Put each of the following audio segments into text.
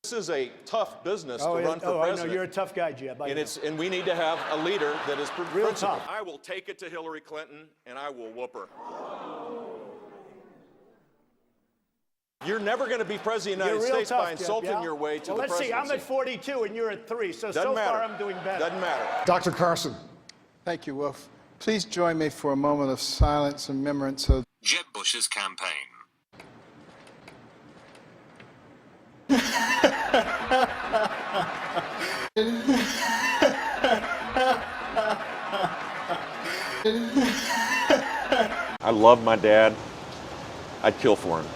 This is a tough business to run for president. president. I know you're a tough guy, Jeb. And we need to have a leader that is real principled. tough. I will take it to Hillary Clinton, and I will whoop her. You're never going to be president of the United States by insulting your way to the presidency. Let's see. I'm at 42, and you're at 3. So Doesn't matter. far, I'm doing better. Doesn't matter. Dr. Carson. Thank you, Wolf. Please join me for a moment of silence and remembrance of Jeb Bush's campaign. I love my dad. I'd kill for him.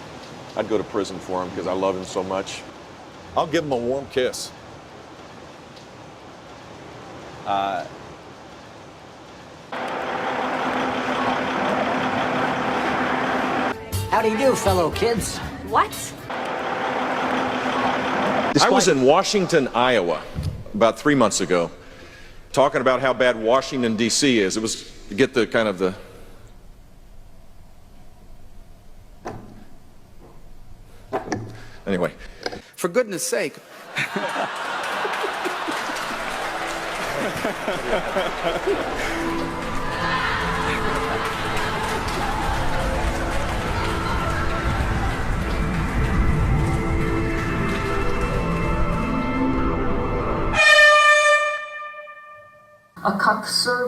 I'd go to prison for him because I love him so much. I'll give him a warm kiss. Howdy do, fellow kids. What? I was in Washington, Iowa, about 3 months ago, talking about how bad Washington, D.C. is. It was to get the kind of the... Anyway. For goodness sake. A cup serve.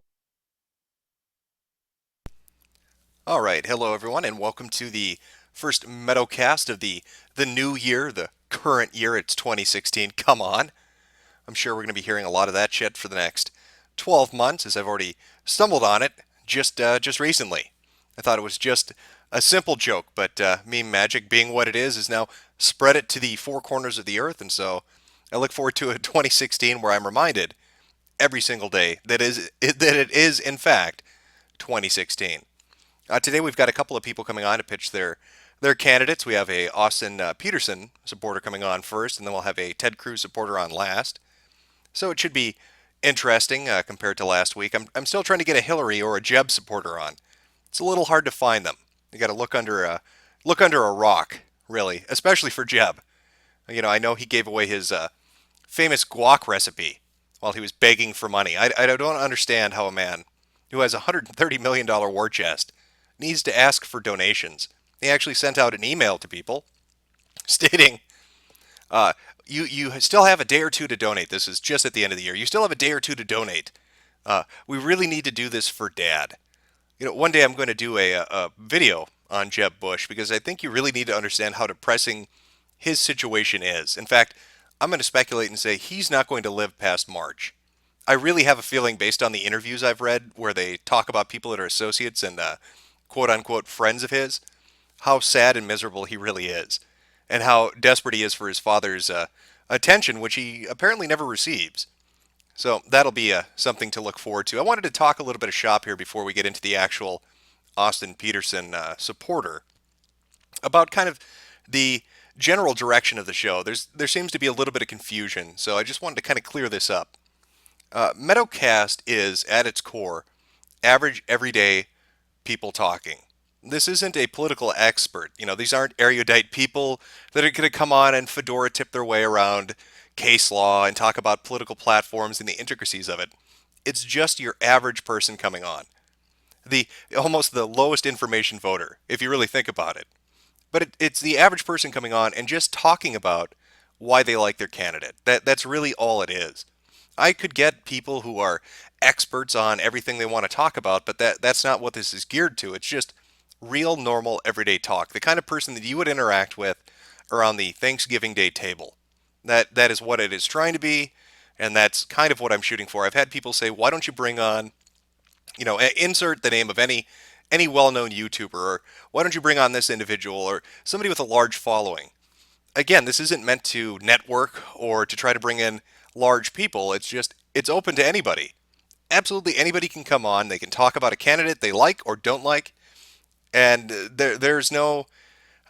All right, hello everyone, and welcome to the first Metocast of the new year, the current year. It's 2016. Come on. I'm sure we're going to be hearing a lot of that shit for the next 12 months, as I've already stumbled on it just recently. I thought it was just a simple joke, but meme magic, being what it is now spread it to the four corners of the earth, and so I look forward to a 2016 where I'm reminded every single day that it is in fact 2016. Today we've got a couple of people coming on to pitch their candidates. We have a Austin Peterson supporter coming on first, and then we'll have a Ted Cruz supporter on last. So it should be interesting compared to last week. I'm still trying to get a Hillary or a Jeb supporter on. It's a little hard to find them. You got to look under a rock, really, especially for Jeb. You know, I know he gave away his famous guac recipe while he was begging for money. I don't understand how a man who has a $130 million war chest needs to ask for donations. He actually sent out an email to people stating, you still have a day or two to donate. This is just at the end of the year. You still have a day or two to donate. We really need to do this for Dad. You know, one day I'm going to do a video on Jeb Bush because I think you really need to understand how depressing his situation is. In fact, I'm going to speculate and say he's not going to live past March. I really have a feeling, based on the interviews I've read where they talk about people that are associates and quote-unquote friends of his, how sad and miserable he really is, and how desperate he is for his father's attention, which he apparently never receives. So that'll be something to look forward to. I wanted to talk a little bit of shop here before we get into the actual Austin Peterson supporter about kind of the general direction of the show. There seems to be a little bit of confusion, so I just wanted to kind of clear this up. Metocast is, at its core, average, everyday people talking. This isn't a political expert. You know, these aren't erudite people that are going to come on and fedora tip their way around case law and talk about political platforms and the intricacies of it. It's just your average person coming on. Almost the lowest information voter, if you really think about it. But it's the average person coming on and just talking about why they like their candidate. That's really all it is. I could get people who are experts on everything they want to talk about, but that's not what this is geared to. It's just real, normal, everyday talk. The kind of person that you would interact with around the Thanksgiving Day table. That is what it is trying to be, and that's kind of what I'm shooting for. I've had people say, why don't you bring on, you know, insert the name of any well-known YouTuber, or why don't you bring on this individual, or somebody with a large following. Again, this isn't meant to network or to try to bring in large people. It's open to anybody. Absolutely anybody can come on. They can talk about a candidate they like or don't like, and there's no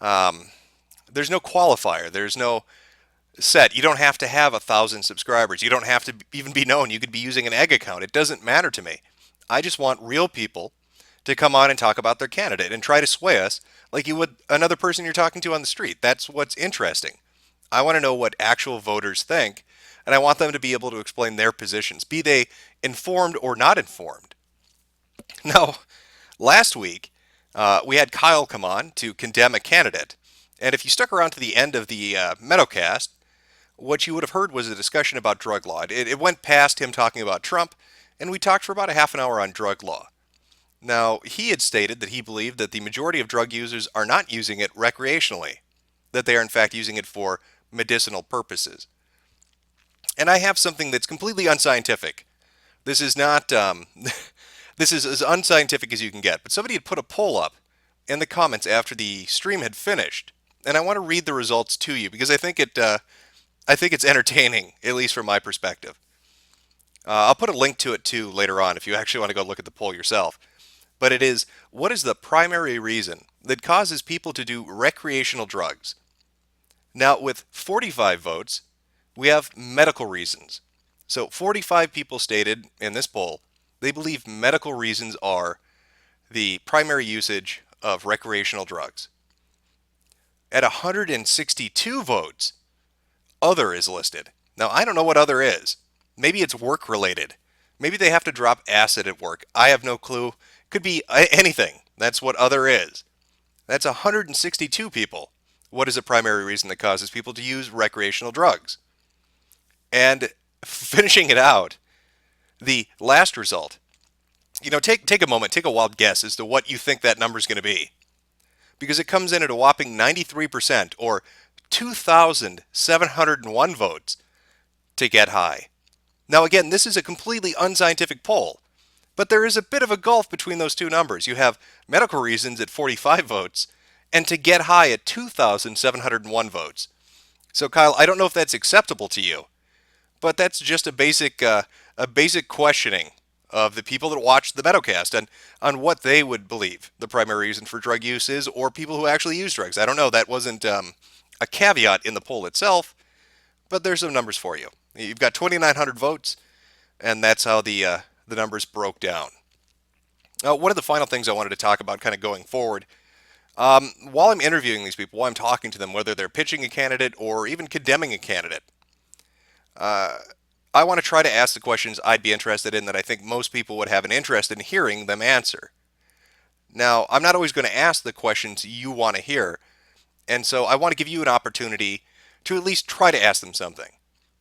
qualifier. There's no set. You don't have to have 1,000 subscribers. You don't have to even be known. You could be using an egg account. It doesn't matter to me. I just want real people to come on and talk about their candidate and try to sway us like you would another person you're talking to on the street. That's what's interesting. I want to know what actual voters think, and I want them to be able to explain their positions, be they informed or not informed. Now, last week, we had Kyle come on to condemn a candidate. And if you stuck around to the end of the Metocast, what you would have heard was a discussion about drug law. It went past him talking about Trump, and we talked for about a half an hour on drug law. Now, he had stated that he believed that the majority of drug users are not using it recreationally, that they are in fact using it for medicinal purposes. And I have something that's completely unscientific. This is not, this is as unscientific as you can get, but somebody had put a poll up in the comments after the stream had finished, and I want to read the results to you because I think it's entertaining, at least from my perspective. I'll put a link to it too later on if you actually want to go look at the poll yourself. But it is, what is the primary reason that causes people to do recreational drugs? Now, with 45 votes, we have medical reasons. So 45 people stated in this poll they believe medical reasons are the primary usage of recreational drugs. At 162 votes, other is listed. Now, I don't know what other is. Maybe it's work related. Maybe they have to drop acid at work. I have no clue. Could be anything. That's what other is. That's 162 people. What is a primary reason that causes people to use recreational drugs? And finishing it out, the last result. Take a moment, take a wild guess as to what you think that number is going to be. Because it comes in at a whopping 93%, or 2,701 votes to get high. Now again, this is a completely unscientific poll, but there is a bit of a gulf between those two numbers. You have medical reasons at 45 votes, and to get high at 2,701 votes. So Kyle, I don't know if that's acceptable to you, but that's just a basic questioning of the people that watch the Metocast and on what they would believe the primary reason for drug use is, or people who actually use drugs. I don't know. That wasn't a caveat in the poll itself, but there's some numbers for you. You've got 2,900 votes, and that's how the numbers broke down. Now, one of the final things I wanted to talk about kind of going forward, while I'm interviewing these people, while I'm talking to them, whether they're pitching a candidate or even condemning a candidate, I want to try to ask the questions I'd be interested in that I think most people would have an interest in hearing them answer. Now, I'm not always going to ask the questions you want to hear, and so I want to give you an opportunity to at least try to ask them something.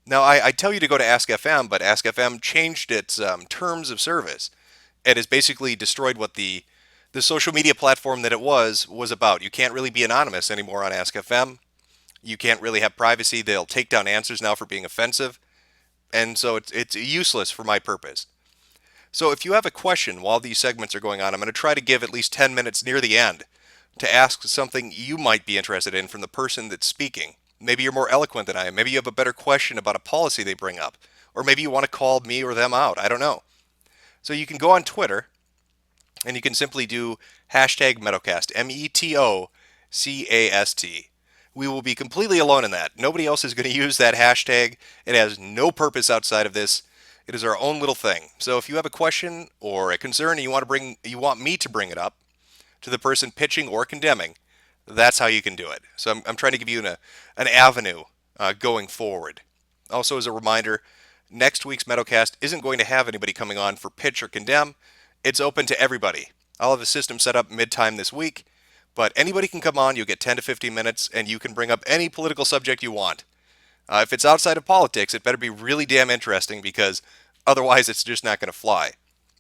Now, I tell you to go to Ask FM, but Ask FM changed its terms of service and has basically destroyed what the social media platform that it was about. You can't really be anonymous anymore on Ask FM. You can't really have privacy. They'll take down answers now for being offensive. And so it's useless for my purpose. So if you have a question while these segments are going on, I'm going to try to give at least 10 minutes near the end to ask something you might be interested in from the person that's speaking. Maybe you're more eloquent than I am. Maybe you have a better question about a policy they bring up. Or maybe you want to call me or them out. I don't know. So you can go on Twitter and you can simply do hashtag Metocast, METOCAST. We will be completely alone in that. Nobody else is going to use that hashtag. It has no purpose outside of this. It is our own little thing. So if you have a question or a concern and you want me to bring it up to the person pitching or condemning, that's how you can do it. So I'm trying to give you an avenue going forward. Also, as a reminder, next week's Metocast isn't going to have anybody coming on for pitch or condemn. It's open to everybody. I'll have a system set up mid-time this week. But anybody can come on, you'll get 10 to 15 minutes, and you can bring up any political subject you want. If it's outside of politics, it better be really damn interesting because otherwise it's just not going to fly.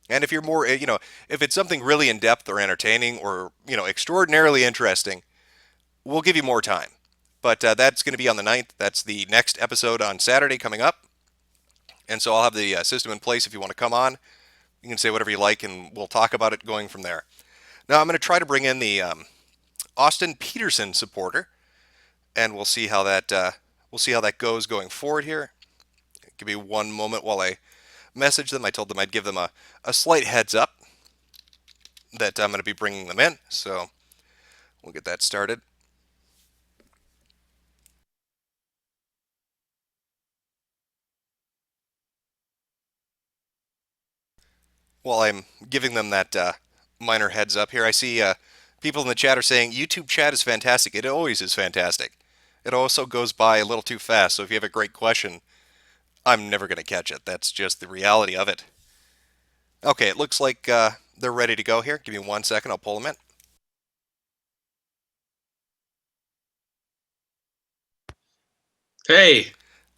And if you're more, if it's something really in-depth or entertaining or, extraordinarily interesting, we'll give you more time. But that's going to be on the 9th. That's the next episode on Saturday coming up. And so I'll have the system in place if you want to come on. You can say whatever you like, and we'll talk about it going from there. Now I'm going to try to bring in the Austin Peterson supporter, and we'll see how that goes going forward here. Give me one moment while I message them. I told them I'd give them a slight heads up that I'm going to be bringing them in, so we'll get that started. While I'm giving them that minor heads up here, I see people in the chat are saying YouTube chat is fantastic. It always is fantastic. It also goes by a little too fast. So if you have a great question, I'm never going to catch it. That's just the reality of it. Okay, it looks like they're ready to go here. Give me 1 second. I'll pull them in. Hey,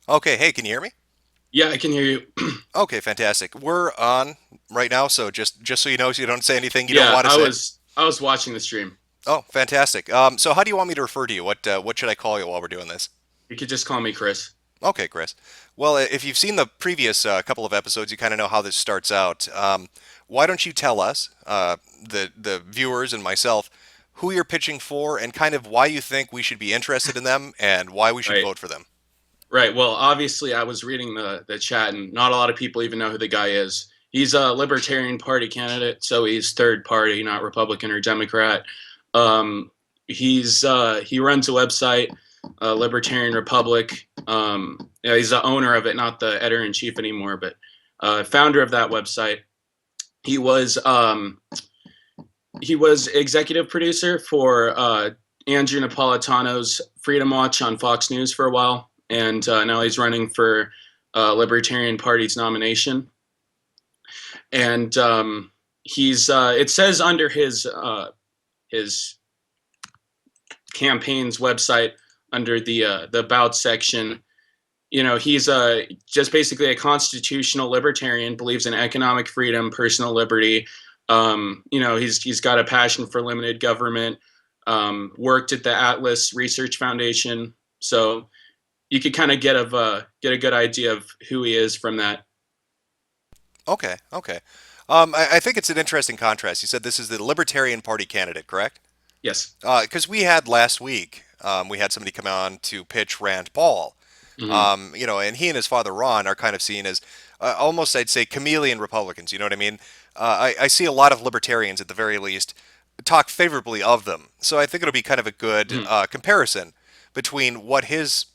Okay, hey, can you hear me? yeah, I can hear you. Okay, fantastic. We're on right now, so just so you don't say anything you don't Yeah, want to I say. was I was watching the stream. Oh, fantastic. So how do you want me to refer to you? What should I call you while we're doing this? You could just call me Chris. Okay, Chris. Well, if you've seen the previous couple of episodes, you kind of know how this starts out. Why don't you tell us, the viewers and myself, who you're pitching for and kind of why you think we should be interested in them and why we should Right. vote for them? Right. Well, obviously, I was reading the chat, and not a lot of people even know who the guy is. He's a Libertarian Party candidate, so he's third party, not Republican or Democrat. He runs a website, Libertarian Republic. Yeah, he's the owner of it, not the editor in chief anymore, but founder of that website. He was executive producer for Andrew Napolitano's Freedom Watch on Fox News for a while, and now he's running for Libertarian Party's nomination. And he's it says under his campaign's website under the about section, he's just basically a constitutional libertarian, believes in economic freedom, personal liberty. He's got a passion for limited government. Worked at the Atlas Research Foundation, so you could kind of get a good idea of who he is from that. Okay, okay. I think it's an interesting contrast. You said this is the Libertarian Party candidate, correct? Yes. Because we had last week, we had somebody come on to pitch Rand Paul. Hmm. And he and his father Ron are kind of seen as almost, I'd say, chameleon Republicans. You know what I mean? I see a lot of libertarians, at the very least, talk favorably of them. So I think it'll be kind of a good Hmm. comparison between what his,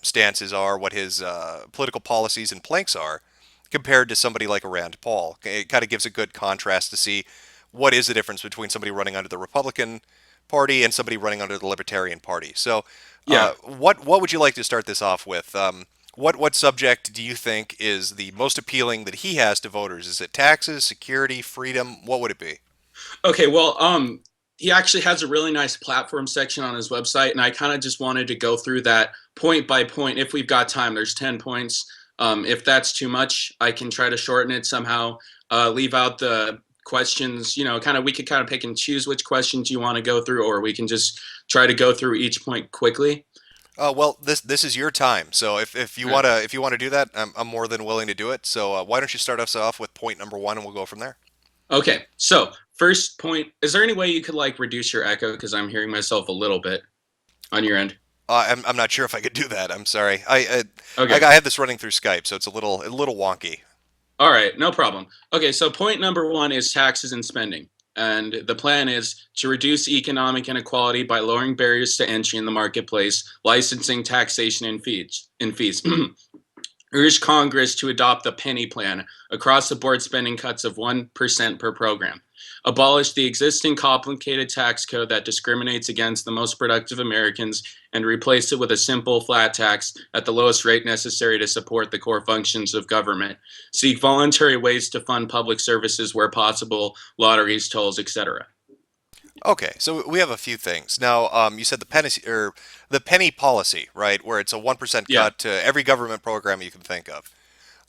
stances are, what his political policies and planks are, compared to somebody like a Rand Paul. It kind of gives a good contrast to see what is the difference between somebody running under the Republican Party and somebody running under the Libertarian Party. So, Yeah. what would you like to start this off with? What subject do you think is the most appealing that he has to voters? Is it taxes, security, freedom? What would it be? Okay. Well, he actually has a really nice platform section on his website, and I kind of just wanted to go through that point by point. If we've got time, there's 10 points. If that's too much, I can try to shorten it somehow. Leave out the questions. We could kind of pick and choose which questions you want to go through, or we can just try to go through each point quickly. Well, this is your time. So if you Okay. wanna do that, I'm more than willing to do it. So why don't you start us off with point number one, and we'll go from there. Okay. So first point, is there any way you could reduce your echo, because I'm hearing myself a little bit on your end? I'm not sure if I could do that. I'm sorry. Okay. I have this running through Skype, so it's a little wonky. All right, no problem. Okay, so point number one is taxes and spending. And the plan is to reduce economic inequality by lowering barriers to entry in the marketplace, licensing, taxation, and fees. Urge Congress to adopt the penny plan, across the board spending cuts of 1% per program. Abolish the existing complicated tax code that discriminates against the most productive Americans and replace it with a simple flat tax at the lowest rate necessary to support the core functions of government. Seek voluntary ways to fund public services where possible, lotteries, tolls, etc. Okay, so we have a few things. Now, you said the penny policy, right, where it's a 1% Yeah. cut to every government program you can think of.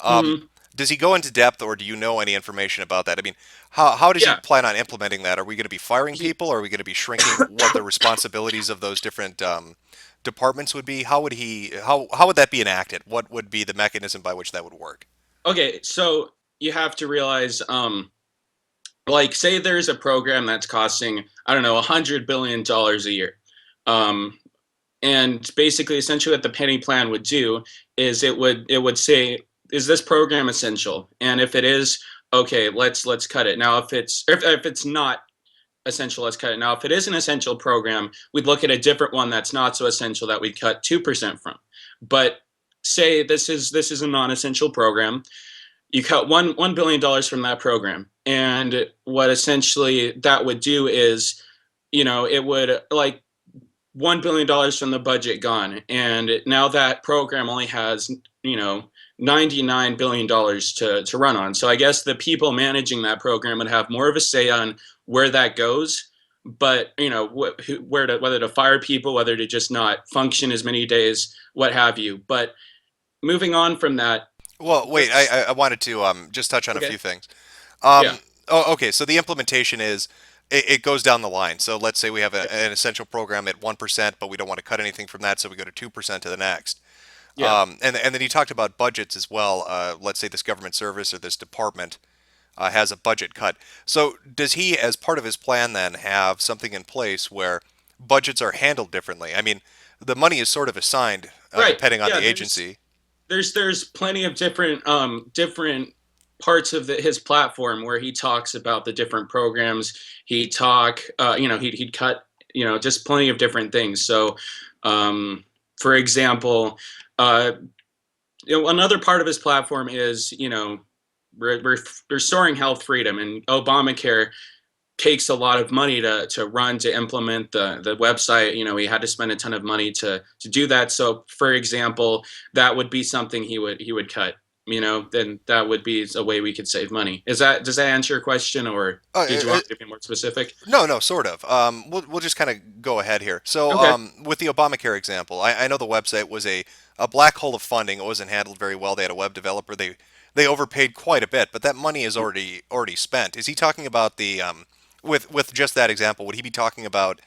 Mhm. Does he go into depth, or do you know any information about that? I mean, how does he Yeah. plan on implementing that? Are we going to be firing people? Are we going to be shrinking what the responsibilities of those different departments would be? How would that be enacted? What would be the mechanism by which that would work? Okay, so you have to realize, say there's a program that's costing, I don't know, $100 billion a year. Um, and basically, essentially, what the penny plan would do is it would say, is this program essential? And if it is, okay, let's cut it. Now, if it's not essential, let's cut it. Now, if it is an essential program, we'd look at a different one that's not so essential that we'd cut 2% from. But say this is a non-essential program, you cut $1 billion from that program, and what essentially that would do is, it would $1 billion from the budget gone, and now that program only has, $99 billion to run on. So I guess the people managing that program would have more of a say on where that goes. But whether to fire people, whether to just not function as many days, what have you. But moving on from that. Well, wait, I wanted to just touch on a Okay. few things. Yeah. Okay, so the implementation is it goes down the line. So let's say we have an essential program at 1%, but we don't want to cut anything from that, so we go to 2% to the next. Yeah. And then you talked about budgets as well. Let's say this government service or this department has a budget cut. So does he, as part of his plan, then have something in place where budgets are handled differently? I mean, the money is sort of assigned Right. depending on Yeah. the agency. There's plenty of different parts of his platform where he talks about the different programs. He'd cut, just plenty of different things. So, for example, uh, another part of his platform is, restoring health freedom, and Obamacare takes a lot of money to implement the website. He had to spend a ton of money to do that. So for example, that would be something he would cut. Then that would be a way we could save money. Does that answer your question, or did you want me to be more specific? No, no, sort of. We'll just kind of go ahead here. So, Okay. with the Obamacare example, I know the website was a black hole of funding. It wasn't handled very well. They had a web developer. They overpaid quite a bit, but that money is already spent. Is he talking about the with just that example? Would he be talking about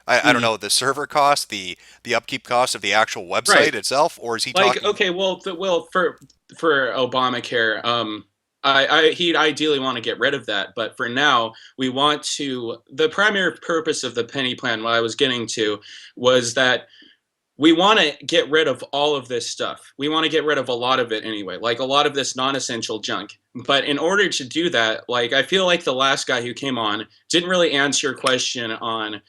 I don't Mhm. know, the server cost, the upkeep cost of the actual website Right. itself, or is he Like, talking? okay, well, for Obamacare, he'd ideally want to get rid of that, but for now, we want to. The primary purpose of the penny plan, what I was getting to, was that we want to get rid of all of this stuff. We want to get rid of a lot of it anyway, like a lot of this non-essential junk. But in order to do that, like, I feel like the last guy who came on didn't really answer your question on,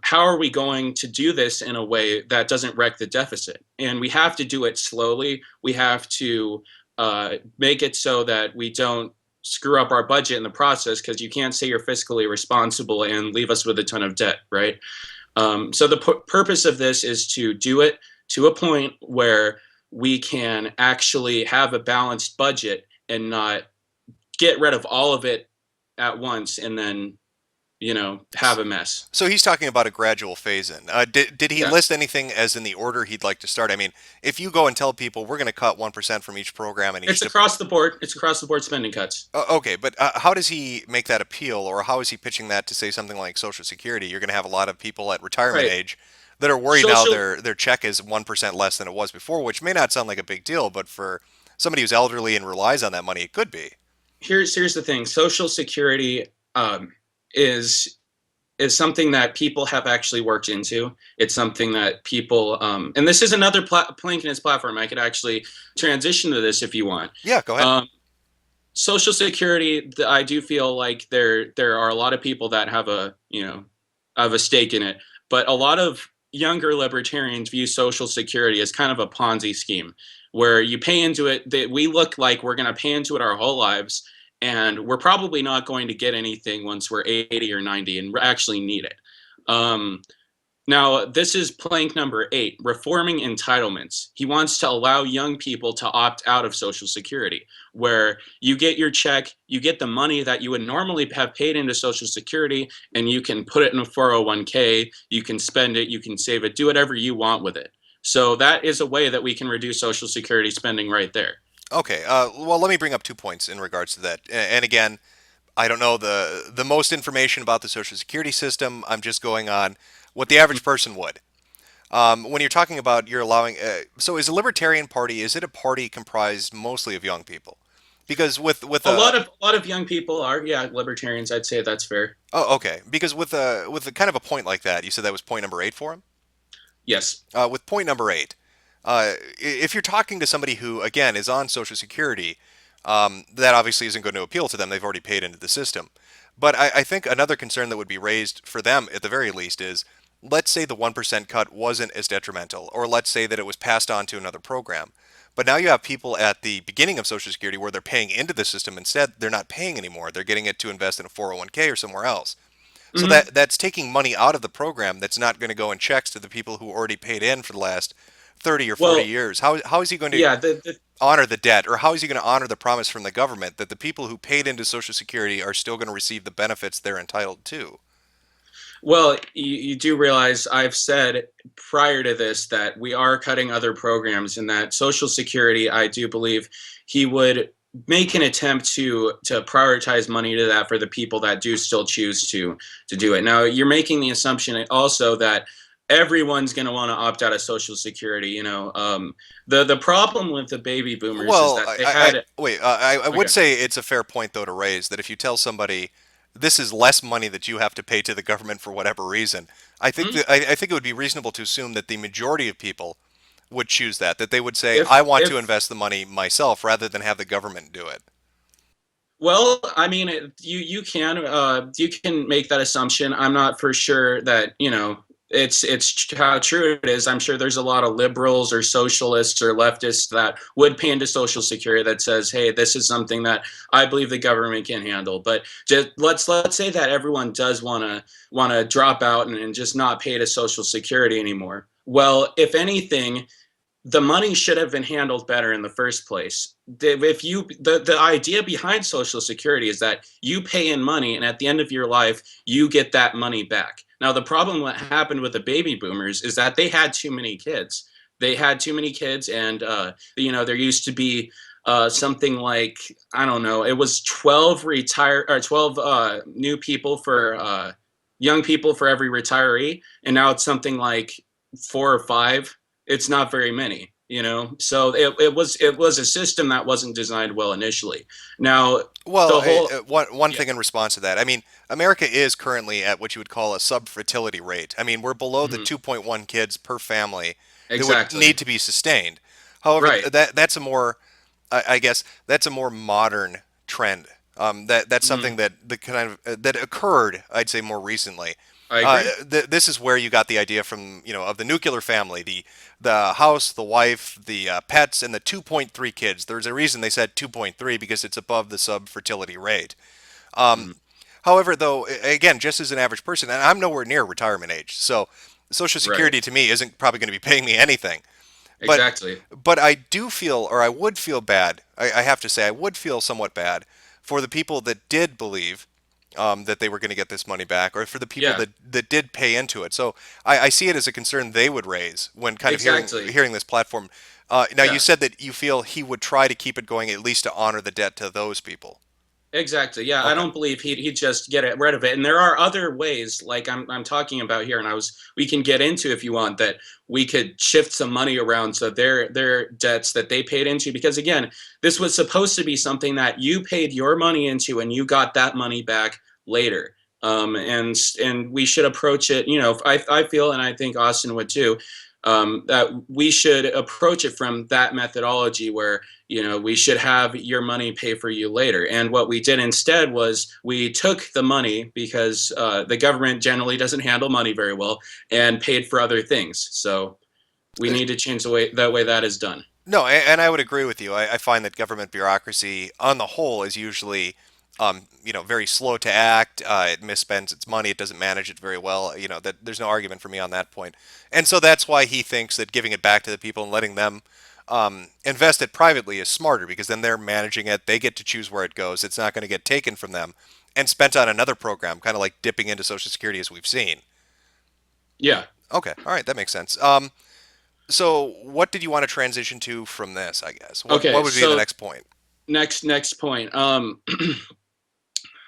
how are we going to do this in a way that doesn't wreck the deficit? And we have to do it slowly. We have to make it so that we don't screw up our budget in the process, because you can't say you're fiscally responsible and leave us with a ton of debt, right? So the purpose of this is to do it to a point where we can actually have a balanced budget and not get rid of all of it at once and then, have a mess. So he's talking about a gradual phase in. Did he Yeah. list anything as in the order he'd like to start? I mean, if you go and tell people we're going to cut 1% from each program and each It's across the board. It's across the board spending cuts. Okay, but how does he make that appeal, or how is he pitching that to say something like Social Security? You're going to have a lot of people at retirement Right. age that are worried now Social their check is 1% less than it was before, which may not sound like a big deal, but for somebody who's elderly and relies on that money, it could be. here's the thing. Social Security is something that people have actually worked into. It's something that people, and this is another plank in his platform. I could actually transition to this if you want. Yeah, go ahead. Social Security, I do feel like there are a lot of people that have a stake in it, but a lot of younger libertarians view Social Security as kind of a Ponzi scheme, where you pay into it. That we look like we're going to pay into it our whole lives, and we're probably not going to get anything once we're 80 or 90 and actually need it. Now, this is plank number 8, reforming entitlements. He wants to allow young people to opt out of Social Security, where you get your check, you get the money that you would normally have paid into Social Security, and you can put it in a 401k, you can spend it, you can save it, do whatever you want with it. So that is a way that we can reduce Social Security spending right there. Okay, well, let me bring up 2 points in regards to that. And again, I don't know the most information about the Social Security system. I'm just going on what the average person would. When you're talking about you're allowing, so is the Libertarian Party, is it a party comprised mostly of young people? Because with A lot of young people are, yeah, libertarians. I'd say that's fair. oh, okay, because with a kind of a point like that, you said that was point number 8 for him. Yes. With point number 8, if you're talking to somebody who again is on Social Security, that obviously isn't going to appeal to them. They've already paid into the system. But I think another concern that would be raised for them at the very least is, let's say the 1% cut wasn't as detrimental, or let's say that it was passed on to another program. But now you have people at the beginning of Social Security where they're paying into the system. Instead, they're not paying anymore. They're getting it to invest in a 401k or somewhere else. So that's taking money out of the program that's not going to go in checks to the people who already paid in for the last 30 or 40 Well, years. How is he going to yeah, honor the debt, or how is he going to honor the promise from the government that the people who paid into Social Security are still going to receive the benefits they're entitled to? well, you do realize I've said prior to this that we are cutting other programs, and that Social Security, I do believe he would make an attempt to prioritize money to that for the people that do still choose to do it. Now, you're making the assumption also that everyone's going to want to opt out of Social Security. The problem with the baby boomers is Well, that they had. wait. I would Okay. say it's a fair point though to raise that if you tell somebody this is less money that you have to pay to the government for whatever reason, I think it would be reasonable to assume that the majority of people would choose that they would say, I want to If invest the money myself rather than have the government do it. Well, I mean, you can make that assumption. I'm not for sure that it's how true it is. I'm sure there's a lot of liberals or socialists or leftists that would pay into Social Security that says, "Hey, this is something that I believe the government can handle." But just let's say that everyone does want to drop out and just not pay to Social Security anymore. Well, if anything, the money should have been handled better in the first place. The idea behind Social Security is that you pay in money, and at the end of your life, you get that money back. Now, the problem what happened with the baby boomers is that they had too many kids. They had too many kids, and there used to be something like, I don't know, it was 12 retire or 12 new people for young people for every retiree, and now it's something like 4 or 5. It's not very many, so it was a system that wasn't designed well initially. Now, Well, the whole one yeah. thing in response to that, I mean, America is currently at what you would call a sub-fertility rate. I mean, we're below the Mhm. 2.1 kids per family that would Exactly. need to be sustained. However, Right. that's a more, I guess, that's a more modern trend. That's Mhm. something that the kind of that occurred, I'd say, more recently. I agree. This is where you got the idea from, of the nuclear family, the house, the wife, the pets, and the 2.3 kids. There's a reason they said 2.3 because it's above the sub-fertility rate. Um, Mhm. However, though, again, just as an average person, and I'm nowhere near retirement age, so Social Right. Security to me isn't probably going to be paying me anything. But Exactly. but I do feel, or I would feel bad. I have to say, I would feel somewhat bad for the people that did believe that they were going to get this money back, or for the people Yeah. that did pay into it. So I see it as a concern they would raise when kind of Exactly. hearing this platform. Now, you Yeah. said that you feel he would try to keep it going at least to honor the debt to those people. Exactly. Yeah, I Okay. don't believe he'd just rid of it. And there are other ways, like I'm talking about here, and we can get into if you want that we could shift some money around so their debts that they paid into, because again, this was supposed to be something that you paid your money into and you got that money back later. And we should approach it. I feel, and I think Austin would too, that we should approach it from that methodology where we should have your money pay for you later. And what we did instead was we took the money, because the government generally doesn't handle money very well, and paid for other things. So we need to change the way that is done. No, and I would agree with you. I find that government bureaucracy, on the whole, is usually, very slow to act. It misspends its money. It doesn't manage it very well. That there's no argument for me on that point. And so that's why he thinks that giving it back to the people and letting them invest it privately is smarter, because then they're managing it. They get to choose where it goes. It's not going to get taken from them and spent on another program, kind of like dipping into Social Security as we've seen. Yeah. Okay, all right, that makes sense. So, what did you want to transition to from this? I guess what Okay. would be the So next point? next point.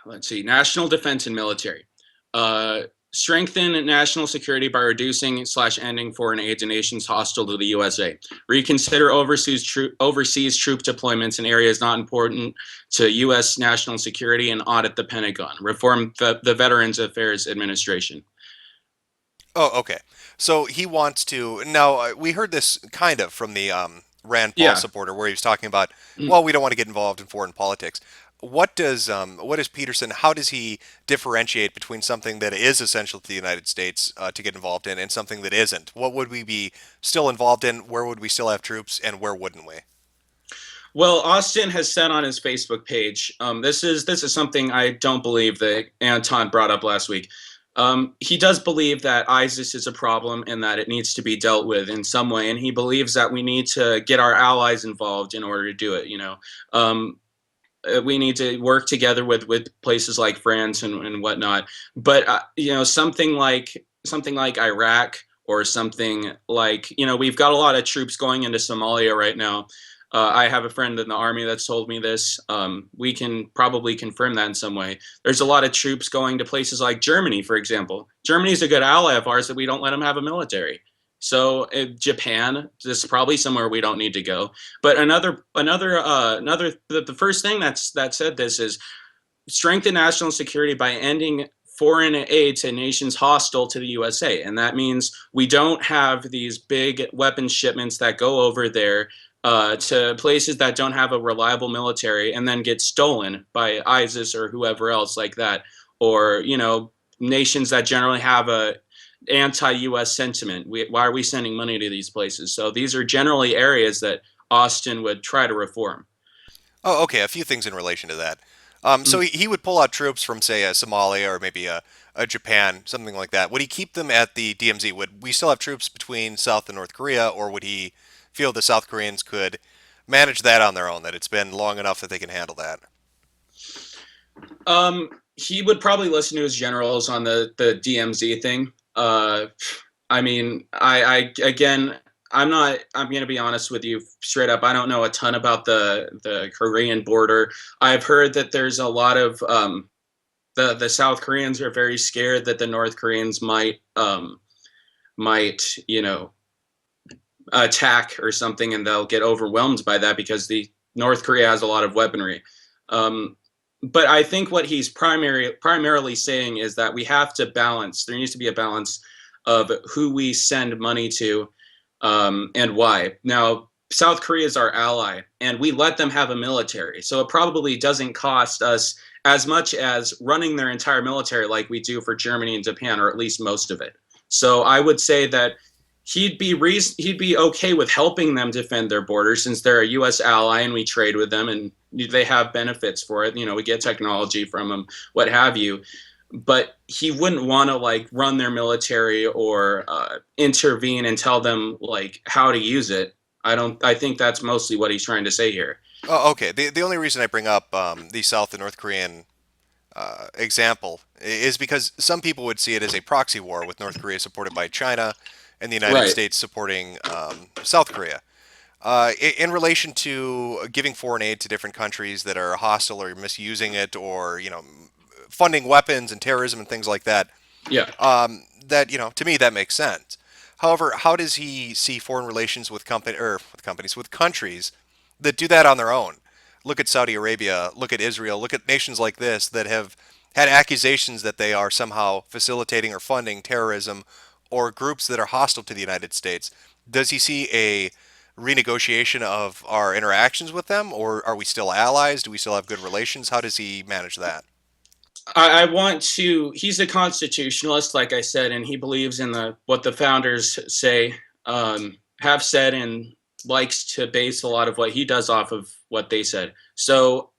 Let's see. National defense and military. Uh, Strengthen national security by reducing/ending foreign aid to nations hostile to the USA. Reconsider overseas troop deployments in areas not important to U.S. national security, and audit the Pentagon. Reform the Veterans Affairs Administration. Oh, okay. So he wants to. Now, we heard this kind of from the Rand Paul Yeah. supporter, where he was talking about, Mm. well, we don't want to get involved in foreign politics. What does Peterson? How does he differentiate between something that is essential to the United States to get involved in, and something that isn't? What would we be still involved in? Where would we still have troops, and where wouldn't we? Well, Austin has said on his Facebook page, this is something I don't believe that Anton brought up last week. He does believe that ISIS is a problem and that it needs to be dealt with in some way, and he believes that we need to get our allies involved in order to do it. We need to work together with places like France and whatnot. But something like Iraq, or something like, we've got a lot of troops going into Somalia right now. I have a friend in the army that's told me this. We can probably confirm that in some way. There's a lot of troops going to places like Germany, for example. Germany's a good ally of ours, that we don't let them have a military. So Japan, this is probably somewhere we don't need to go. But the first thing that said this is strengthen national security by ending foreign aid to nations hostile to the USA. And that means we don't have these big weapons shipments that go over there to places that don't have a reliable military and then get stolen by ISIS or whoever else like that. Or, nations that generally have a anti-US sentiment. Why are we sending money to these places? So these are generally areas that Austin would try to reform. Oh, okay. A few things in relation to that. So he would pull out troops from, say, Somalia or maybe a Japan, something like that. Would he keep them at the DMZ? Would we still have troops between South and North Korea, or would he feel the South Koreans could manage that on their own, that it's been long enough that they can handle that? He would probably listen to his generals on the DMZ thing. I mean, again, I'm going to be honest with you straight up. I don't know a ton about the Korean border. I've heard that there's a lot of the South Koreans are very scared that the North Koreans might attack or something, and they'll get overwhelmed by that because the North Korea has a lot of weaponry. But I think what he's primarily saying is that we have to balance. There needs to be a balance of who we send money to and why. Now, South Korea is our ally, and we let them have a military. So it probably doesn't cost us as much as running their entire military like we do for Germany and Japan, or at least most of it. So I would say that he'd be okay with helping them defend their borders, since they're a U.S. ally and we trade with them and they have benefits for it. We get technology from them, what have you. But he wouldn't want to run their military or intervene and tell them how to use it. I think that's mostly what he's trying to say here. Oh, okay. The only reason I bring up the South and North Korean example is because some people would see it as a proxy war, with North Korea supported by China and the United States supporting South Korea. In relation to giving foreign aid to different countries that are hostile or misusing it, or funding weapons and terrorism and things like that, yeah, that to me that makes sense. However, how does he see foreign relations with countries that do that on their own? Look at Saudi Arabia, look at Israel, look at nations like this that have had accusations that they are somehow facilitating or funding terrorism or groups that are hostile to the United States. Does he see a renegotiation of our interactions with them, or are we still allies? Do we still have good relations? How does he manage that? He's a constitutionalist, like I said, and he believes in what the founders have said, and likes to base a lot of what he does off of what they said. So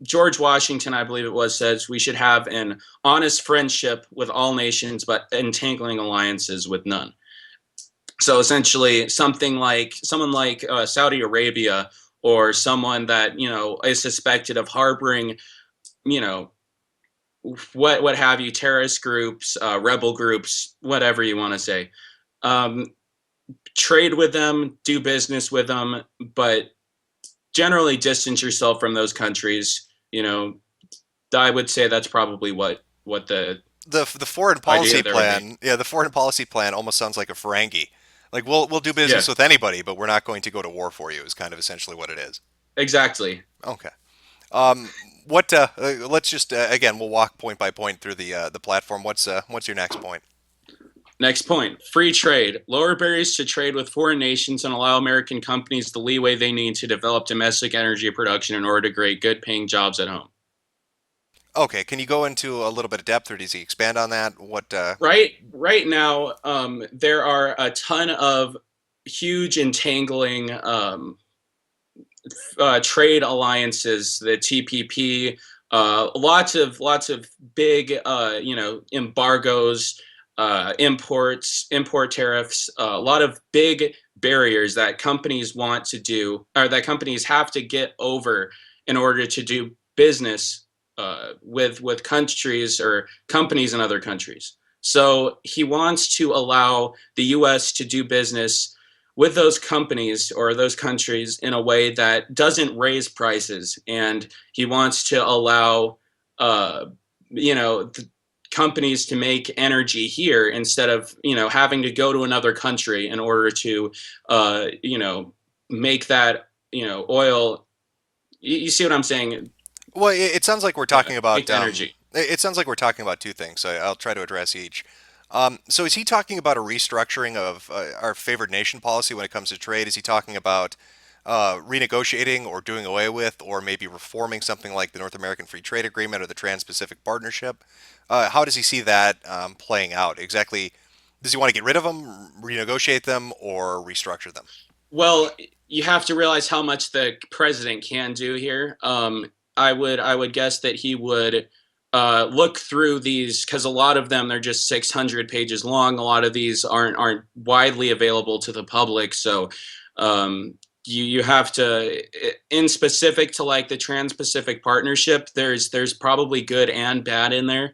George Washington, I believe it was, says we should have an honest friendship with all nations, but entangling alliances with none. So essentially, someone like Saudi Arabia, or someone that is suspected of harboring, what have you, terrorist groups, rebel groups, whatever you want to say. Trade with them, do business with them, but generally distance yourself from those countries. I would say that's probably what the foreign policy plan. Yeah, the foreign policy plan almost sounds like a Ferengi. Like we'll do business with anybody, but we're not going to go to war for you. Is kind of essentially what it is. Exactly. Okay. Let's just again, we'll walk point by point through the platform. What's your next point? Next point: free trade. Lower barriers to trade with foreign nations and allow American companies the leeway they need to develop domestic energy production in order to create good-paying jobs at home. Okay, can you go into a little bit of depth, or does he expand on that? What? Right now, there are a ton of huge entangling trade alliances, the TPP, Lots of big, embargoes, import tariffs, a lot of big barriers that companies want to do, or that companies have to get over in order to do business with countries or companies in other countries. So he wants to allow the U.S. to do business with those companies or those countries in a way that doesn't raise prices, and he wants to allow uh, the companies to make energy here instead of having to go to another country in order to make that oil. You see what I'm saying? Well, it sounds like we're Yeah, talking make about the energy. it sounds like we're talking about two things. So I'll try to address each. So is he talking about a restructuring of our favored nation policy when it comes to trade? Is he talking about renegotiating or doing away with, or maybe reforming something like the North American Free Trade Agreement or the Trans-Pacific Partnership? How does he see that playing out exactly? Does he want to get rid of them, renegotiate them, or restructure them? Well, you have to realize how much the president can do here. I would guess that he would look through these, because a lot of them, they're just 600 pages long. A lot of these aren't widely available to the public. So you have to, in specific to like the Trans-Pacific Partnership, there's probably good and bad in there.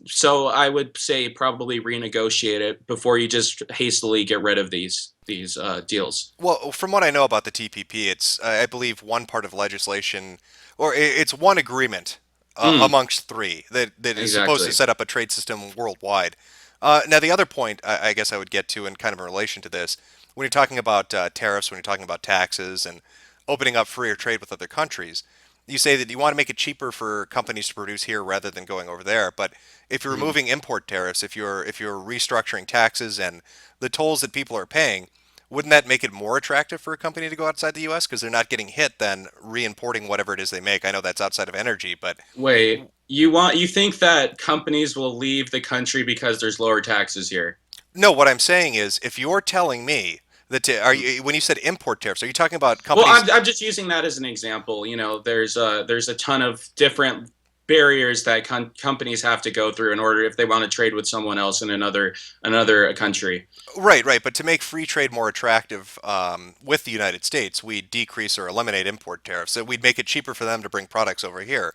So I would say probably renegotiate it before you just hastily get rid of these deals. Well, from what I know about the TPP, it's I believe one part of legislation, or it's one agreement Mm, amongst three that is supposed to exactly. set up a trade system worldwide. Now, the other point I guess I would get to, in kind of in relation to this, when you're talking about tariffs, when you're talking about taxes and opening up freer trade with other countries, you say that you want to make it cheaper for companies to produce here rather than going over there. But if you're Mm. removing import tariffs, if you're restructuring taxes and the tolls that people are paying, wouldn't that make it more attractive for a company to go outside the U.S. because they're not getting hit than re-importing whatever it is they make? I know that's outside of energy, but Wait, you think that companies will leave the country because there's lower taxes here? no. What I'm saying is, if you're telling me that are you when you said import tariffs, are you talking about Well, companies? I'm just using that as an example. There's a ton of different barriers that companies have to go through in order if they want to trade with someone else in another country. Right, right. But to make free trade more attractive with the United States, we'd decrease or eliminate import tariffs. So we'd make it cheaper for them to bring products over here.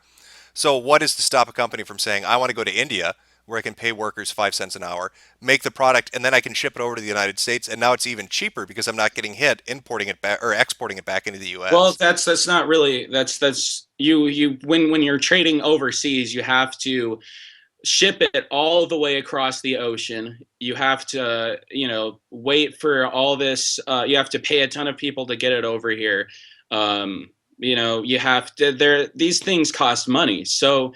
So what is to stop a company from saying, I want to go to India where I can pay workers 5 cents an hour, make the product, and then I can ship it over to the United States, and now it's even cheaper because I'm not getting hit importing it back or exporting it back into the Well, U.S. that's not really that's you when you're trading overseas, you have to ship it all the way across the ocean. You have to, wait for all this. You have to pay a ton of people to get it over here. You have to. These things cost money. So,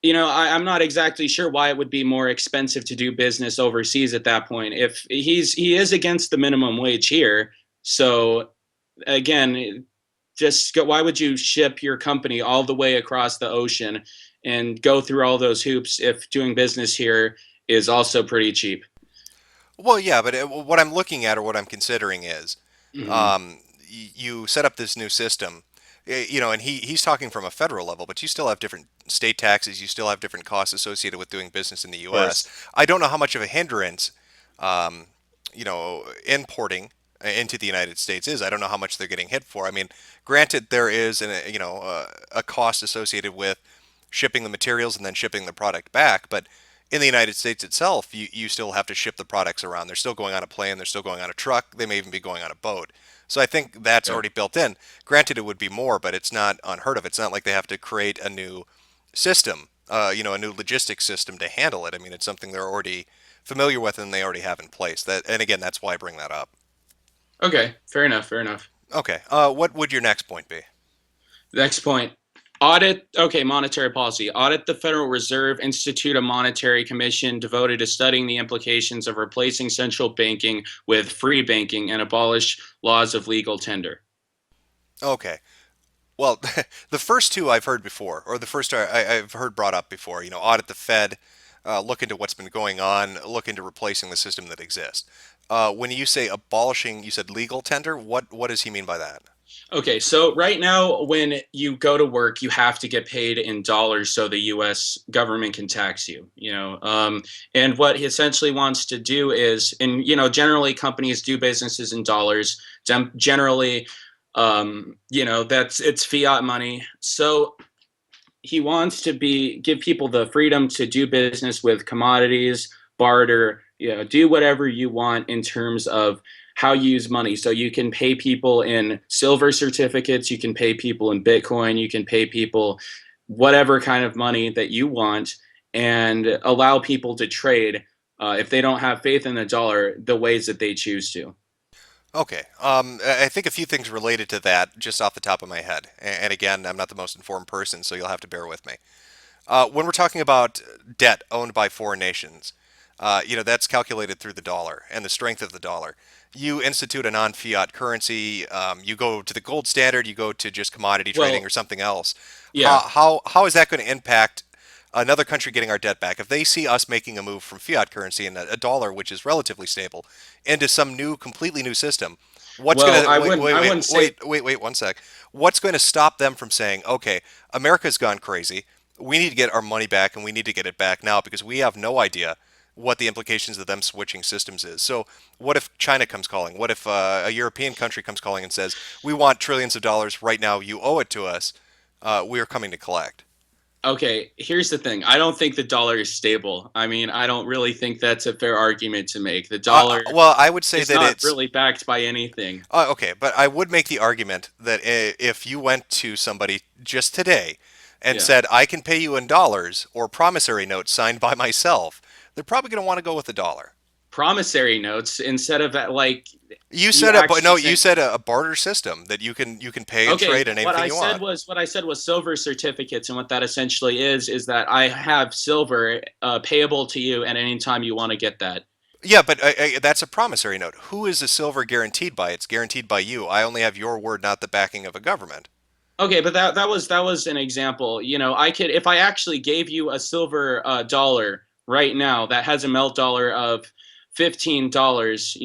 I'm not exactly sure why it would be more expensive to do business overseas at that point. If he is against the minimum wage here, so again, just go, why would you ship your company all the way across the ocean and go through all those hoops if doing business here is also pretty cheap? Well, yeah, but what I'm looking at or what I'm considering is Hmm. you set up this new system, and he's talking from a federal level, but you still have different state taxes, you still have different costs associated with doing business in the Of U.S. course. I don't know how much of a hindrance, importing into the United States is. I don't know how much they're getting hit for. I mean, granted, there is a cost associated with shipping the materials and then shipping the product back, but in the United States itself, you still have to ship the products around. They're still going on a plane, they're still going on a truck, they may even be going on a boat. So I think that's Yeah. already built in. Granted, it would be more, but it's not unheard of. It's not like they have to create a new system, a new logistics system to handle it. I mean, it's something they're already familiar with and they already have in place. And again, that's why I bring that up. Okay. Fair enough. Fair enough. Okay, what would your next point be? Next point. Audit, okay, monetary policy. Audit the Federal Reserve, institute a monetary commission devoted to studying the implications of replacing central banking with free banking and abolish laws of legal tender. Okay. Well, the first two I've heard before, or the first I've heard brought up before. Audit the Fed, look into what's been going on, look into replacing the system that exists. When you say abolishing, you said legal tender. What does he mean by that? Okay, so right now, when you go to work, you have to get paid in dollars so the U.S. government can tax you. And what he essentially wants to do is, and generally companies do businesses in dollars. Generally, that's it's fiat money. So he wants to give people the freedom to do business with commodities, barter, do whatever you want in terms of how you use money. So you can pay people in silver certificates, you can pay people in Bitcoin, you can pay people whatever kind of money that you want, and allow people to trade if they don't have faith in the dollar the ways that they choose to. Okay. I think a few things related to that just off the top of my head. And again, I'm not the most informed person, so you'll have to bear with me. When we're talking about debt owned by foreign nations, that's calculated through the dollar and the strength of the dollar. You institute a non-fiat currency, you go to the gold standard, you go to just commodity trading Well, or something else. yeah. How is that going to impact another country getting our debt back? If they see us making a move from fiat currency and a dollar, which is relatively stable, into some new, completely new system, what's Well, going to I wait, wouldn't. wait, I wait, wouldn't say. wait 1 sec. What's going to stop them from saying, okay, America's gone crazy. We need to get our money back, and we need to get it back now because we have no idea what the implications of them switching systems is. So, what if China comes calling? What if a European country comes calling and says, "We want trillions of dollars right now. You owe it to us. We are coming to collect." Okay, here's the thing. I don't think the dollar is stable. I mean, I don't really think that's a fair argument to make. The dollar Well, I would say is that not it's really backed by anything. okay, but I would make the argument that if you went to somebody just today and Yeah. said, "I can pay you in dollars," or promissory note signed by myself, they're probably going to want to go with the dollar. Promissory notes instead of that, like You you said a actually no. You saying. said a barter system that you can pay and Okay, trade in anything you want. what I said was silver certificates, and what that essentially is that I have silver payable to you at any time you want to get that. Yeah, but that's a promissory note. Who is the silver guaranteed by? It's guaranteed by you. I only have your word, not the backing of a government. Okay, but that was an example. I could, if I actually gave you a silver dollar right now that has a melt dollar of $15.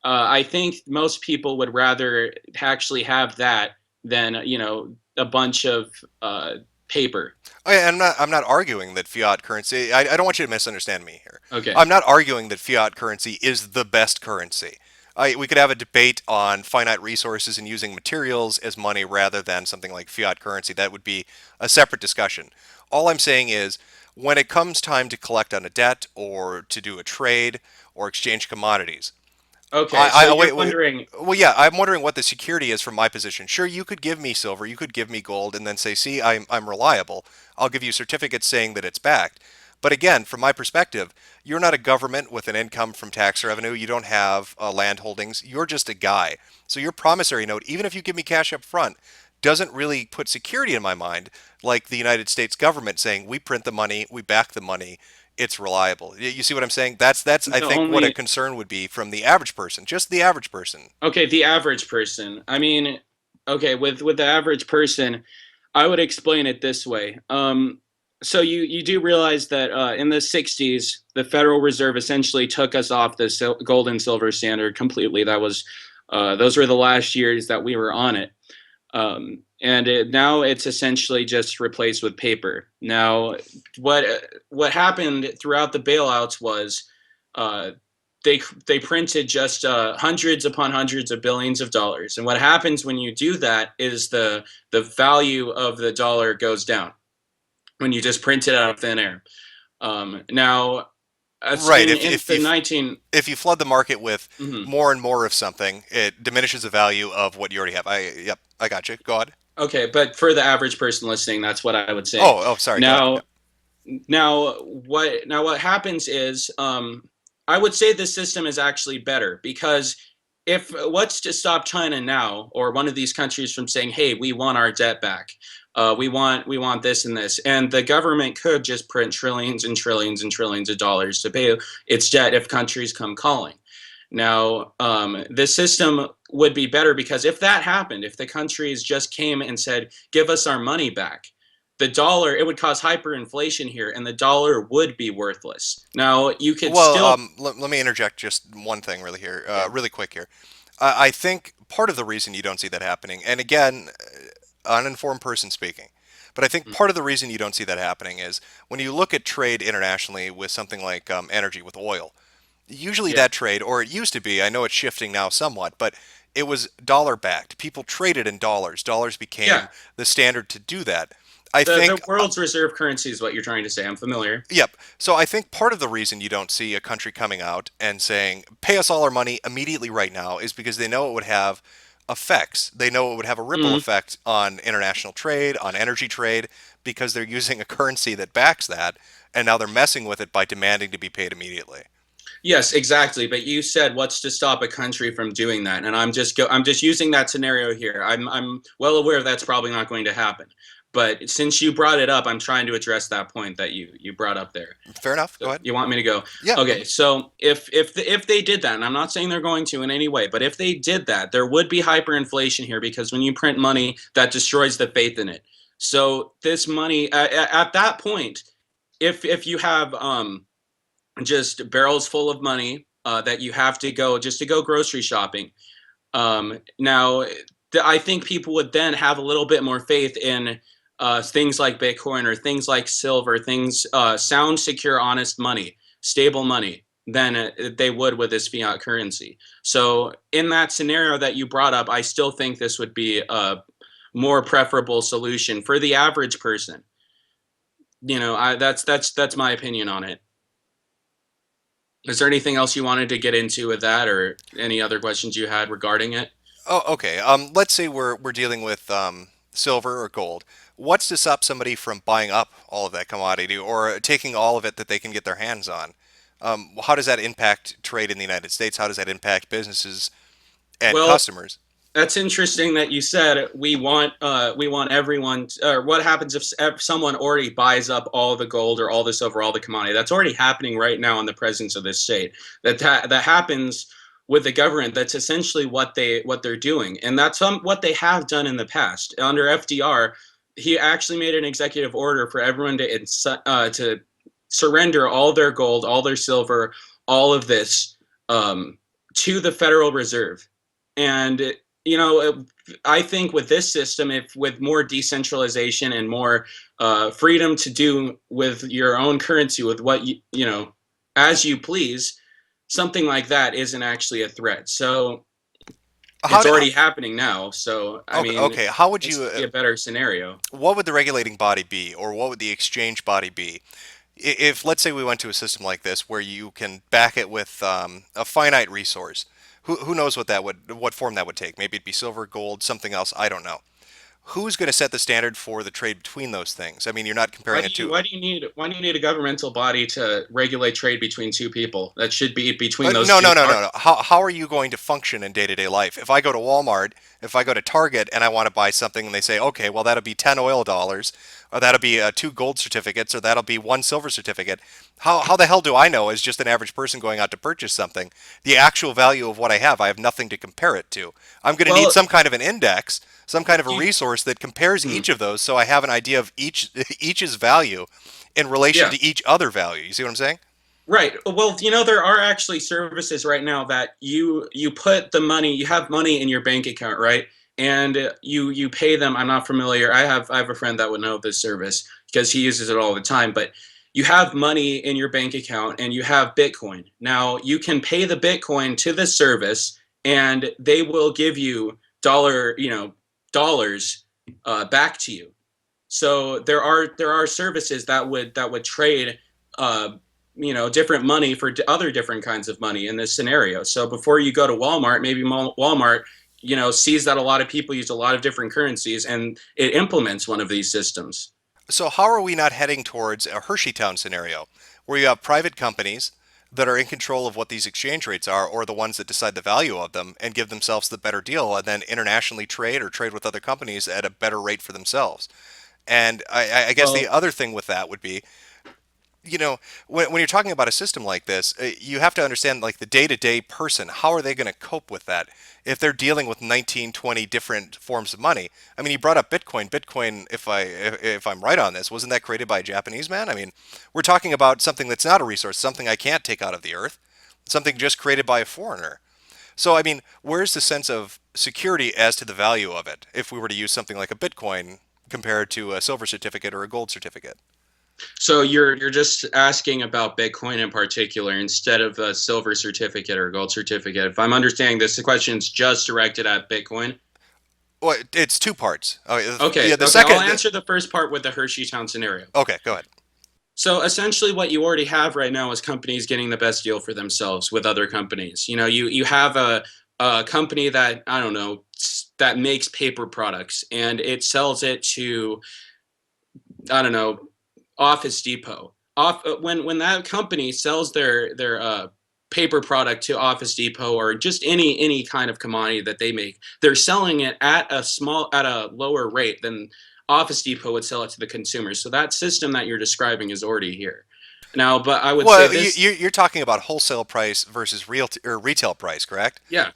I think most people would rather actually have that than a bunch of paper. I'm not arguing that fiat currency. I don't want you to misunderstand me here. Okay. I'm not arguing that fiat currency is the best currency. We could have a debate on finite resources and using materials as money rather than something like fiat currency. That would be a separate discussion. All I'm saying is when it comes time to collect on a debt or to do a trade or exchange commodities, Okay, so you're wait. wondering. Well, yeah, I'm wondering what the security is from my position. Sure, you could give me silver, you could give me gold, and then say, "See, I'm reliable." I'll give you certificates saying that it's backed. But again, from my perspective, you're not a government with an income from tax revenue. You don't have land holdings. You're just a guy. So your promissory note, even if you give me cash up front, doesn't really put security in my mind like the United States government saying, "We print the money, we back the money." It's reliable. You see what I'm saying? That's I The think what a only concern would be from the average person, just the average person. Okay, the average person. I mean, okay, with the average person, I would explain it this way. So you do realize that in the '60s, the Federal Reserve essentially took us off the gold and silver standard completely. Those were the last years that we were on it. Now it's essentially just replaced with paper. Now, what happened throughout the bailouts was uh, they printed just hundreds upon hundreds of billions of dollars. And what happens when you do that is the value of the dollar goes down when you just print it out of thin air. Now, Right. in the 19. If you flood the market with Mhm. more and more of something, it diminishes the value of what you already have. I got you. Go ahead. Okay, but for the average person listening, that's what I would say. Sorry. Go ahead. Now, Yep. what happens is I would say this system is actually better because if what's to stop China now or one of these countries from saying, "Hey, we want our debt back. We want this and this," and the government could just print trillions and trillions and trillions of dollars to pay its debt if countries come calling. Now, the system would be better because if that happened, if the countries just came and said, "Give us our money back," the dollar, it would cause hyperinflation here, and the dollar would be worthless. Now, you could Well, still. let me interject just one thing really here, Yeah. really quick here. I think part of the reason you don't see that happening, and again, uninformed person speaking, but I think part of the reason you don't see that happening is when you look at trade internationally with something like energy, with oil. Usually Yeah. that trade, or it used to be, I know it's shifting now somewhat, but it was dollar backed. People traded in dollars. Dollars became Yeah. the standard to do that. I The think world's reserve currency is what you're trying to say. I'm familiar. Yep. So I think part of the reason you don't see a country coming out and saying, pay us all our money immediately right now is because they know it would have effects. They know it would have a ripple Mhm. effect on international trade, on energy trade, because they're using a currency that backs that, and now they're messing with it by demanding to be paid immediately. Yes, exactly. But you said what's to stop a country from doing that, and I'm just using that scenario here. I'm well aware that's probably not going to happen. But since you brought it up, I'm trying to address that point that you brought up there. Fair enough. Go So ahead. you want me to go? Yeah. Okay. So if they did that, and I'm not saying they're going to in any way, but if they did that, there would be hyperinflation here because when you print money, that destroys the faith in it. So this money at that point, if you have just barrels full of money that you have to go just to go grocery shopping. Now, I think people would then have a little bit more faith in things like Bitcoin or things like silver, things sound, secure, honest money, stable money than they would with this fiat currency. So, in that scenario that you brought up, I still think this would be a more preferable solution for the average person. That's my opinion on it. Is there anything else you wanted to get into with that, or any other questions you had regarding it? Oh, okay. Let's say we're dealing with silver or gold. What's to stop somebody from buying up all of that commodity or taking all of it that they can get their hands on? How does that impact trade in the United States? How does that impact businesses and Well, customers? that's interesting that you said we want everyone. Or what happens if someone already buys up all the gold or all the silver, all the commodity? That's already happening right now in the presence of this state. That happens with the government. That's essentially what they're doing, and that's what they have done in the past under FDR. He actually made an executive order for everyone to surrender all their gold, all their silver, all of this to the Federal Reserve. And I think with this system, if with more decentralization and more freedom to do with your own currency, with what as you please, something like that isn't actually a threat. So How it's do, already happening now. So I okay, mean, okay, how would it's you, be a better scenario. what would the regulating body be, or what would the exchange body be? If, let's say, we went to a system like this where you can back it with a finite resource, who knows what form that would take? Maybe it'd be silver, gold, something else. I don't know. Who's going to set the standard for the trade between those things? I mean, you're not comparing it to. Why do you need a governmental body to regulate trade between two people? That should be between those No, two no, no, no, parties. no. How are you going to function in day-to-day life? If I go to Walmart, if I go to Target and I want to buy something and they say, okay, well, that'll be 10 oil dollars, or that'll be two gold certificates, or that'll be one silver certificate. How the hell do I know, as just an average person going out to purchase something, the actual value of what I have? I have nothing to compare it to. I'm going to need Well, some kind of an index, some kind of a you, resource that compares hmm, each of those so I have an idea of each's value in relation yeah. to each other value. You see what I'm saying? Right. Well, there are actually services right now that you put the money, you have money in your bank account, right? And you pay them. I'm not familiar. I have a friend that would know this service because he uses it all the time. But you have money in your bank account and you have Bitcoin. Now you can pay the Bitcoin to the service, and they will give you dollars back to you. So there are services that would trade different money for other different kinds of money in this scenario. So before you go to Walmart, maybe Walmart sees that a lot of people use a lot of different currencies, and it implements one of these systems. So how are we not heading towards a Hersheytown scenario, where you have private companies that are in control of what these exchange rates are, or the ones that decide the value of them and give themselves the better deal, and then internationally trade or trade with other companies at a better rate for themselves? And I guess the Well, other thing with that would be, when you're talking about a system like this, you have to understand, like, the day-to-day person. How are they going to cope with that if they're dealing with 19, 20 different forms of money? I mean, you brought up Bitcoin. Bitcoin, if I'm right on this, wasn't that created by a Japanese man? I mean, we're talking about something that's not a resource, something I can't take out of the earth, something just created by a foreigner. So, I mean, where's the sense of security as to the value of it if we were to use something like a Bitcoin compared to a silver certificate or a gold certificate? So you're just asking about Bitcoin in particular instead of a silver certificate or a gold certificate. If I'm understanding this, the question is just directed at Bitcoin. Well, it's two parts. Okay, Okay, yeah, the okay, I'll second. answer the first part with the Hershey Town scenario. Okay, go ahead. So essentially, what you already have right now is companies getting the best deal for themselves with other companies. You have a company that, I don't know, that makes paper products and it sells it to, I don't know, Office Depot. When that company sells their paper product to Office Depot or just any kind of commodity that they make, they're selling it at a lower rate than Office Depot would sell it to the consumers. So that system that you're describing is already here. Now, but I would say Well, this, you're talking about wholesale price versus real or retail price, correct? yeah,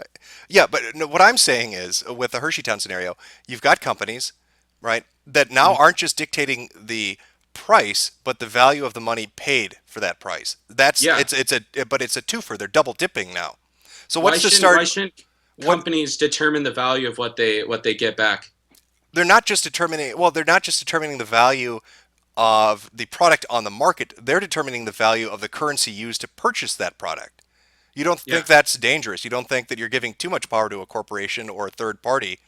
Yeah, but no, what I'm saying is, with the Hersheytown scenario, you've got companies, right, that now mhm, aren't just dictating the price, but the value of the money paid for that price. That's yeah. but it's a twofer. They're double dipping now. So Why what's the shouldn't why start? shouldn't What companies determine the value of what they get back? they're not just determining. Well, they're not just determining the value of the product on the market. They're determining the value of the currency used to purchase that product. You don't Yeah, think that's dangerous. You don't think that you're giving too much power to a corporation or a third party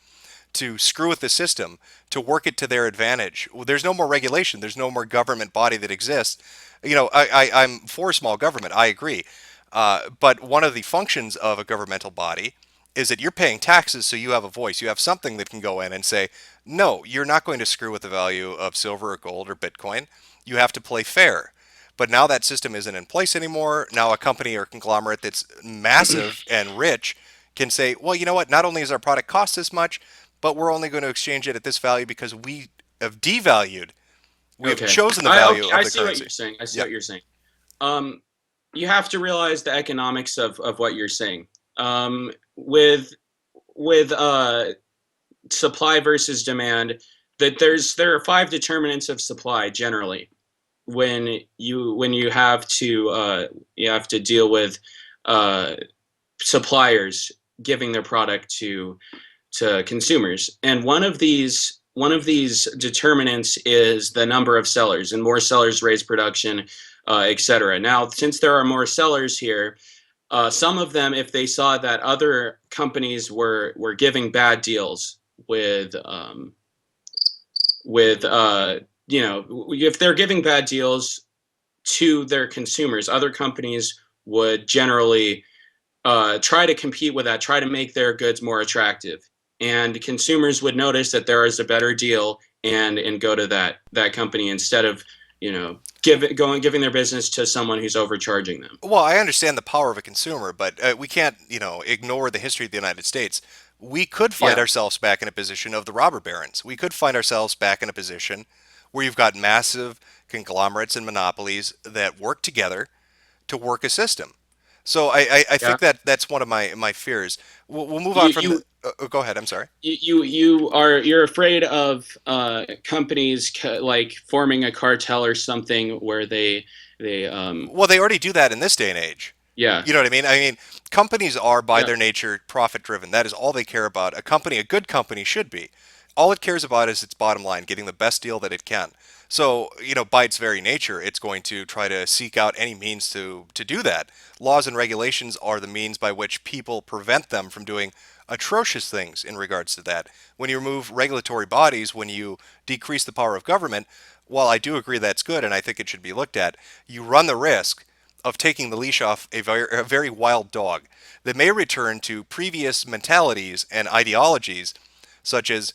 to screw with the system, to work it to their advantage. Well, there's no more regulation. There's no more government body that exists. I'm for small government. I agree. But one of the functions of a governmental body is that you're paying taxes, so you have a voice. You have something that can go in and say, no, you're not going to screw with the value of silver or gold or Bitcoin. You have to play fair. But now that system isn't in place anymore. Now a company or conglomerate that's massive and rich can say, well, you know what? Not only does our product cost this much, but we're only going to exchange it at this value because we have devalued. We have okay. chosen the I value okay, of I the see what currency. you're saying. I see Yeah. what you're saying. Um, you have to realize the economics of what you're saying. With supply versus demand, that there are five determinants of supply generally when you have to deal with uh, suppliers giving their product to consumers. And one of these determinants is the number of sellers, and more sellers raise production, etc. Now, since there are more sellers here, some of them, if they saw that other companies were giving bad deals with if they're giving bad deals to their consumers, other companies would generally try to compete with that, try to make their goods more attractive, and consumers would notice that there is a better deal and go to that company instead of giving their business to someone who's overcharging them. Well, I understand the power of a consumer, but we can't, ignore the history of the United States. We could find Yeah, ourselves back in a position of the robber barons. We could find ourselves back in a position where you've got massive conglomerates and monopolies that work together to work a system. So I yeah. think that's one of my fears. We'll move on You from the. you Go ahead. I'm sorry. you're afraid of companies like forming a cartel or something where they Well, they already do that in this day and age. yeah, You know what I mean? I mean, companies are by yeah, their nature profit driven. That is all they care about. A good company should be. All it cares about is its bottom line, getting the best deal that it can. So, by its very nature, it's going to try to seek out any means to do that. Laws and regulations are the means by which people prevent them from doing atrocious things in regards to that. When you remove regulatory bodies, when you decrease the power of government, while I do agree that's good and I think it should be looked at, you run the risk of taking the leash off a very wild dog that may return to previous mentalities and ideologies, such as,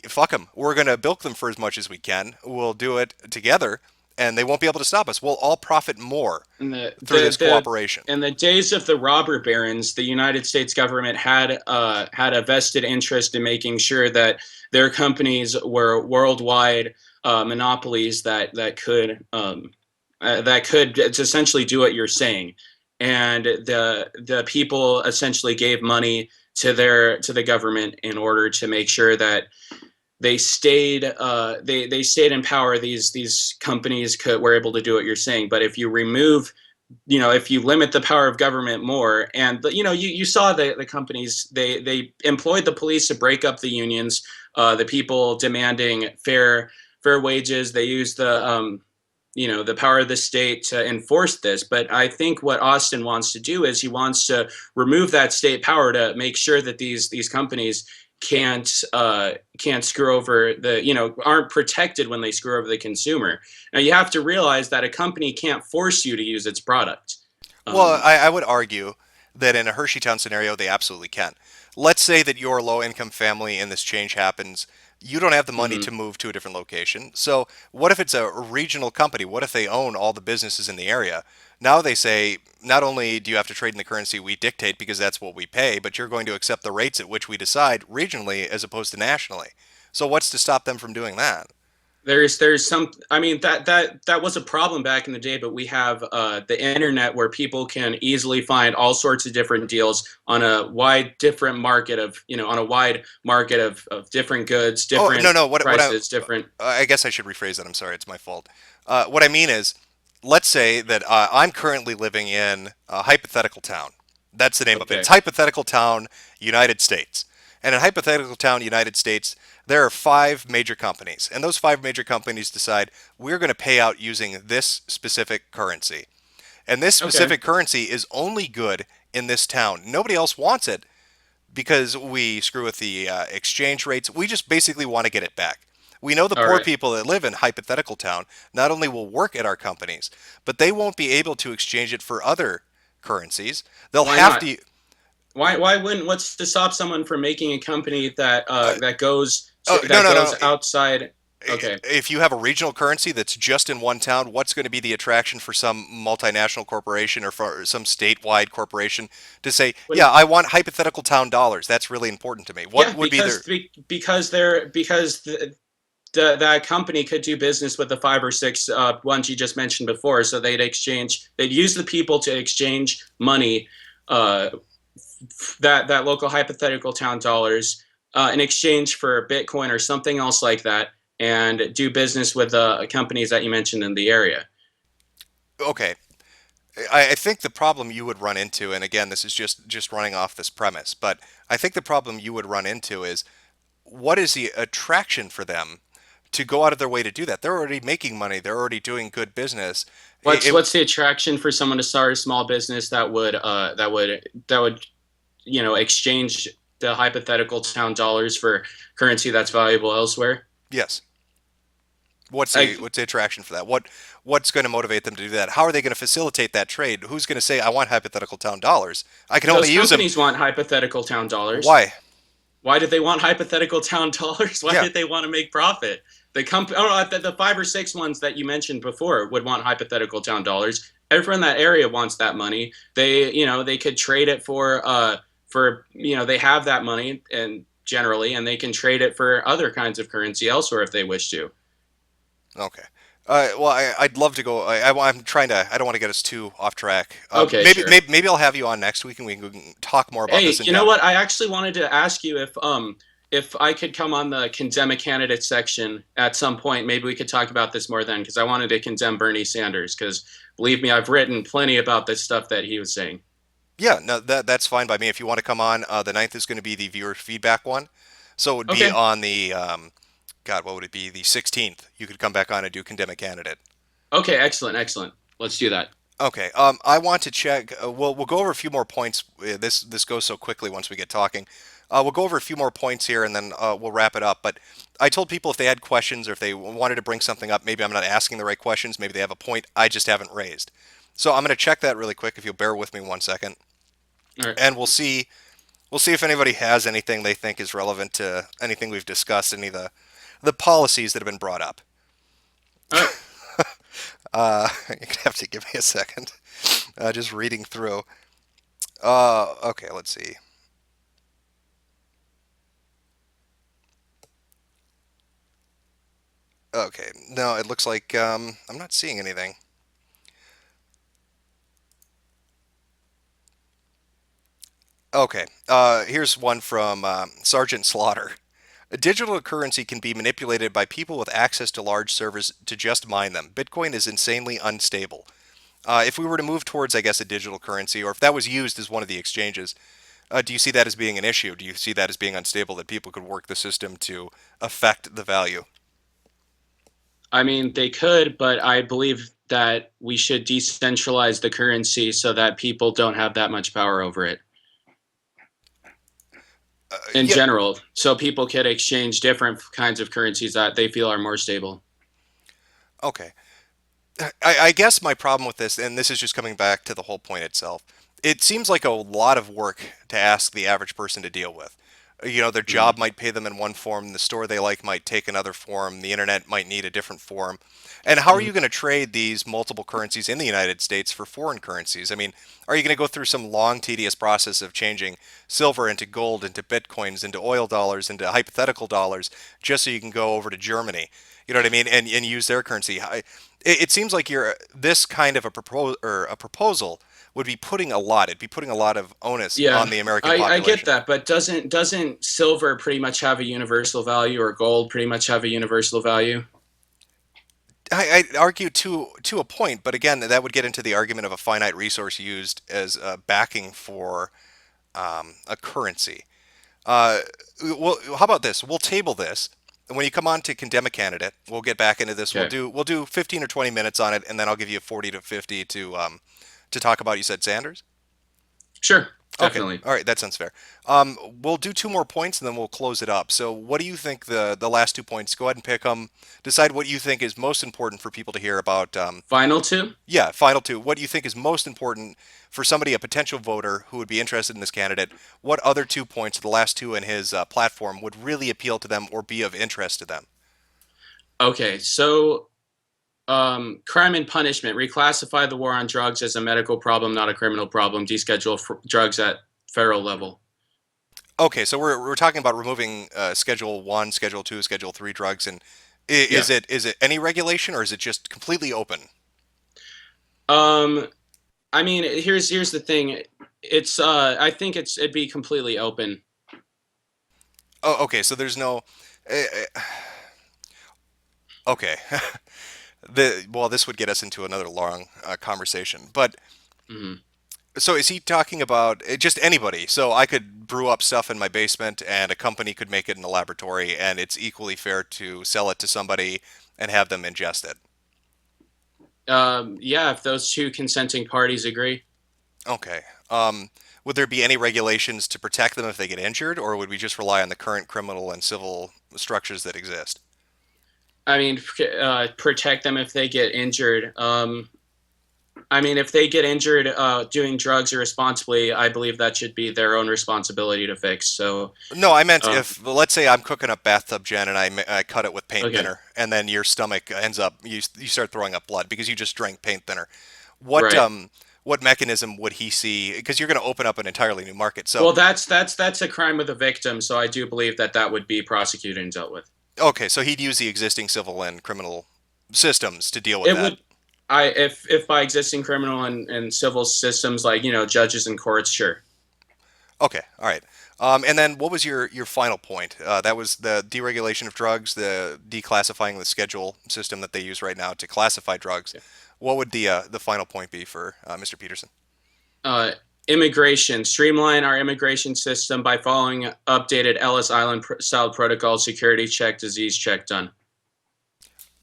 fuck them, we're going to bilk them for as much as we can, we'll do it together, and they won't be able to stop us. We'll all profit more in the through the this the cooperation. in the days of the robber barons, the United States government had a vested interest in making sure that their companies were worldwide monopolies that could essentially do what you're saying, and the people essentially gave money to the government in order to make sure that they stayed in power. These companies were able to do what you're saying, but if you remove if you limit the power of government more, and you saw the companies, they employed the police to break up the unions, the people demanding fair wages. They used the power of the state to enforce this. But I think what Austin wants to do is he wants to remove that state power to make sure that these companies can't screw over aren't protected when they screw over the consumer. Now you have to realize that a company can't force you to use its product. Well, I would argue that in a Hersheytown scenario, they absolutely can. Let's say that you're a low-income family and this change happens. You don't have the money to move to a different location. So what if it's a regional company? What if they own all the businesses in the area? Now they say, not only do you have to trade in the currency we dictate because that's what we pay, but you're going to accept the rates at which we decide regionally as opposed to nationally. So what's to stop them from doing that? There's some, I mean, that was a problem back in the day, but we have the internet where people can easily find all sorts of different deals on a wide different market of on a wide market of different goods, different no, no. prices, different. I guess I should rephrase that. I'm sorry, it's my fault. What I mean is, let's say that I'm currently living in a hypothetical town. That's the name of it. Okay. It's hypothetical town, United States. And in hypothetical town, United States, there are 5 major companies, and those 5 major companies decide we're going to pay out using this specific currency. And this specific currency is only good in this town. Nobody else wants it because we screw with the exchange rates. We just basically want to get it back. We know the All poor right. people that live in hypothetical town not only will work at our companies, but they won't be able to exchange it for other currencies. They'll Why have not? to. Why wouldn't what's to stop someone from making a company that that goes Oh, no, that no, goes no. outside? Okay. If you have a regional currency that's just in one town, what's going to be the attraction for some multinational corporation or for some statewide corporation to say, yeah, I want hypothetical town dollars. That's really important to me. What Yeah, would be their... because that company could do business with the 5 or 6 ones you just mentioned before. So they'd use the people to exchange money, that local hypothetical town dollars, in exchange for Bitcoin or something else like that, and do business with the companies that you mentioned in the area. Okay. I think the problem you would run into, and again, this is just running off this premise, but I think the problem you would run into is what is the attraction for them to go out of their way to do that? They're already making money. They're already doing good business. What's the attraction for someone to start a small business that would exchange the hypothetical town dollars for currency that's valuable elsewhere? Yes. What's Like, the attraction for that? What's going to motivate them to do that? How are they going to facilitate that trade? Who's going to say I want hypothetical town dollars? I can only those use them. companies want hypothetical town dollars. Why? Why did they want hypothetical town dollars? Why Yeah. did they want to make profit? The 5 or 6 ones that you mentioned before would want hypothetical town dollars. Everyone in that area wants that money. They could trade it they have that money and generally, and they can trade it for other kinds of currency elsewhere if they wish to. Okay. Well, I'd love to go. I'm trying to. I don't want to get us too off track. Okay, maybe, sure. maybe I'll have you on next week and we can talk more about Hey, this. In you know depth. what? I actually wanted to ask you if I could come on the condemn a candidate section at some point. Maybe we could talk about this more then, because I wanted to condemn Bernie Sanders. Because believe me, I've written plenty about this stuff that he was saying. Yeah, no, that's fine by me. If you want to come on, the 9th is going to be the viewer feedback one, so it would be Okay. on the God, what would it be? The 16th. You could come back on and do condemn a candidate. Okay. Excellent. Excellent. Let's do that. Okay. I want to check. We'll go over a few more points. This goes so quickly once we get talking. We'll go over a few more points here and then we'll wrap it up. But I told people if they had questions or if they wanted to bring something up, maybe I'm not asking the right questions. Maybe they have a point I just haven't raised. So I'm going to check that really quick. If you'll bear with me 1 second, All right. and we'll see if anybody has anything they think is relevant to anything we've discussed, any of the policies that have been brought up. All right. You're gonna have to give me a second. Just reading through. Okay, let's see. Okay, no, it looks like I'm not seeing anything. Okay, here's one from Sergeant Slaughter. A digital currency can be manipulated by people with access to large servers to just mine them. Bitcoin is insanely unstable. If we were to move towards, I guess, a digital currency, or if that was used as one of the exchanges, do you see that as being an issue? Do you see that as being unstable, that people could work the system to affect the value? I mean, they could, but I believe that we should decentralize the currency so that people don't have that much power over it in Yeah, general. So people could exchange different kinds of currencies that they feel are more stable. okay. I guess my problem with this, and this is just coming back to the whole point itself, it seems like a lot of work to ask the average person to deal with. Their Mm. job might pay them in one form, the store they like might take another form, the internet might need a different form. And how are Mhm. you going to trade these multiple currencies in the United States for foreign currencies? I mean, are you going to go through some long, tedious process of changing silver into gold, into bitcoins, into oil dollars, into hypothetical dollars, just so you can go over to Germany? You know what I mean? And use their currency. It seems like this kind of a proposal would be putting a lot. It'd be putting a lot of onus on Yeah, the American I get population. that, but doesn't silver pretty much have a universal value, or gold pretty much have a universal value? I'd argue to a point, but again, that would get into the argument of a finite resource used as backing for a currency. Uh, well, how about this? We'll table this. And when you come on to condemn a candidate, we'll get back into this. We'll Okay, do 15 or 20 minutes on it, and then I'll give you 40 to 50 to talk about. You said Sanders? sure, Okay. definitely. All right. That sounds fair. We'll do two more points and then we'll close it up. So, what do you think the last 2 points? Go ahead and pick them. Decide what you think is most important for people to hear about. Final two. Yeah, final two. What do you think is most important for somebody, a potential voter who would be interested in this candidate? What other 2 points, the last two in his platform, would really appeal to them or be of interest to them? Okay, so crime and punishment. Reclassify the war on drugs as a medical problem, not a criminal problem. Deschedule drugs at federal level. Okay, so we're talking about removing Schedule One, Schedule Two, Schedule Three drugs, and Yeah. is it any regulation or is it just completely open? Um, I mean, here's the thing. It's I think it'd be completely open. Oh, okay. So there's no. Uh, okay. This would get us into another long conversation. But Mhm. so is he talking about just anybody? So I could brew up stuff in my basement, and a company could make it in a laboratory, and it's equally fair to sell it to somebody and have them ingest it. Yeah, if those two consenting parties agree. Okay. Would there be any regulations to protect them if they get injured, or would we just rely on the current criminal and civil structures that exist? I mean, protect them if they get injured. I mean, if they get injured doing drugs irresponsibly, I believe that should be their own responsibility to fix. So, No, I meant uh, if, let's say I'm cooking up bathtub gin and I cut it with paint okay, thinner, and then your stomach ends up, you start throwing up blood because you just drank paint thinner. What right. what mechanism would he see? Because you're going to open up an entirely new market. So, Well, that's a crime with a victim. So I do believe that that would be prosecuted and dealt with. okay, so he'd use the existing civil and criminal systems to deal with It that. would. If by existing criminal and civil systems like judges and courts, sure. Okay, all right. And then what was your final point? That was the deregulation of drugs, the declassifying the schedule system that they use right now to classify drugs. What would the final point be for Mr. Peterson? uh, Immigration, streamline our immigration system by following updated Ellis Island style protocol, security check, disease check done.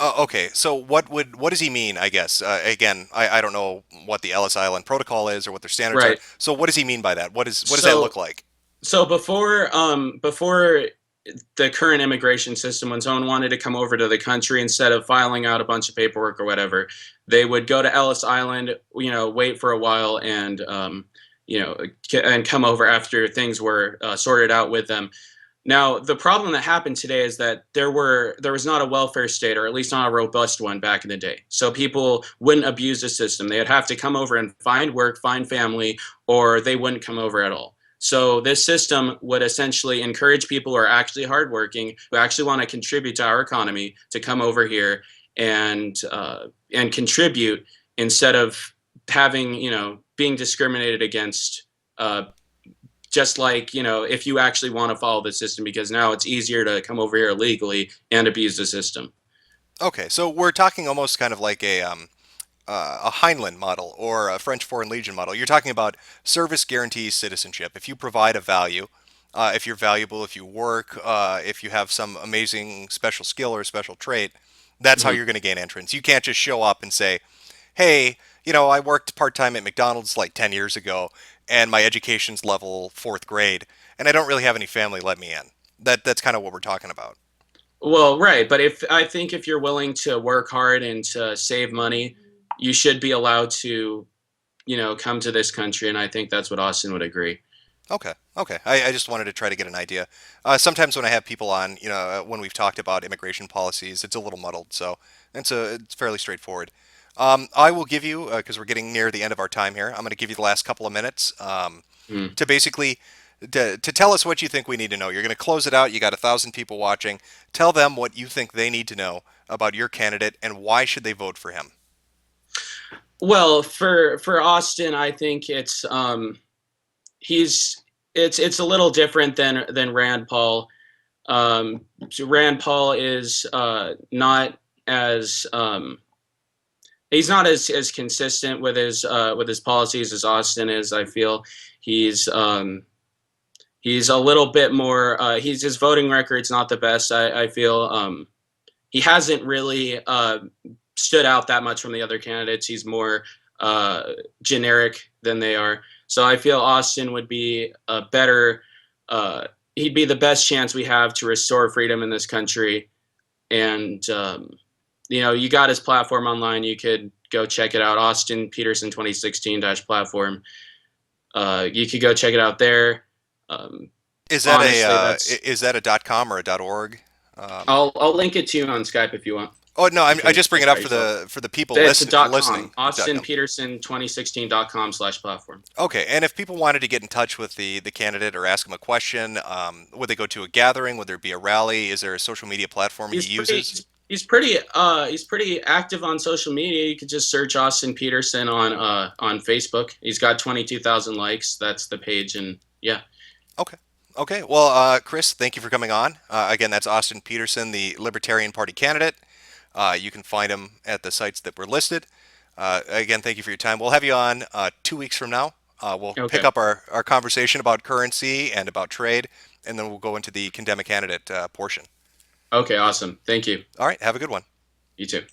Okay, so what does he mean? I guess again, I don't know what the Ellis Island Protocol is or what their standards are. Right. So what does he mean by that? What does that look So like? before the current immigration system, when someone wanted to come over to the country, instead of filing out a bunch of paperwork or whatever, they would go to Ellis Island, wait for a while, and and come over after things were sorted out with them. Now, the problem that happened today is that there was not a welfare state, or at least not a robust one back in the day. So people wouldn't abuse the system. They would have to come over and find work, find family, or they wouldn't come over at all. So this system would essentially encourage people who are actually hardworking, who actually want to contribute to our economy, to come over here and contribute, instead of having being discriminated against. Just like, if you actually want to follow the system, because now it's easier to come over here illegally and abuse the system. Okay, so we're talking almost kind of like a Heinlein model or a French Foreign Legion model. You're talking about service guarantees citizenship. If you provide a value, if you're valuable, if you work, if you have some amazing special skill or special trait, that's how you're going to gain entrance. You can't just show up and say, hey, I worked part-time at McDonald's like 10 years ago, and my education's level 4th grade, and I don't really have any family let me in. That's kind of what we're talking about. Well, right, but I think if you're willing to work hard and to save money, you should be allowed to, come to this country, and I think that's what Austin would agree. Okay. I just wanted to try to get an idea. Sometimes when I have people on, when we've talked about immigration policies, it's a little muddled, so it's fairly straightforward. I will give you, because we're getting near the end of our time here, I'm going to give you the last couple of minutes to basically to tell us what you think we need to know. You're going to close it out. You got 1,000 people watching. Tell them what you think they need to know about your candidate and why should they vote for him. Well, for Austin, I think it's it's a little different than Rand Paul. Rand Paul is not as he's not as consistent with his policies as Austin is. I feel he's a little bit more. His voting record's not the best. I feel he hasn't really stood out that much from the other candidates. He's more generic than they are. So I feel Austin would be a better. He'd be the best chance we have to restore freedom in this country. And you got his platform online. You could go check it out. Austin Peterson 2016 platform. You could go check it out there. Is that is that a .com or a .org? I'll link it to you on Skype if you want. Oh no, I just bring it up for the people listening. AustinPeterson2016.com/platform. Okay, and if people wanted to get in touch with the candidate or ask him a question, would they go to a gathering? Would there be a rally? Is there a social media platform he uses? He's pretty active on social media. You could just search Austin Peterson on Facebook. He's got 22,000 likes. That's the page, and yeah. Okay. Well, Chris, thank you for coming on. Again, that's Austin Peterson, the Libertarian Party candidate. You can find him at the sites that were listed. Again, thank you for your time. We'll have you on 2 weeks from now. We'll pick up our conversation about currency and about trade, and then we'll go into the condemn a candidate portion. Okay, awesome. Thank you. All right, have a good one. You too.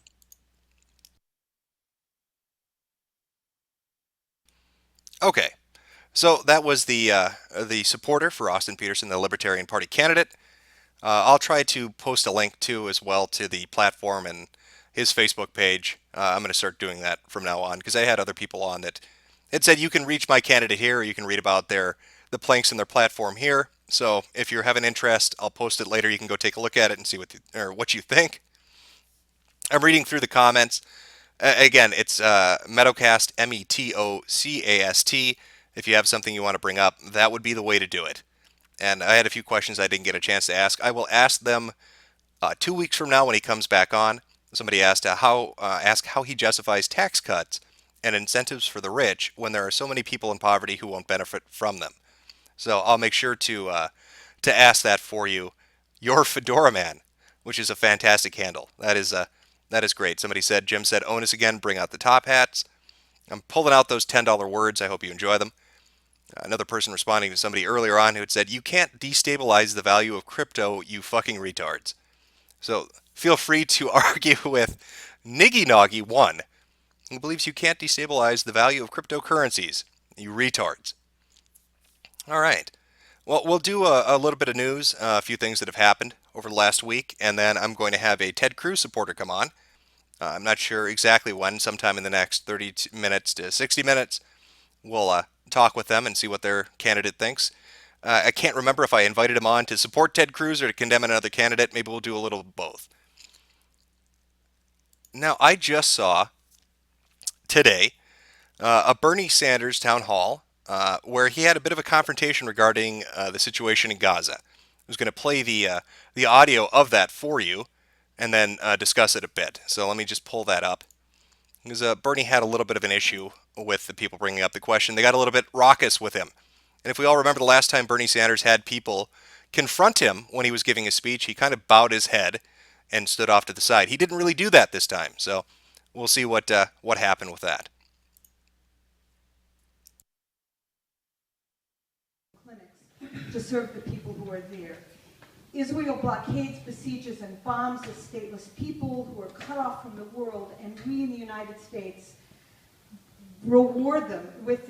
Okay, so that was the supporter for Austin Peterson, the Libertarian Party candidate. I'll try to post a link too as well to the platform and his Facebook page. I'm going to start doing that from now on because I had other people on that had said you can reach my candidate here or you can read about the planks in their platform here. So if you have an interest, I'll post it later. You can go take a look at it and see what you think. I'm reading through the comments. Again, it's Metocast, METOCAST. If you have something you want to bring up, that would be the way to do it. And I had a few questions I didn't get a chance to ask. I will ask them 2 weeks from now when he comes back on. Somebody asked how he justifies tax cuts and incentives for the rich when there are so many people in poverty who won't benefit from them. So I'll make sure to ask that for you. Your Fedora Man, which is a fantastic handle. That is great. Jim said, own us again, bring out the top hats. I'm pulling out those $10 words. I hope you enjoy them. Another person responding to somebody earlier on who had said, you can't destabilize the value of crypto, you fucking retards. So feel free to argue with Niggy Noggy 1, who believes you can't destabilize the value of cryptocurrencies, you retards. All right. Well, we'll do a little bit of news, a few things that have happened over the last week, and then I'm going to have a Ted Cruz supporter come on. I'm not sure exactly when, sometime in the next 30 minutes to 60 minutes. We'll talk with them and see what their candidate thinks. I can't remember if I invited him on to support Ted Cruz or to condemn another candidate. Maybe we'll do a little of both. Now, I just saw today a Bernie Sanders town hall where he had a bit of a confrontation regarding the situation in Gaza. I was going to play the audio of that for you and then discuss it a bit. So let me just pull that up. Because Bernie had a little bit of an issue with the people bringing up the question. They got a little bit raucous with him. And if we all remember the last time Bernie Sanders had people confront him when he was giving a speech, he kind of bowed his head and stood off to the side. He didn't really do that this time. So we'll see what happened with that. Clinics to serve the people who are there. Israel blockades, besieges, and bombs the stateless people who are cut off from the world, and we in the United States reward them with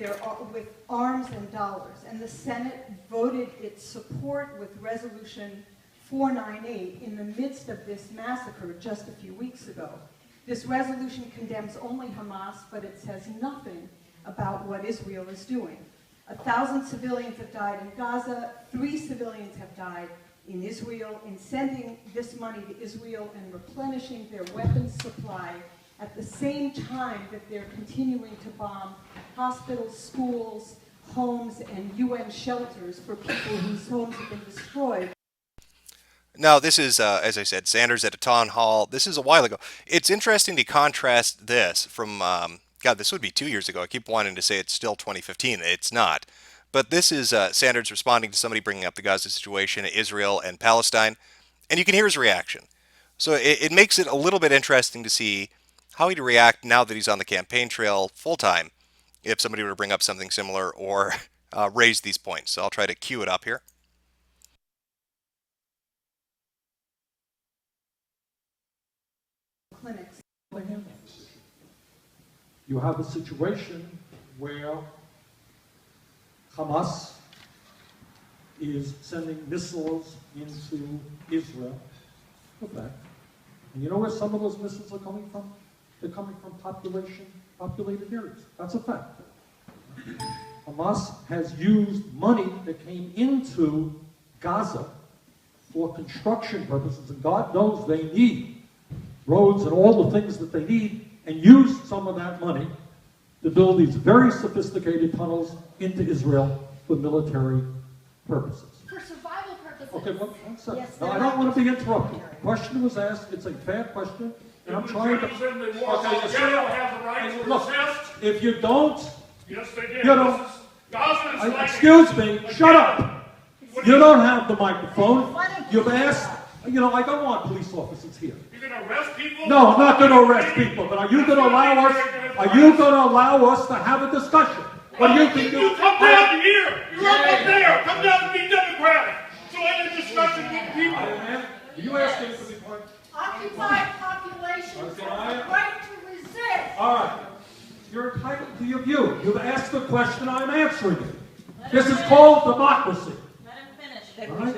arms and dollars. And the Senate voted its support with Resolution 498 in the midst of this massacre just a few weeks ago. This resolution condemns only Hamas, but it says nothing about what Israel is doing. 1,000 civilians have died in Gaza, 3 civilians have died in Israel. In sending this money to Israel and replenishing their weapons supply at the same time that they're continuing to bomb hospitals, schools, homes, and UN shelters for people whose homes have been destroyed. Now, this is, as I said, Sanders at a town hall. This is a while ago. It's interesting to contrast this from, God, this would be 2 years ago. I keep wanting to say it's still 2015. It's not. But this is Sanders responding to somebody bringing up the Gaza situation, Israel and Palestine, and you can hear his reaction. So it makes it a little bit interesting to see how he'd react now that he's on the campaign trail full-time if somebody were to bring up something similar or raise these points. So I'll try to cue it up here. Clinics. You have a situation where Hamas is sending missiles into Israel. Okay. And you know where some of those missiles are coming from? They're coming from populated areas. That's a fact. Hamas has used money that came into Gaza for construction purposes, and God knows they need roads and all the things that they need, and used some of that money to build these very sophisticated tunnels into Israel for military purposes. For survival purposes. Okay, one second. Yes, No, I don't want to be interrupted. The question was asked. It's a fair question, and I'm trying to. Look, if you don't, yes, they did. you know, excuse me, shut up. You don't have the microphone. You've asked. You know, I don't want police officers here. You're going to arrest people? No, I'm not going to arrest people. But are you going to allow us? Are you going to allow us to have a discussion? What do you think? You come down here. You're up there. Come down and be democratic. So end the discussion with people. Are you asking for the point? Occupied populations have the right to resist. All right. You're entitled to your view. You've asked the question. I'm answering it. This is called democracy. All right?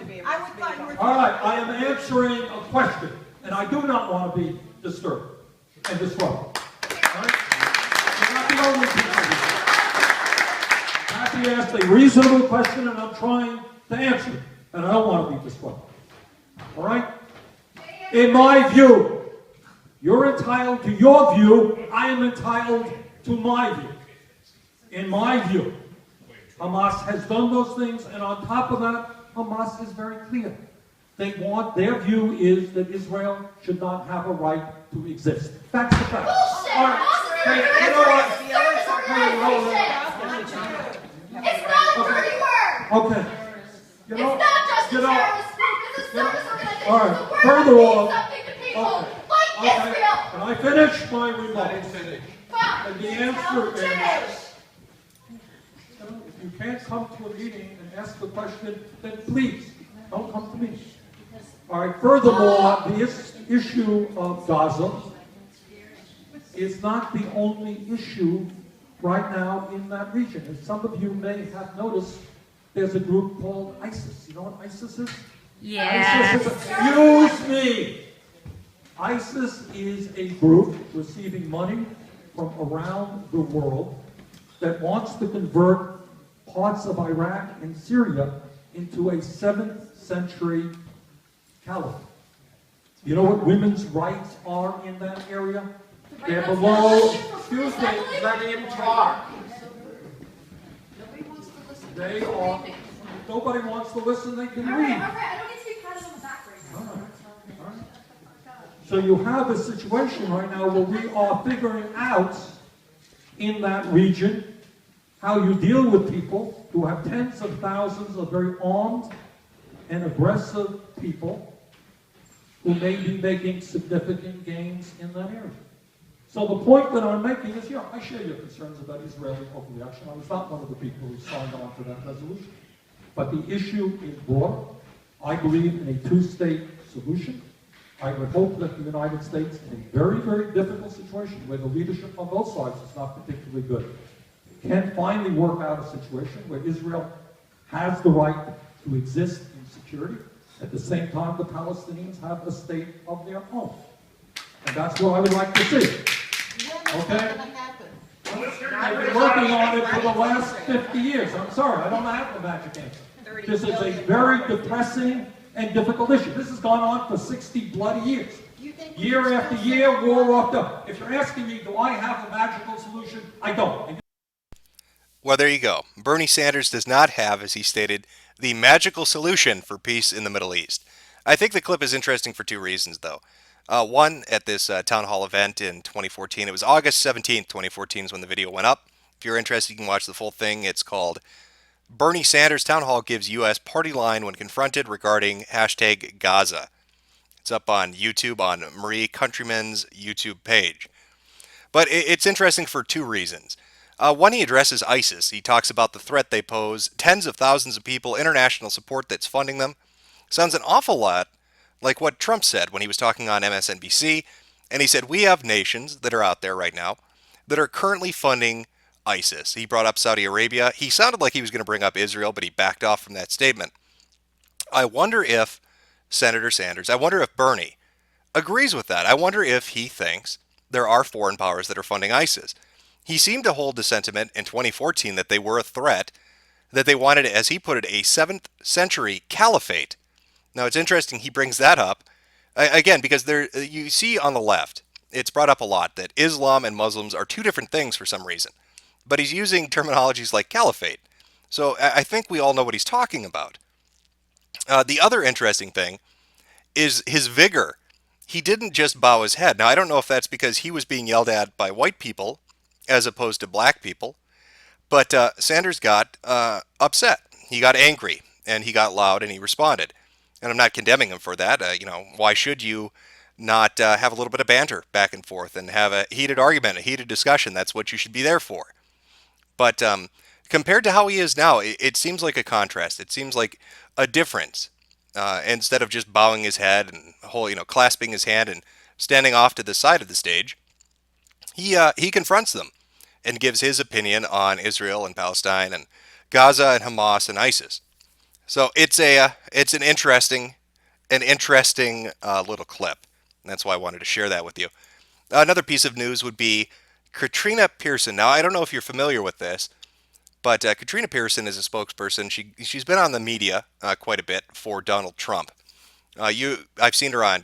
All right, I am answering a question, and I do not want to be disturbed and disrupted. All right? You're not the only people here. Kathy asked a reasonable question, and I'm trying to answer it, and I don't want to be disrupted. All right? In my view, you're entitled to your view. I am entitled to my view. In my view, Hamas has done those things, and on top of that, Hamas is very clear. They want, their view is that Israel should not have a right to exist. That's the fact. Bullshit! All right. Hey, you know what? It's not a dirty word! Okay. You know, It's not just you a know, terrorist group. It's a service organization. all right. The word Further means on. something to people Okay. like Okay. Israel. Can I finish my remarks? Fuck. And the answer is, Finish. if you can't come to a meeting and ask the question, then please don't come to me. All right. Furthermore, the issue of Gaza is not the only issue right now in that region. As some of you may have noticed, there's a group called ISIS. You know what ISIS is? Yes. Excuse me. ISIS is a group receiving money from around the world that wants to convert parts of Iraq and Syria into a 7th century caliphate. You know what women's rights are in that area? They're below. Excuse me, let him talk. They are. If nobody wants to listen, they can read. I don't need to be patted on the back right now. All right. So you have a situation right now where we are figuring out in that region how you deal with people who have tens of thousands of very armed and aggressive people who may be making significant gains in that area. So the point that I'm making is, yeah, I share your concerns about Israeli overreaction. I was not one of the people who signed on to that resolution. But the issue is broader. I believe in a two-state solution. I would hope that the United States, in a very, very difficult situation where the leadership on both sides is not particularly good, can finally work out a situation where Israel has the right to exist in security. At the same time, the Palestinians have a state of their own. And that's what I would like to see. Okay? I've been working on it for the last 50 years. I'm sorry, I don't have the magic answer. This is a very depressing and difficult issue. This has gone on for 60 bloody years. Year after year, war after. If you're asking me, do I have a magical solution? I don't. Well, there you go. Bernie Sanders does not have, as he stated, the magical solution for peace in the Middle East. I think the clip is interesting for two reasons, though. One, at this town hall event in 2014, it was August 17th, 2014 is when the video went up. If you're interested, you can watch the full thing. It's called Bernie Sanders Town Hall Gives U.S. Party Line When Confronted Regarding Hashtag Gaza. It's up on YouTube, on Marie Countryman's YouTube page. But it's interesting for two reasons. One, he addresses ISIS. He talks about the threat they pose, tens of thousands of people, international support that's funding them. Sounds an awful lot like what Trump said when he was talking on MSNBC, and he said, we have nations that are out there right now that are currently funding ISIS. He brought up Saudi Arabia. He sounded like he was going to bring up Israel, but he backed off from that statement. I wonder if Senator Sanders, I wonder if Bernie agrees with that. I wonder if he thinks there are foreign powers that are funding ISIS. He seemed to hold the sentiment in 2014 that they were a threat, that they wanted, as he put it, a 7th century caliphate. Now, it's interesting he brings that up, again, because there you see on the left, it's brought up a lot that Islam and Muslims are two different things for some reason. But he's using terminologies like caliphate. So I think we all know what he's talking about. The other interesting thing is his vigor. He didn't just bow his head. Now, I don't know if that's because he was being yelled at by white people as opposed to black people, but Sanders got upset. He got angry, and he got loud, and he responded. And I'm not condemning him for that. Why should you not have a little bit of banter back and forth and have a heated argument, a heated discussion? That's what you should be there for. But compared to how he is now, it seems like a contrast. It seems like a difference. Instead of just bowing his head and clasping his hand and standing off to the side of the stage, he confronts them and gives his opinion on Israel and Palestine and Gaza and Hamas and ISIS. So it's an interesting little clip. And that's why I wanted to share that with you. Another piece of news would be Katrina Pearson. Now, I don't know if you're familiar with this, but Katrina Pearson is a spokesperson. She's been on the media quite a bit for Donald Trump. I've seen her on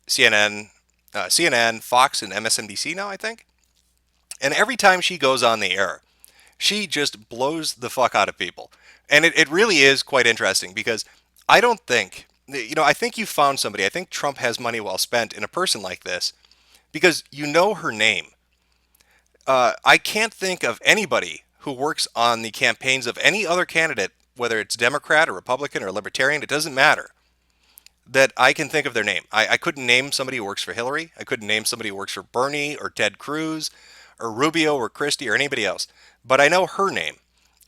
CNN, Fox, and MSNBC now, I think. And every time she goes on the air, she just blows the fuck out of people. And it really is quite interesting because I don't think, I think you found somebody. I think Trump has money well spent in a person like this because you know her name. I can't think of anybody who works on the campaigns of any other candidate, whether it's Democrat or Republican or Libertarian, it doesn't matter, that I can think of their name. I couldn't name somebody who works for Hillary. I couldn't name somebody who works for Bernie or Ted Cruz or Rubio or Christie or anybody else. But I know her name.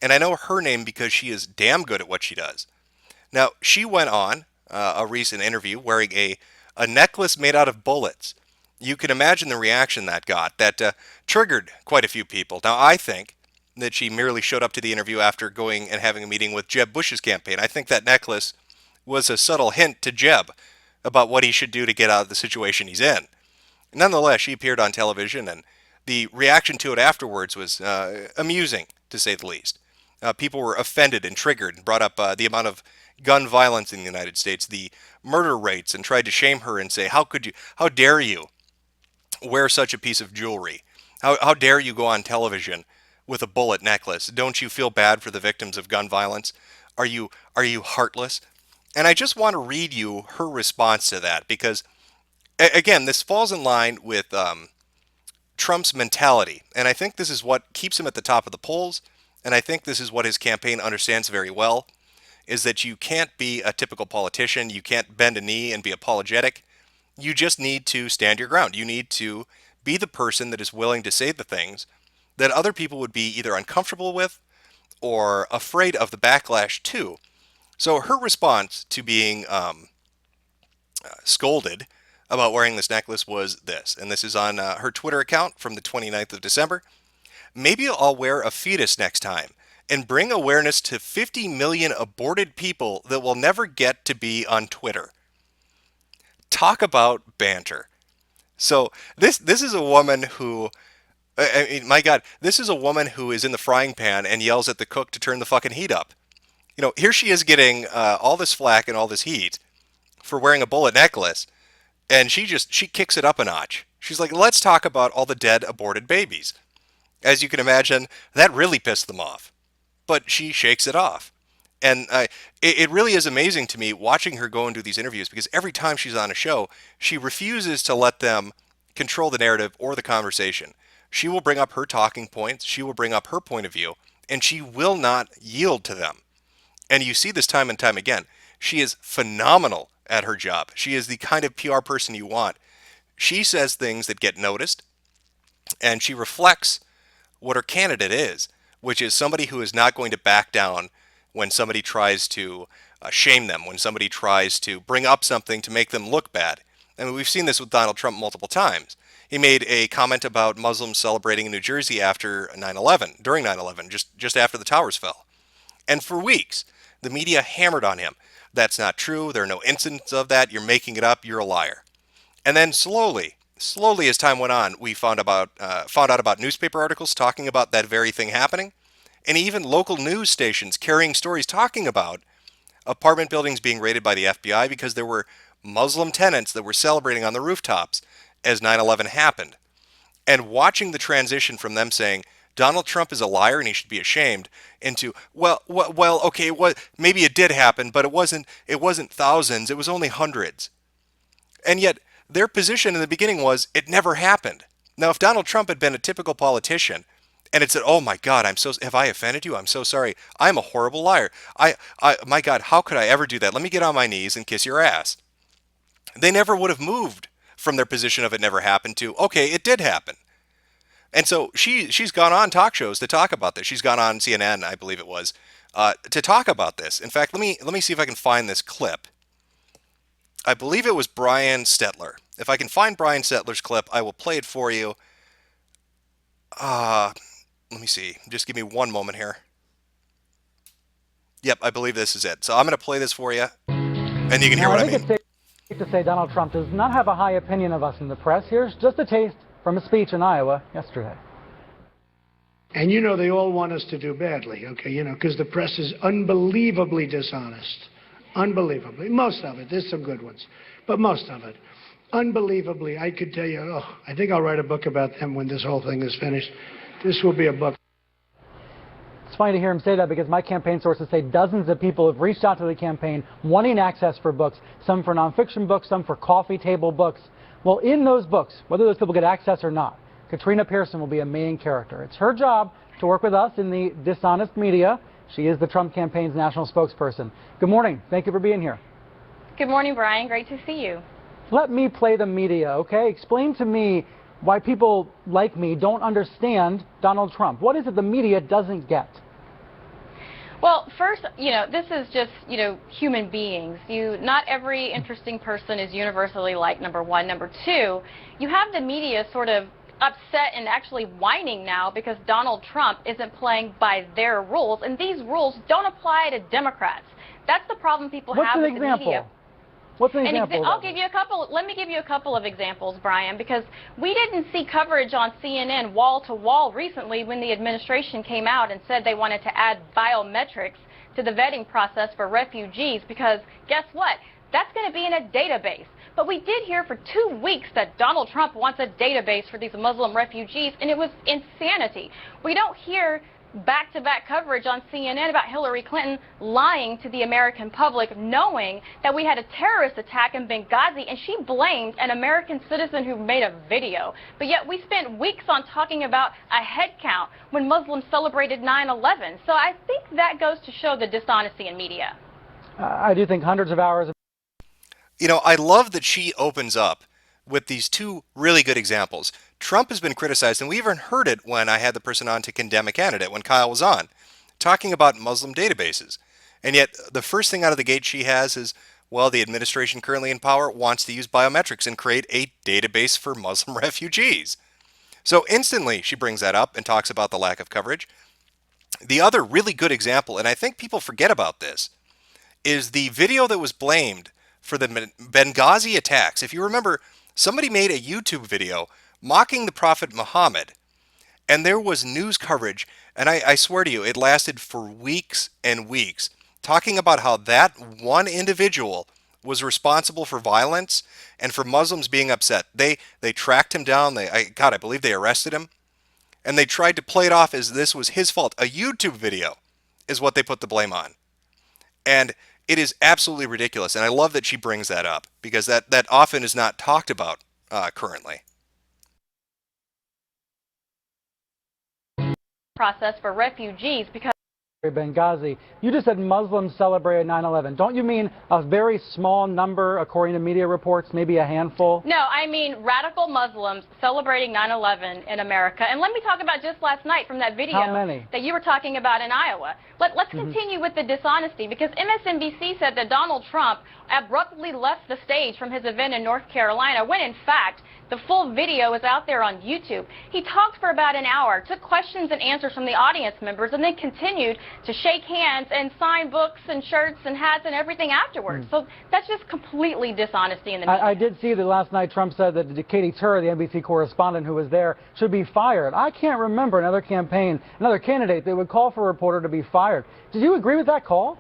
And I know her name because she is damn good at what she does. Now, she went on a recent interview wearing a necklace made out of bullets. You can imagine the reaction that got. That triggered quite a few people. Now, I think that she merely showed up to the interview after going and having a meeting with Jeb Bush's campaign. I think that necklace was a subtle hint to Jeb about what he should do to get out of the situation he's in. Nonetheless, she appeared on television, and the reaction to it afterwards was amusing, to say the least. People were offended and triggered and brought up the amount of gun violence in the United States, the murder rates, and tried to shame her and say, how dare you wear such a piece of jewelry? How dare you go on television with a bullet necklace? Don't you feel bad for the victims of gun violence? Are you heartless? And I just want to read you her response to that because, again, this falls in line with Trump's mentality. And I think this is what keeps him at the top of the polls. And I think this is what his campaign understands very well, is that you can't be a typical politician. You can't bend a knee and be apologetic. You just need to stand your ground. You need to be the person that is willing to say the things that other people would be either uncomfortable with or afraid of the backlash to. So her response to being scolded about wearing this necklace was this, and this is on her Twitter account from the 29th of December. Maybe I'll wear a fetus next time and bring awareness to 50 million aborted people that will never get to be on Twitter. Talk about banter. So this is a woman who, I mean, my God, this is a woman who is in the frying pan and yells at the cook to turn the fucking heat up. You know, here she is getting all this flack and all this heat for wearing a bullet necklace, and she kicks it up a notch. She's like, let's talk about all the dead aborted babies. As you can imagine, that really pissed them off. But she shakes it off. And it really is amazing to me watching her go and do these interviews, because every time she's on a show, she refuses to let them control the narrative or the conversation. She will bring up her talking points, she will bring up her point of view, and she will not yield to them. And you see this time and time again. She is phenomenal at her job. She is the kind of PR person you want. She says things that get noticed, and she reflects what her candidate is, which is somebody who is not going to back down when somebody tries to shame them, when somebody tries to bring up something to make them look bad. I mean, we've seen this with Donald Trump multiple times. He made a comment about Muslims celebrating in New Jersey after 9/11, during 9/11, just after the towers fell. And for weeks, the media hammered on him. That's not true. There are no incidents of that. You're making it up. You're a liar. And then slowly as time went on, we found out about newspaper articles talking about that very thing happening, and even local news stations carrying stories talking about apartment buildings being raided by the FBI because there were Muslim tenants that were celebrating on the rooftops as 9/11 happened. And watching the transition from them saying Donald Trump is a liar and he should be ashamed into, well, okay, maybe it did happen, but it wasn't thousands, it was only hundreds. And yet their position in the beginning was it never happened. Now, if Donald Trump had been a typical politician and had said, "Oh my God, have I offended you? I'm so sorry. I'm a horrible liar. My God, how could I ever do that? Let me get on my knees and kiss your ass." They never would have moved from their position of it never happened to, okay, it did happen. And so she's gone on talk shows to talk about this. She's gone on CNN, I believe it was, to talk about this. In fact, let me see if I can find this clip. I believe it was Brian Stetler. If I can find Brian Stetler's clip, I will play it for you. Let me see. Just give me one moment here. Yep, I believe this is it. So I'm going to play this for you, and you can hear what I mean. I think it's safe to say Donald Trump does not have a high opinion of us in the press. Here's just a taste from a speech in Iowa yesterday. And you know they all want us to do badly, okay, you know, because the press is unbelievably dishonest. Unbelievably. Most of it. There's some good ones. But most of it. Unbelievably. I could tell you, I think I'll write a book about them when this whole thing is finished. This will be a book. It's funny to hear him say that because my campaign sources say dozens of people have reached out to the campaign wanting access for books, some for nonfiction books, some for coffee table books. Well, in those books, whether those people get access or not, Katrina Pearson will be a main character. It's her job to work with us in the dishonest media. She is the Trump campaign's national spokesperson. Good morning. Thank you for being here. Good morning, Brian. Great to see you. Let me play the media, okay? Explain to me why people like me don't understand Donald Trump. What is it the media doesn't get? Well, first, this is just, human beings. Not every interesting person is universally liked, number one. Number two, you have the media sort of upset and actually whining now because Donald Trump isn't playing by their rules, and these rules don't apply to Democrats. That's the problem people have with the media. What's an example? I'll give you a couple. Let me give you a couple of examples, Brian, because we didn't see coverage on CNN wall to wall recently when the administration came out and said they wanted to add biometrics to the vetting process for refugees, because guess what? That's going to be in a database. But we did hear for 2 weeks that Donald Trump wants a database for these Muslim refugees, and it was insanity. We don't hear back-to-back coverage on CNN about Hillary Clinton lying to the American public, knowing that we had a terrorist attack in Benghazi, and she blamed an American citizen who made a video. But yet we spent weeks on talking about a head count when Muslims celebrated 9/11. So I think that goes to show the dishonesty in media. I do think hundreds of hours of... I love that she opens up with these two really good examples. Trump has been criticized, and we even heard it when I had the person on to condemn a candidate, when Kyle was on, talking about Muslim databases. And yet, the first thing out of the gate she has is, well, the administration currently in power wants to use biometrics and create a database for Muslim refugees. So instantly, she brings that up and talks about the lack of coverage. The other really good example, and I think people forget about this, is the video that was blamed for the Benghazi attacks. If you remember, somebody made a YouTube video mocking the Prophet Muhammad, and there was news coverage, and I swear to you, it lasted for weeks and weeks, talking about how that one individual was responsible for violence and for Muslims being upset. They tracked him down. I believe they arrested him, and they tried to play it off as this was his fault. A YouTube video is what they put the blame on. And it is absolutely ridiculous, and I love that she brings that up, because that often is not talked about currently. Process for refugees because Benghazi. You just said Muslims celebrated 9/11. Don't you mean a very small number, according to media reports, maybe a handful? No, I mean radical Muslims celebrating 9/11 in America. And let me talk about just last night from that video How many? that you were talking about in Iowa. Let's continue with the dishonesty, because MSNBC said that Donald Trump abruptly left the stage from his event in North Carolina, when in fact the full video is out there on YouTube. He talked for about an hour, took questions and answers from the audience members, and then continued to shake hands and sign books and shirts and hats and everything afterwards. So that's just completely dishonesty in the media. I did see that last night Trump said that Katie Tur, the NBC correspondent who was there, should be fired. I can't remember another candidate that would call for a reporter to be fired. Did you agree with that call?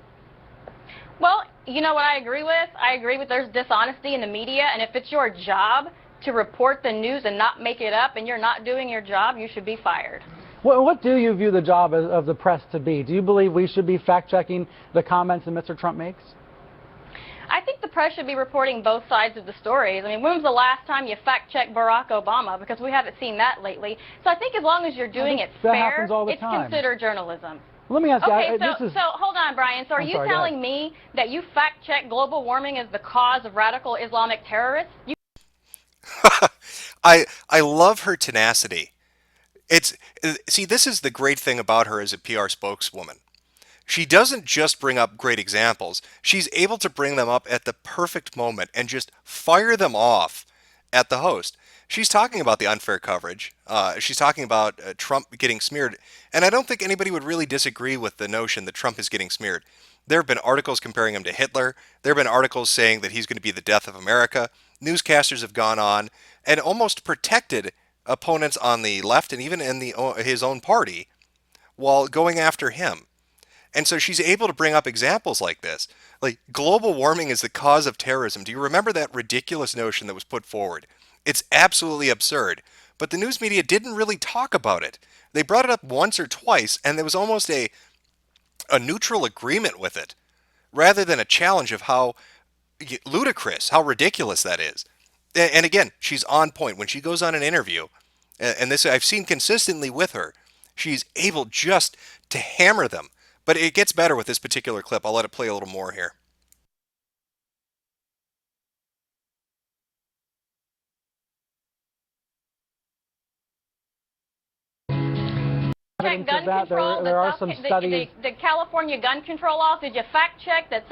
Well, you know what I agree with? I agree with there's dishonesty in the media, and if it's your job to report the news and not make it up and you're not doing your job, you should be fired. What do you view the job of the press to be? Do you believe we should be fact-checking the comments that Mr. Trump makes? I think the press should be reporting both sides of the stories. I mean, when was the last time you fact-checked Barack Obama? Because we haven't seen that lately. So I think as long as you're doing it fair, it's considered journalism. Let me ask you. Okay, so hold on, Brian. So are you telling me that you fact-check global warming as the cause of radical Islamic terrorists? I love her tenacity. See, this is the great thing about her as a PR spokeswoman. She doesn't just bring up great examples. She's able to bring them up at the perfect moment and just fire them off at the host. She's talking about the unfair coverage. She's talking about Trump getting smeared. And I don't think anybody would really disagree with the notion that Trump is getting smeared. There have been articles comparing him to Hitler. There have been articles saying that he's going to be the death of America. Newscasters have gone on and almost protected opponents on the left and even in his own party while going after him. And so she's able to bring up examples like this. Like, global warming is the cause of terrorism. Do you remember that ridiculous notion that was put forward? It's absolutely absurd. But the news media didn't really talk about it. They brought it up once or twice, and there was almost a neutral agreement with it, rather than a challenge of how ludicrous, how ridiculous that is. And again, she's on point. When she goes on an interview, and this I've seen consistently with her, she's able just to hammer them. But it gets better with this particular clip. I'll let it play a little more here. Check gun control. There are some studies. The California gun control laws. Did you fact check that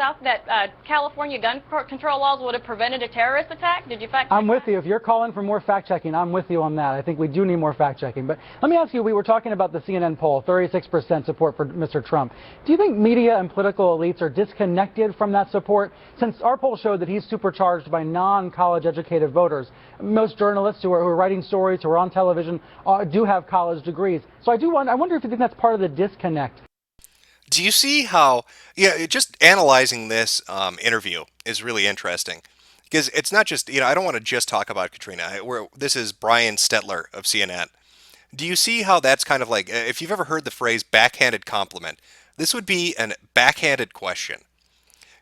California gun control laws would have prevented a terrorist attack? Did you fact check I'm with you. If you're calling for more fact-checking, I'm with you on that. I think we do need more fact-checking. But let me ask you, we were talking about the CNN poll, 36% support for Mr. Trump. Do you think media and political elites are disconnected from that support? Since our poll showed that he's supercharged by non-college educated voters. Most journalists who are writing stories, who are on television, do have college degrees. So I wonder if you think that's part of the disconnect. Do you see how, just analyzing this interview is really interesting. Because it's not just, I don't want to just talk about Katrina. This is Brian Stetler of CNN. Do you see how that's kind of like, if you've ever heard the phrase backhanded compliment, this would be a backhanded question.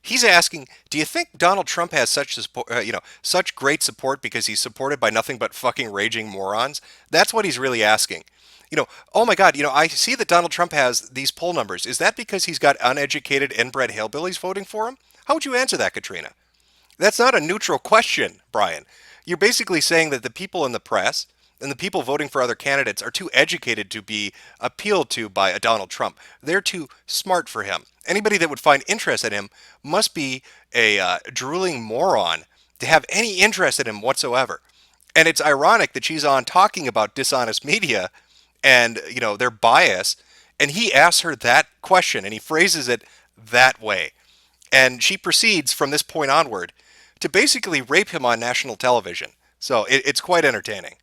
He's asking, do you think Donald Trump has such great support because he's supported by nothing but fucking raging morons? That's what he's really asking. Oh my God, I see that Donald Trump has these poll numbers. Is that because he's got uneducated, inbred hillbillies voting for him? How would you answer that, Katrina? That's not a neutral question, Brian. You're basically saying that the people in the press and the people voting for other candidates are too educated to be appealed to by a Donald Trump. They're too smart for him. Anybody that would find interest in him must be a drooling moron to have any interest in him whatsoever. And it's ironic that she's on talking about dishonest media and, their bias, and he asks her that question and he phrases it that way. And she proceeds from this point onward to basically rape him on national television. So it's quite entertaining.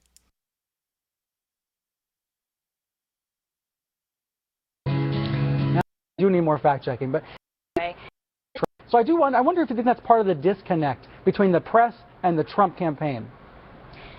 Now, I do need more fact checking, but so I wonder if you think that's part of the disconnect between the press and the Trump campaign.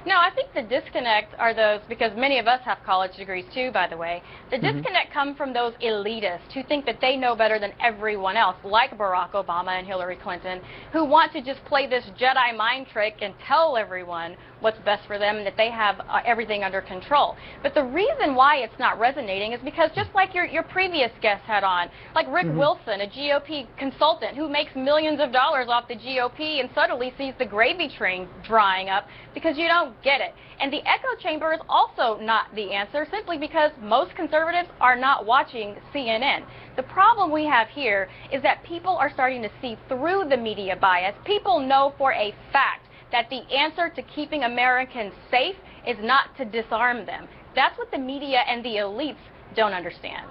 No, I think the disconnect are those, because many of us have college degrees too, by the way. The disconnect comes from those elitists who think that they know better than everyone else, like Barack Obama and Hillary Clinton, who want to just play this Jedi mind trick and tell everyone what's best for them and that they have everything under control. But the reason why it's not resonating is because, just like your previous guest had on, like Rick Wilson, a GOP consultant who makes millions of dollars off the GOP and suddenly sees the gravy train drying up because you don't get it. And the echo chamber is also not the answer, simply because most conservatives are not watching CNN. The problem we have here is that people are starting to see through the media bias. People know for a fact that the answer to keeping Americans safe is not to disarm them. That's what the media and the elites don't understand.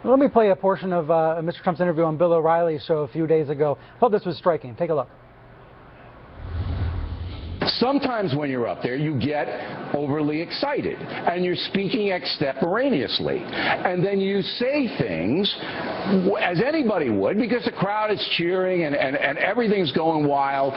Let me play a portion of Mr. Trump's interview on Bill O'Reilly's show a few days ago. I thought this was striking. Take a look. Sometimes when you're up there, you get overly excited, and you're speaking extemporaneously. And then you say things, as anybody would, because the crowd is cheering and everything's going wild,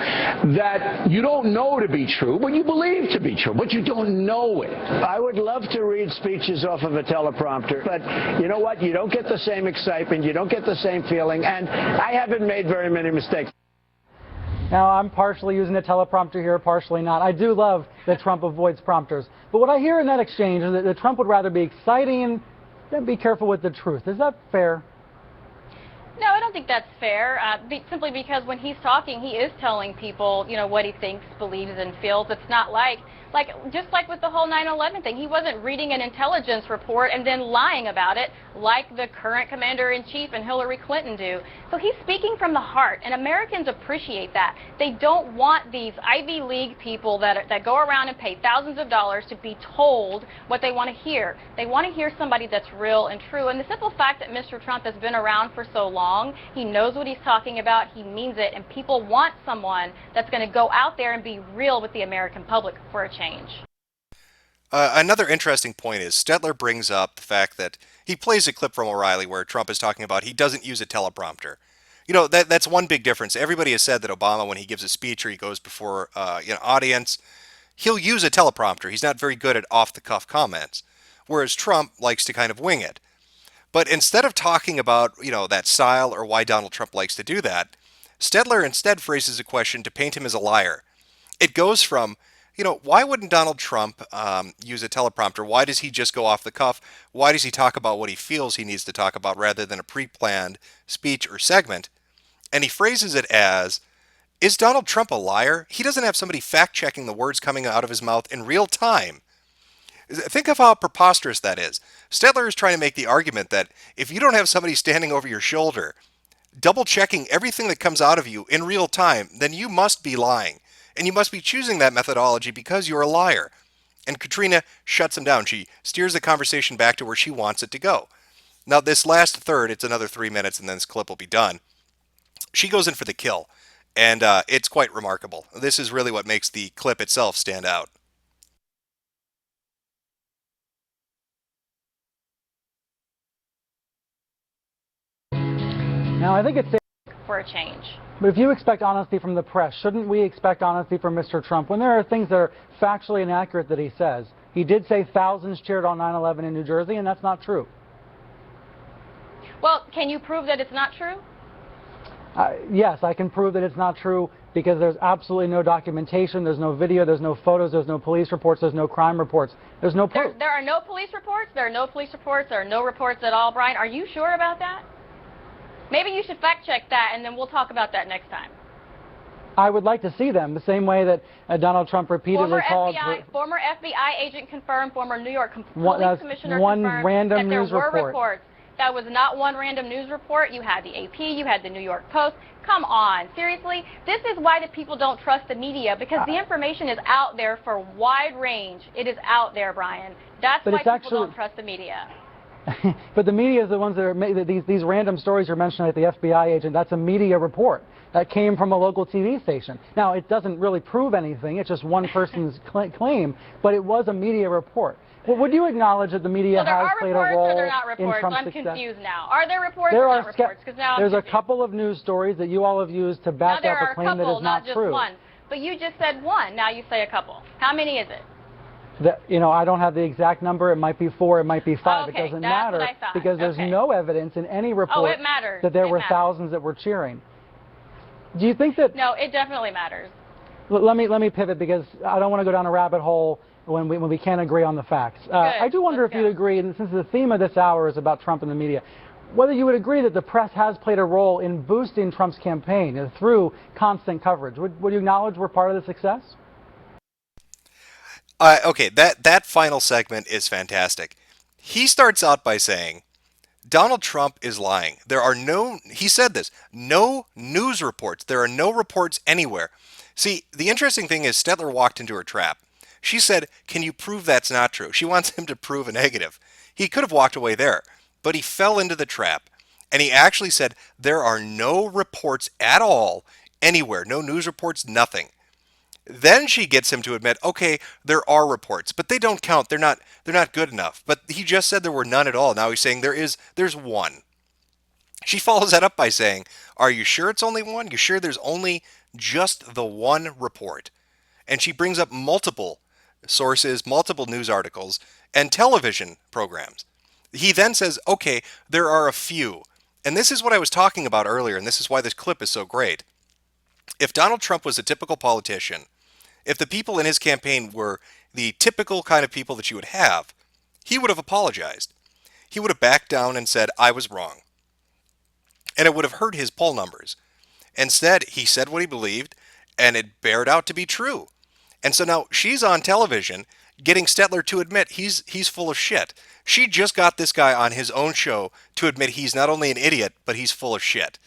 that you don't know to be true, but you believe to be true, but you don't know it. I would love to read speeches off of a teleprompter, but you know what? You don't get the same excitement, you don't get the same feeling, and I haven't made very many mistakes. Now, I'm partially using a teleprompter here, partially not. I do love that Trump avoids prompters. But what I hear in that exchange is that Trump would rather be exciting and be careful with the truth. Is that fair? No, I don't think that's fair, simply because when he's talking, he is telling people, what he thinks, believes, and feels. It's not just like with the whole 9/11 thing. He wasn't reading an intelligence report and then lying about it like the current commander-in-chief and Hillary Clinton do. So he's speaking from the heart, and Americans appreciate that. They don't want these Ivy League people that go around and pay thousands of dollars to be told what they want to hear. They want to hear somebody that's real and true. And the simple fact that Mr. Trump has been around for so long, he knows what he's talking about, he means it, and people want someone that's going to go out there and be real with the American public for a change. Another interesting point is Stetler brings up the fact that he plays a clip from O'Reilly where Trump is talking about he doesn't use a teleprompter. That's one big difference. Everybody has said that Obama, when he gives a speech or he goes before an audience, he'll use a teleprompter. He's not very good at off-the-cuff comments, whereas Trump likes to kind of wing it. But instead of talking about, that style or why Donald Trump likes to do that, Stetler instead phrases a question to paint him as a liar. It goes from, why wouldn't Donald Trump use a teleprompter? Why does he just go off the cuff? Why does he talk about what he feels he needs to talk about rather than a pre-planned speech or segment? And he phrases it as, is Donald Trump a liar? He doesn't have somebody fact-checking the words coming out of his mouth in real time. Think of how preposterous that is. Stetler is trying to make the argument that if you don't have somebody standing over your shoulder, double-checking everything that comes out of you in real time, then you must be lying. And you must be choosing that methodology because you're a liar. And Katrina shuts him down. She steers the conversation back to where she wants it to go. Now, this last third, it's another 3 minutes and then this clip will be done. She goes in for the kill. And it's quite remarkable. This is really what makes the clip itself stand out. Now, I think it's for a change. But if you expect honesty from the press, shouldn't we expect honesty from Mr. Trump when there are things that are factually inaccurate that he says? He did say thousands cheered on 9/11 in New Jersey, and that's not true. Well, can you prove that it's not true? Yes, I can prove that it's not true because there's absolutely no documentation, there's no video, there's no photos, there's no police reports, there's no crime reports. There's no proof. There are no police reports? There are no police reports? There are no reports at all, Brian? Are you sure about that? Maybe you should fact check that, and then we'll talk about that next time. I would like to see them, the same way that Donald Trump repeatedly called Former FBI agent confirmed, former New York Police Commissioner one confirmed random that there news were report. reports. That was not one random news report. You had the AP, you had the New York Post. Come on, seriously? This is why the people don't trust the media, because the information is out there for wide range. It is out there, Brian. That's why people don't trust the media. But the media is the ones that are these random stories you're mentioning, like the FBI agent. That's a media report that came from a local TV station. Now, it doesn't really prove anything. It's just one person's claim, but it was a media report. Well, would you acknowledge that the media has played a role or they're not reports? in Trump's I'm success? confused now. Are there reports There or are not reports? Because now there's I'm a confused. couple of news stories that you all have used to back now up a claim that is not just true. One. But you just said one. Now you say a couple. How many is it? I don't have the exact number. It might be 4, it might be 5. Okay, it doesn't that's matter what I thought. because there's no evidence in any report it matters. that there It were matters. thousands that were cheering. Do you think that? No, it definitely matters. Let me pivot because I don't want to go down a rabbit hole when we can't agree on the facts. I do wonder if you'd agree, and since the theme of this hour is about Trump and the media, whether you would agree that the press has played a role in boosting Trump's campaign through constant coverage. Would you acknowledge we're part of the success? Okay, that final segment is fantastic. He starts out by saying, Donald Trump is lying. He said this, no news reports. There are no reports anywhere. See, the interesting thing is Stetler walked into her trap. She said, can you prove that's not true? She wants him to prove a negative. He could have walked away there, but he fell into the trap. And he actually said, there are no reports at all anywhere. No news reports, nothing. Then she gets him to admit, okay, there are reports, but they don't count. They're not good enough. But he just said there were none at all. Now he's saying there's one. She follows that up by saying, are you sure it's only one? You sure there's only just the one report? And she brings up multiple sources, multiple news articles, and television programs. He then says, okay, there are a few. And this is what I was talking about earlier, and this is why this clip is so great. If Donald Trump was a typical politician, if the people in his campaign were the typical kind of people that you would have, he would have apologized. He would have backed down and said, I was wrong. And it would have hurt his poll numbers. Instead, he said what he believed, and it bared out to be true. And so now she's on television getting Stetler to admit he's full of shit. She just got this guy on his own show to admit he's not only an idiot, but he's full of shit.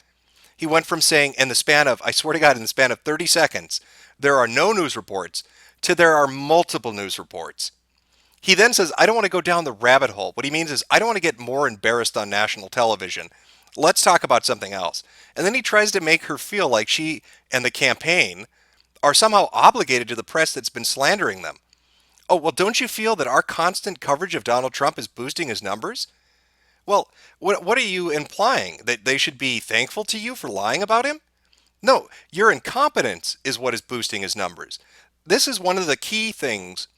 He went from saying in the span of 30 seconds, there are no news reports, to there are multiple news reports. He then says, I don't want to go down the rabbit hole. What he means is, I don't want to get more embarrassed on national television. Let's talk about something else. And then he tries to make her feel like she and the campaign are somehow obligated to the press that's been slandering them. Oh, well, don't you feel that our constant coverage of Donald Trump is boosting his numbers? Well, what are you implying? That they should be thankful to you for lying about him? No, your incompetence is what is boosting his numbers. This is one of the key things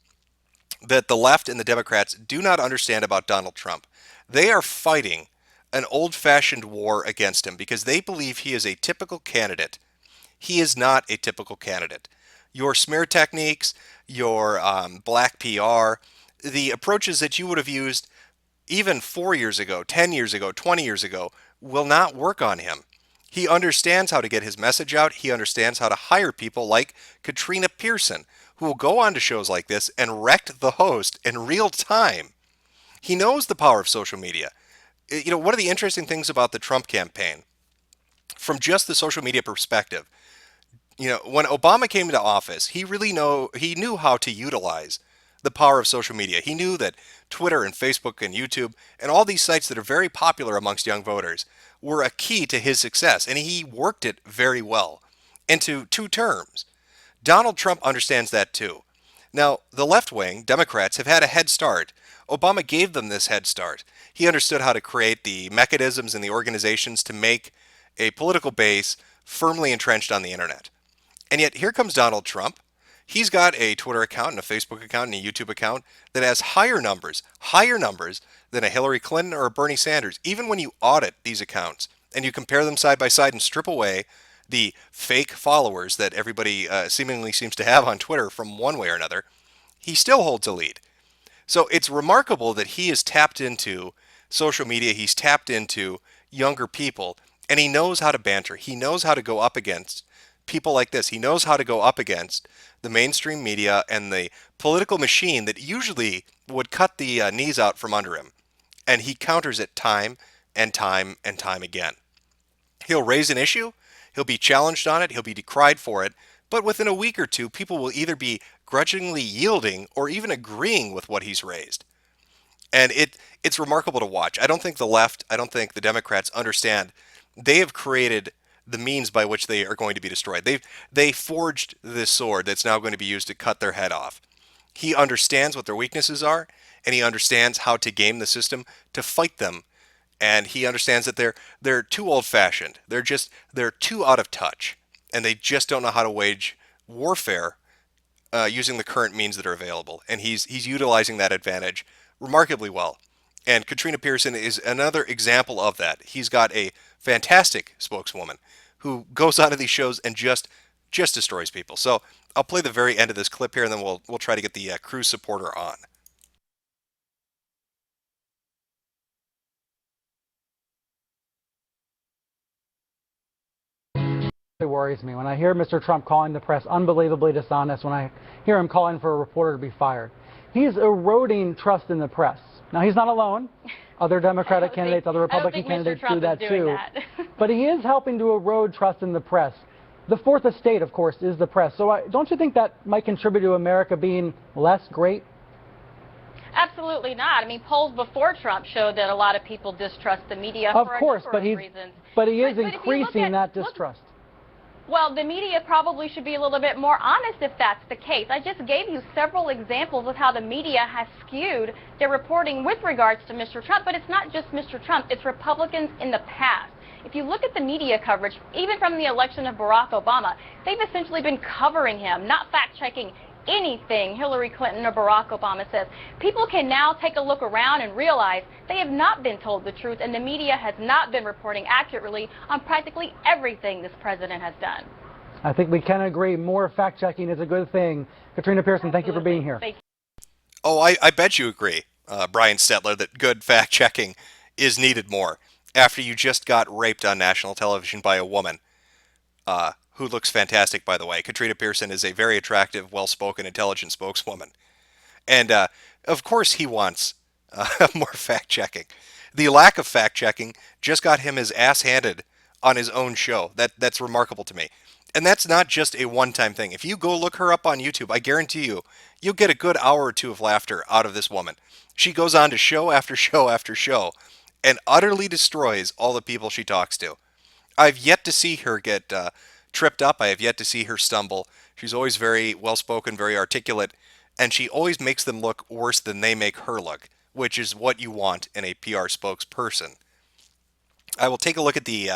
that the left and the Democrats do not understand about Donald Trump. They are fighting an old-fashioned war against him because they believe he is a typical candidate. He is not a typical candidate. Your smear techniques, your black PR, the approaches that you would have used even 4 years ago, 10 years ago, 20 years ago, will not work on him. He understands how to get his message out. He understands how to hire people like Katrina Pearson, who will go on to shows like this and wreck the host in real time. He knows the power of social media. You know, one of the interesting things about the Trump campaign, from just the social media perspective, you know, when Obama came into office, he knew how to utilize the power of social media. He knew that Twitter and Facebook and YouTube and all these sites that are very popular amongst young voters were a key to his success, and he worked it very well into 2 terms. Donald Trump understands that too. Now, the left wing, Democrats, have had a head start. Obama gave them this head start. He understood how to create the mechanisms and the organizations to make a political base firmly entrenched on the internet. And yet, here comes Donald Trump. He's got a Twitter account and a Facebook account and a YouTube account that has higher numbers than a Hillary Clinton or a Bernie Sanders. Even when you audit these accounts and you compare them side by side and strip away the fake followers that everybody seemingly seems to have on Twitter from one way or another, he still holds a lead. So it's remarkable that he has tapped into social media, he's tapped into younger people, and he knows how to banter. He knows how to go up against people like this. He knows how to go up against the mainstream media and the political machine that usually would cut the knees out from under him. And he counters it time and time and time again. He'll raise an issue, he'll be challenged on it, he'll be decried for it, but within a week or two, people will either be grudgingly yielding or even agreeing with what he's raised. And it's remarkable to watch. I don't think the left, I don't think the Democrats understand. They have created the means by which they are going to be destroyed. They forged this sword that's now going to be used to cut their head off. He understands what their weaknesses are, and he understands how to game the system to fight them. And he understands that they're too old-fashioned. They're too out of touch, and they just don't know how to wage warfare using the current means that are available. And he's utilizing that advantage remarkably well. And Katrina Pearson is another example of that. He's got a fantastic spokeswoman who goes onto these shows and just destroys people. So I'll play the very end of this clip here, and then we'll try to get the Cruz supporter on. It worries me when I hear Mr. Trump calling the press unbelievably dishonest, when I hear him calling for a reporter to be fired. He's eroding trust in the press. Now, he's not alone. Other Democratic candidates, other Republican candidates do that too. But he is helping to erode trust in the press. The fourth estate, of course, is the press. So don't you think that might contribute to America being less great? Absolutely not. I mean, polls before Trump showed that a lot of people distrust the media of for course, a number of reasons. But he is increasing that distrust. Well, the media probably should be a little bit more honest if that's the case. I just gave you several examples of how the media has skewed their reporting with regards to Mr. Trump, but it's not just Mr. Trump, it's Republicans in the past. If you look at the media coverage, even from the election of Barack Obama, they've essentially been covering him, not fact-checking anything Hillary Clinton or Barack Obama says. People can now take a look around and realize they have not been told the truth, and the media has not been reporting accurately on practically everything this president has done. I think we can agree more fact-checking is a good thing. Katrina Pearson, thank you for being here. Thank you. Oh, I bet you agree, Brian Stetler, that good fact-checking is needed more after you just got raped on national television by a woman. Who looks fantastic, by the way. Katrina Pearson is a very attractive, well-spoken, intelligent spokeswoman. And, of course, he wants more fact-checking. The lack of fact-checking just got him his ass handed on his own show. That's remarkable to me. And that's not just a one-time thing. If you go look her up on YouTube, I guarantee you'll get a good hour or two of laughter out of this woman. She goes on to show after show after show and utterly destroys all the people she talks to. I've yet to see her get tripped up. I have yet to see her stumble. She's always very well-spoken, very articulate, and she always makes them look worse than they make her look, which is what you want in a PR spokesperson. I will take a look at the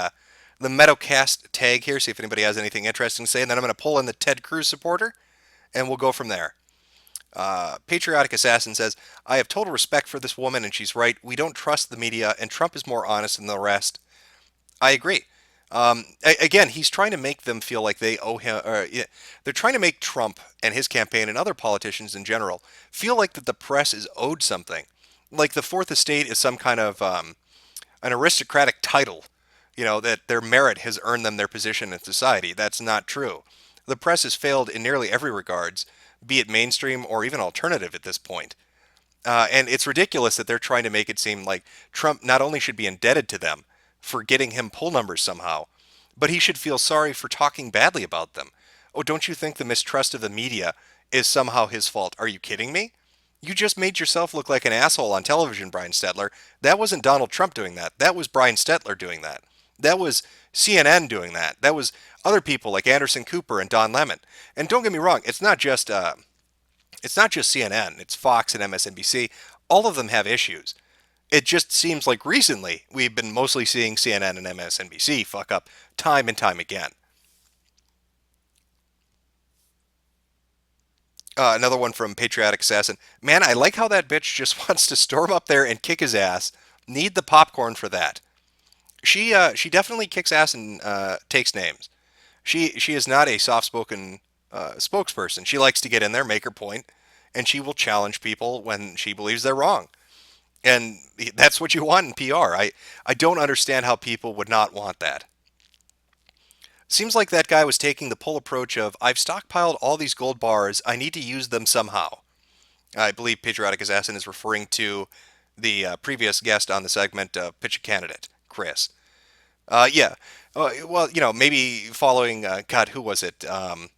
Metocast tag here, see if anybody has anything interesting to say, and then I'm going to pull in the Ted Cruz supporter, and we'll go from there. Patriotic Assassin says, I have total respect for this woman, and she's right. We don't trust the media, and Trump is more honest than the rest. I agree. Again, he's trying to make them feel like they owe him. They're trying to make Trump and his campaign and other politicians in general feel like that the press is owed something. Like the Fourth Estate is some kind of an aristocratic title, that their merit has earned them their position in society. That's not true. The press has failed in nearly every regards, be it mainstream or even alternative at this point. And it's ridiculous that they're trying to make it seem like Trump not only should be indebted to them for getting him poll numbers somehow, but he should feel sorry for talking badly about them. Oh, don't you think the mistrust of the media is somehow his fault? Are you kidding me? You just made yourself look like an asshole on television, Brian Stetler. That wasn't Donald Trump doing that. That was Brian Stetler doing that. That was CNN doing that. That was other people like Anderson Cooper and Don Lemon. And don't get me wrong, it's not just CNN. It's Fox and MSNBC. All of them have issues. It just seems like recently we've been mostly seeing CNN and MSNBC fuck up time and time again. Another one from Patriotic Assassin. Man, I like how that bitch just wants to storm up there and kick his ass. Need the popcorn for that. She definitely kicks ass and takes names. She is not a soft-spoken spokesperson. She likes to get in there, make her point, and she will challenge people when she believes they're wrong. And that's what you want in PR. I don't understand how people would not want that. Seems like that guy was taking the pull approach of, I've stockpiled all these gold bars, I need to use them somehow. I believe Patriotic Assassin is referring to the previous guest on the segment, Pitch a Candidate, Chris. Yeah. Well, maybe following, God, who was it? I'm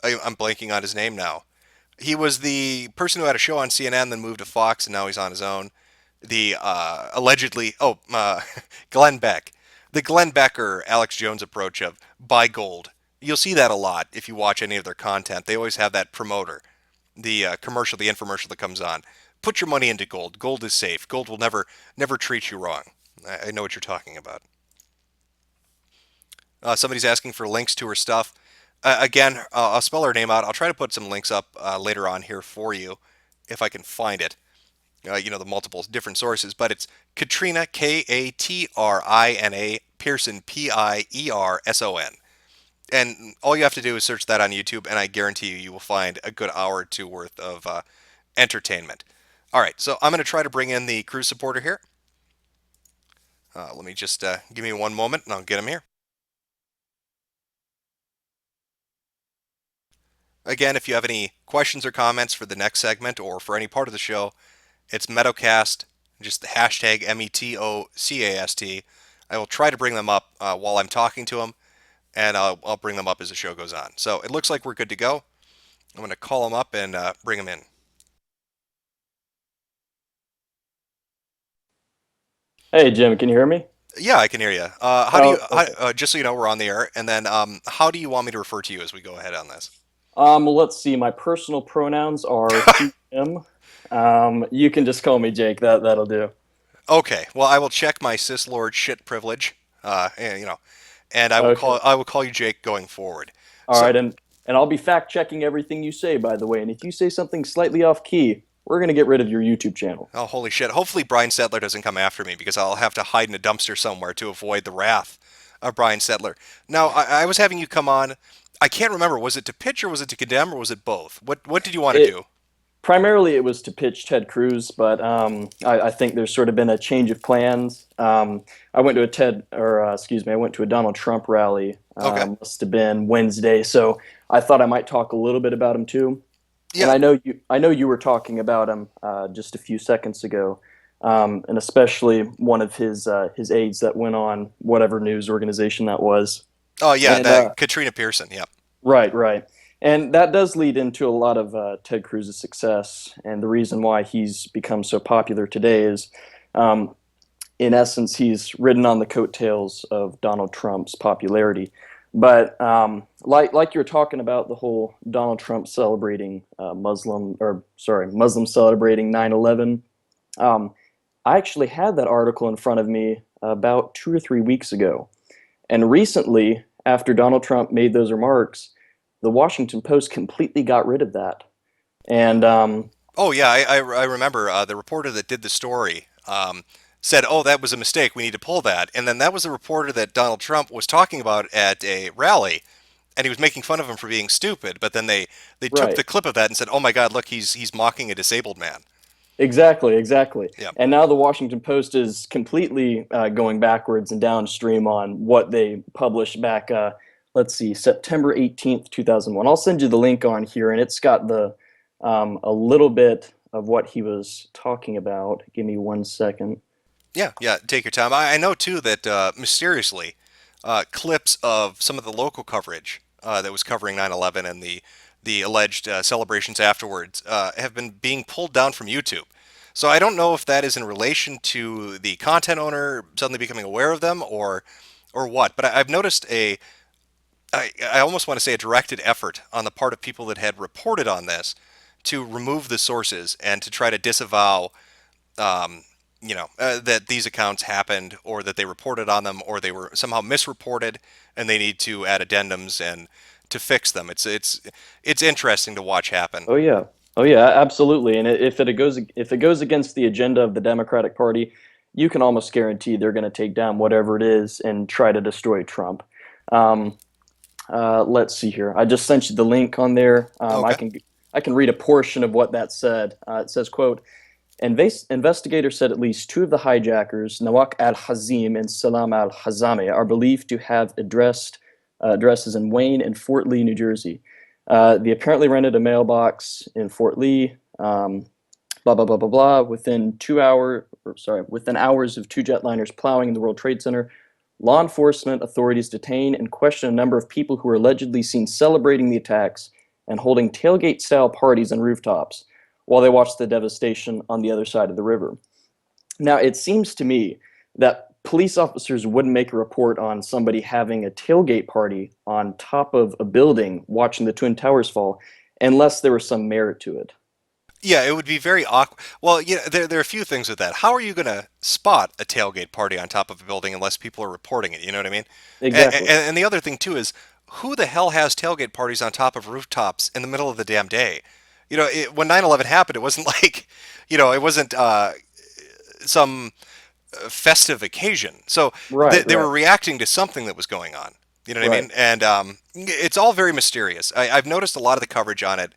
blanking on his name now. He was the person who had a show on CNN, then moved to Fox, and now he's on his own. The allegedly, Glenn Beck. The Glenn Beck or Alex Jones approach of buy gold. You'll see that a lot if you watch any of their content. They always have that promoter, the commercial, the infomercial that comes on. Put your money into gold. Gold is safe. Gold will never treat you wrong. I know what you're talking about. Somebody's asking for links to her stuff. Again, I'll spell her name out. I'll try to put some links up later on here for you if I can find it. The multiple different sources, but it's Katrina, Katrina Pearson, Pierson. And all you have to do is search that on YouTube, and I guarantee you will find a good hour or two worth of entertainment. All right, so I'm going to try to bring in the cruise supporter here. Let me just give me one moment, and I'll get him here. Again, if you have any questions or comments for the next segment or for any part of the show, it's Metocast, just the hashtag METOCAST. I will try to bring them up while I'm talking to them, and I'll bring them up as the show goes on. So it looks like we're good to go. I'm going to call them up and bring them in. Hey, Jim, can you hear me? Yeah, I can hear you. Okay. Just so you know, we're on the air, and then how do you want me to refer to you as we go ahead on this? Let's see. My personal pronouns are him. You can just call me Jake. That'll do. Okay. Well, I will check my cis lord shit privilege. And I will call you Jake going forward. All right, and I'll be fact checking everything you say, by the way. And if you say something slightly off key, we're gonna get rid of your YouTube channel. Oh, holy shit! Hopefully Brian Settler doesn't come after me because I'll have to hide in a dumpster somewhere to avoid the wrath of Brian Settler. Now, I was having you come on. I can't remember. Was it to pitch or was it to condemn or was it both? What did you want to do? Primarily, it was to pitch Ted Cruz, but I think there's sort of been a change of plans. I went to I went to a Donald Trump rally. Okay. Must have been Wednesday, so I thought I might talk a little bit about him too. Yeah. And I know you were talking about him just a few seconds ago, and especially one of his aides that went on whatever news organization that was. Oh yeah, Katrina Pearson. Yeah. Right. And that does lead into a lot of Ted Cruz's success, and the reason why he's become so popular today is, in essence, he's ridden on the coattails of Donald Trump's popularity. But like you were talking about the whole Donald Trump celebrating Muslim celebrating 9/11, I actually had that article in front of me about 2 or 3 weeks ago, and recently, after Donald Trump made those remarks, the Washington Post completely got rid of that. And oh yeah, I remember the reporter that did the story said, "Oh, that was a mistake. We need to pull that." And then that was the reporter that Donald Trump was talking about at a rally, and he was making fun of him for being stupid. But then they took the clip of that and said, "Oh my God, look, he's mocking a disabled man." Exactly. Yeah. And now the Washington Post is completely going backwards and downstream on what they published back. Let's see, September 18th, 2001. I'll send you the link on here, and it's got a little bit of what he was talking about. Give me 1 second. Yeah, take your time. I know, too, that mysteriously, clips of some of the local coverage that was covering 9/11 and the alleged celebrations afterwards have been being pulled down from YouTube. So I don't know if that is in relation to the content owner suddenly becoming aware of them or what. But I've noticed I almost want to say a directed effort on the part of people that had reported on this to remove the sources and to try to disavow that these accounts happened or that they reported on them or they were somehow misreported and they need to add addendums and to fix them. It's interesting to watch happen. Oh yeah, absolutely. And if it goes against the agenda of the Democratic Party, you can almost guarantee they're going to take down whatever it is and try to destroy Trump. Let's see here. I just sent you the link on there. Okay. I can read a portion of what that said. It says, quote, Investigators said at least 2 of the hijackers, Nawak al-Hazim and Salam al-Hazami, are believed to have addresses in Wayne and Fort Lee, New Jersey. They apparently rented a mailbox in Fort Lee, blah, blah, blah, blah, blah. Within hours of 2 jetliners plowing in the World Trade Center, law enforcement authorities detained and questioned a number of people who were allegedly seen celebrating the attacks and holding tailgate-style parties on rooftops while they watched the devastation on the other side of the river. Now, it seems to me that police officers wouldn't make a report on somebody having a tailgate party on top of a building watching the Twin Towers fall unless there was some merit to it. Yeah, it would be very awkward. Well, yeah, there are a few things with that. How are you going to spot a tailgate party on top of a building unless people are reporting it? You know what I mean? Exactly. And the other thing, too, is who the hell has tailgate parties on top of rooftops in the middle of the damn day? You know, when 9/11 happened, it wasn't like, it wasn't some festive occasion. So they were reacting to something that was going on. You know what I mean? And it's all very mysterious. I've noticed a lot of the coverage on it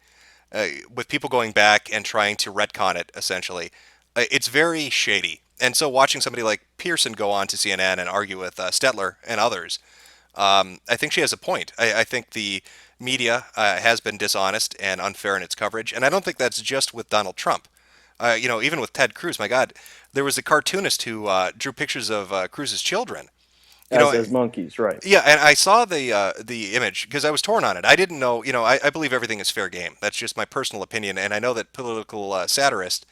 with people going back and trying to retcon it, essentially. It's very shady. And so watching somebody like Pearson go on to CNN and argue with Stetler and others, I think she has a point. I think the media has been dishonest and unfair in its coverage, and I don't think that's just with Donald Trump. Even with Ted Cruz, my God, there was a cartoonist who drew pictures of Cruz's children. As monkeys, right? Yeah, and I saw the image because I was torn on it. I didn't know. I believe everything is fair game. That's just my personal opinion, and I know that political satirists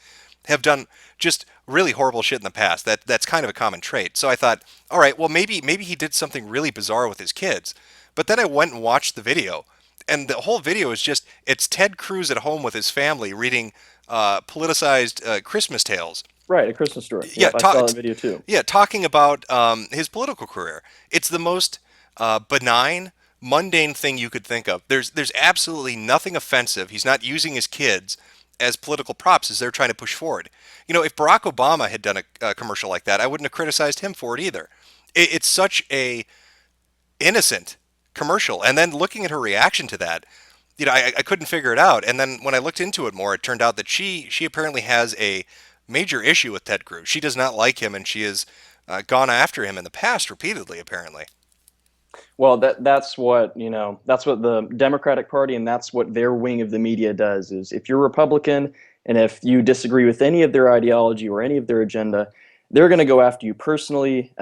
have done just really horrible shit in the past. That's kind of a common trait. So I thought, all right, well maybe he did something really bizarre with his kids. But then I went and watched the video, and the whole video is it's Ted Cruz at home with his family reading politicized Christmas tales. Right, A Christmas Story. Yeah, I saw that video too. Yeah, talking about his political career. It's the most benign, mundane thing you could think of. There's absolutely nothing offensive. He's not using his kids as political props as they're trying to push forward. If Barack Obama had done a commercial like that, I wouldn't have criticized him for it either. It's such a innocent commercial. And then looking at her reaction to that, I couldn't figure it out. And then when I looked into it more, it turned out that she apparently has a major issue with Ted Cruz. She does not like him, and she has gone after him in the past repeatedly, apparently. Well, that's what the Democratic Party and that's what their wing of the media does is if you're Republican and if you disagree with any of their ideology or any of their agenda, they're going to go after you personally.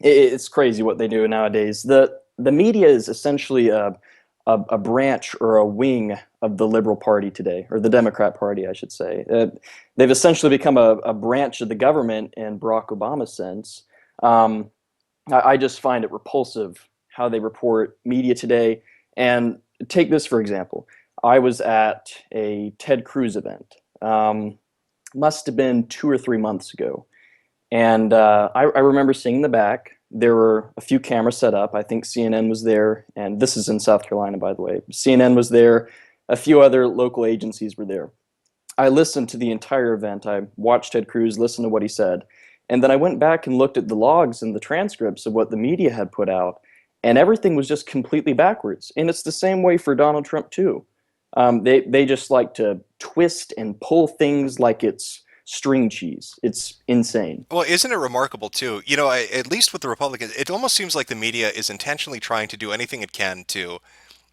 It's crazy what they do nowadays. The media is essentially a branch or a wing of the Liberal Party today, or the Democrat Party, I should say. They've essentially become a branch of the government in Barack Obama's sense. I just find it repulsive how they report media today. And take this for example. I was at a Ted Cruz event. Must have been 2 or 3 months ago. And I remember seeing in the back, there were a few cameras set up. I think CNN was there, and this is in South Carolina, by the way. CNN was there. A few other local agencies were there. I listened to the entire event. I watched Ted Cruz, listened to what he said. And then I went back and looked at the logs and the transcripts of what the media had put out, and everything was just completely backwards. And it's the same way for Donald Trump, too. They just like to twist and pull things like it's string cheese. It's insane. Well, isn't it remarkable, too? At least with the Republicans, it almost seems like the media is intentionally trying to do anything it can to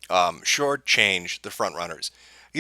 shortchange the frontrunners.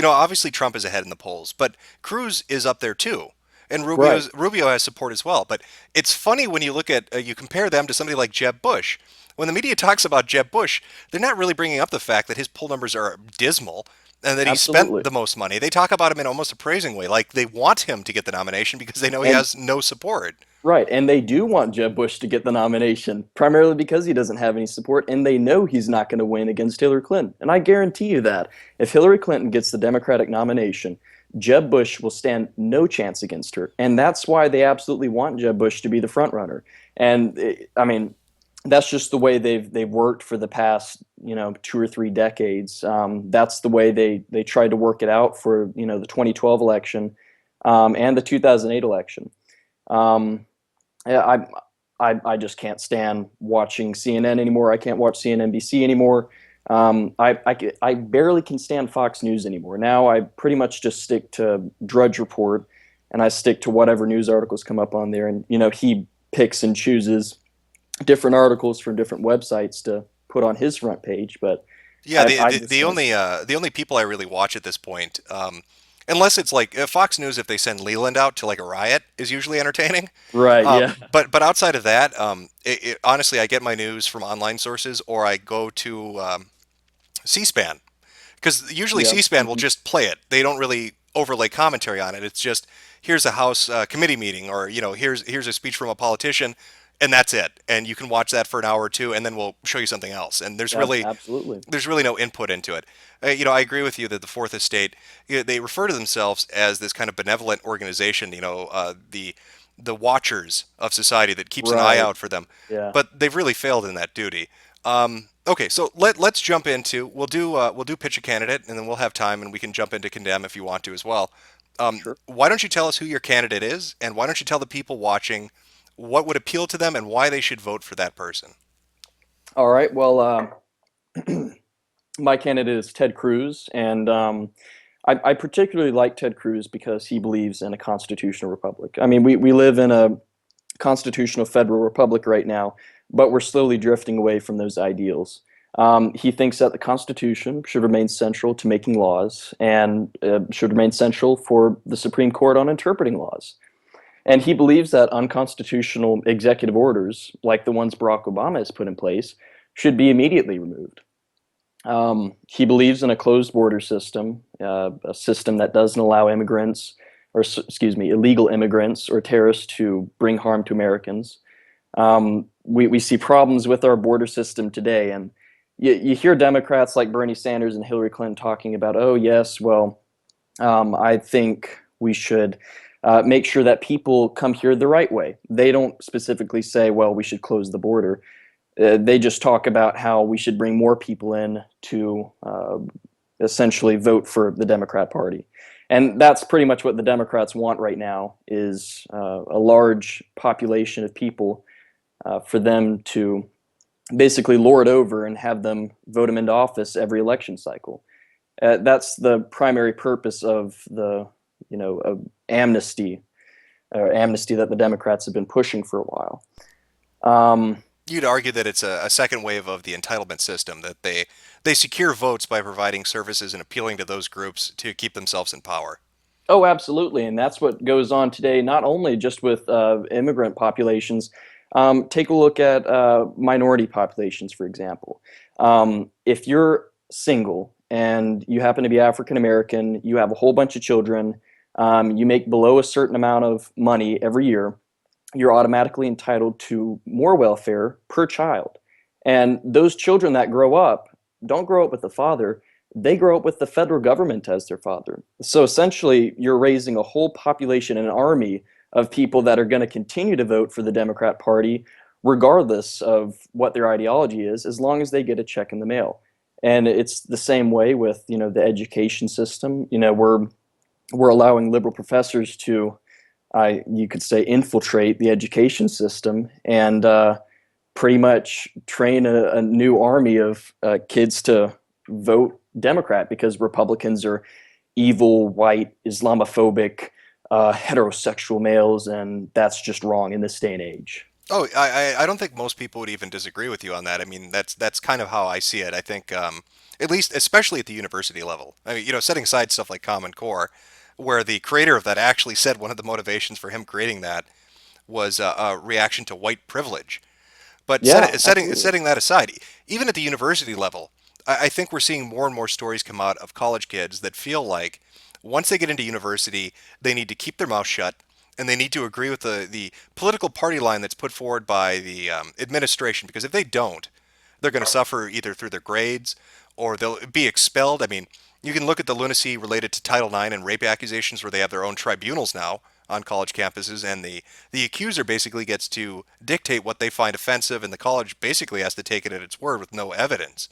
Obviously Trump is ahead in the polls, but Cruz is up there, too. And Rubio has support as well. But it's funny when you look at, you compare them to somebody like Jeb Bush. When the media talks about Jeb Bush, they're not really bringing up the fact that his poll numbers are dismal and that he spent the most money. They talk about him in almost a praising way, like they want him to get the nomination because they know he has no support. Right, and they do want Jeb Bush to get the nomination, primarily because he doesn't have any support, and they know he's not going to win against Hillary Clinton. And I guarantee you that if Hillary Clinton gets the Democratic nomination, Jeb Bush will stand no chance against her. And that's why they absolutely want Jeb Bush to be the front runner. And that's just the way they've worked for the past 2 or 3 decades. That's the way they tried to work it out for the 2012 election and the 2008 election. I just can't stand watching CNN anymore. I can't watch CNBC anymore. I barely can stand Fox News anymore. Now I pretty much just stick to Drudge Report. and I stick to whatever news articles come up on there. And he picks and chooses different articles from different websites to put on his front page. But Yeah, I the, just the only people I really watch at this point, unless it's like Fox News, if they send Leland out to like a riot, is usually entertaining. right, yeah, But outside of that, honestly, I get my news from online sources, or I go to C-SPAN, because usually yeah, C-SPAN will just play it. They don't really overlay commentary on it. It's just here's a House committee meeting, or here's a speech from a politician, and that's it. And you can watch that for an hour or two, and then we'll show you something else. And absolutely. there's really no input into it. I agree with you that the Fourth Estate, they refer to themselves as this kind of benevolent organization. The watchers of society that keeps an eye Right. out for them. Yeah. But they've really failed in that duty. Okay, so let's jump into we'll do pitch a candidate, and then we'll have time, and we can jump into condemn if you want to as well. Sure. Why don't you tell us who your candidate is, and why don't you tell the people watching what would appeal to them and why they should vote for that person? All right. Well, my candidate is Ted Cruz, and I particularly like Ted Cruz because he believes in a constitutional republic. I mean, we live in a constitutional federal republic right now, but we're slowly drifting away from those ideals. He thinks that the Constitution should remain central to making laws and should remain central for the Supreme Court on interpreting laws. And he believes that unconstitutional executive orders, like the ones Barack Obama has put in place, should be immediately removed. He believes in a closed border system, a system that doesn't allow immigrants, or excuse me, illegal immigrants or terrorists to bring harm to Americans. We see problems with our border system today, and you hear Democrats like Bernie Sanders and Hillary Clinton talking about, oh yes, well, I think we should make sure that people come here the right way. They don't specifically say, well, we should close the border. They just talk about how we should bring more people in to essentially vote for the Democrat Party. And that's pretty much what the Democrats want right now, is a large population of people for them to basically lord over and have them vote them into office every election cycle. That's the primary purpose of the amnesty that the Democrats have been pushing for a while. You'd argue that it's a second wave of the entitlement system, that they secure votes by providing services and appealing to those groups to keep themselves in power. Oh, absolutely. And that's what goes on today, not only just with immigrant populations. Take a look at minority populations, for example. If you're single and you happen to be African American, you have a whole bunch of children, you make below a certain amount of money every year, you're automatically entitled to more welfare per child. And those children that grow up don't grow up with the father, they grow up with the federal government as their father. So essentially, you're raising a whole population, an army of people that are going to continue to vote for the Democrat Party, regardless of what their ideology is, as long as they get a check in the mail. And it's the same way with, the education system. We're allowing liberal professors to, you could say, infiltrate the education system and pretty much train a new army of kids to vote Democrat because Republicans are evil, white, Islamophobic, heterosexual males, and that's just wrong in this day and age. Oh, I don't think most people would even disagree with you on that. I mean, that's kind of how I see it. I think, at least, especially at the university level, I mean, setting aside stuff like Common Core, where the creator of that actually said one of the motivations for him creating that was a reaction to white privilege. But Yeah, setting that aside, even at the university level, I think we're seeing more and more stories come out of college kids that feel like once they get into university, they need to keep their mouth shut, and they need to agree with the political party line that's put forward by the administration, because if they don't, they're going to suffer either through their grades or they'll be expelled. I mean, you can look at the lunacy related to Title IX and rape accusations, where they have their own tribunals now on college campuses, and the accuser basically gets to dictate what they find offensive, and the college basically has to take it at its word with no evidence.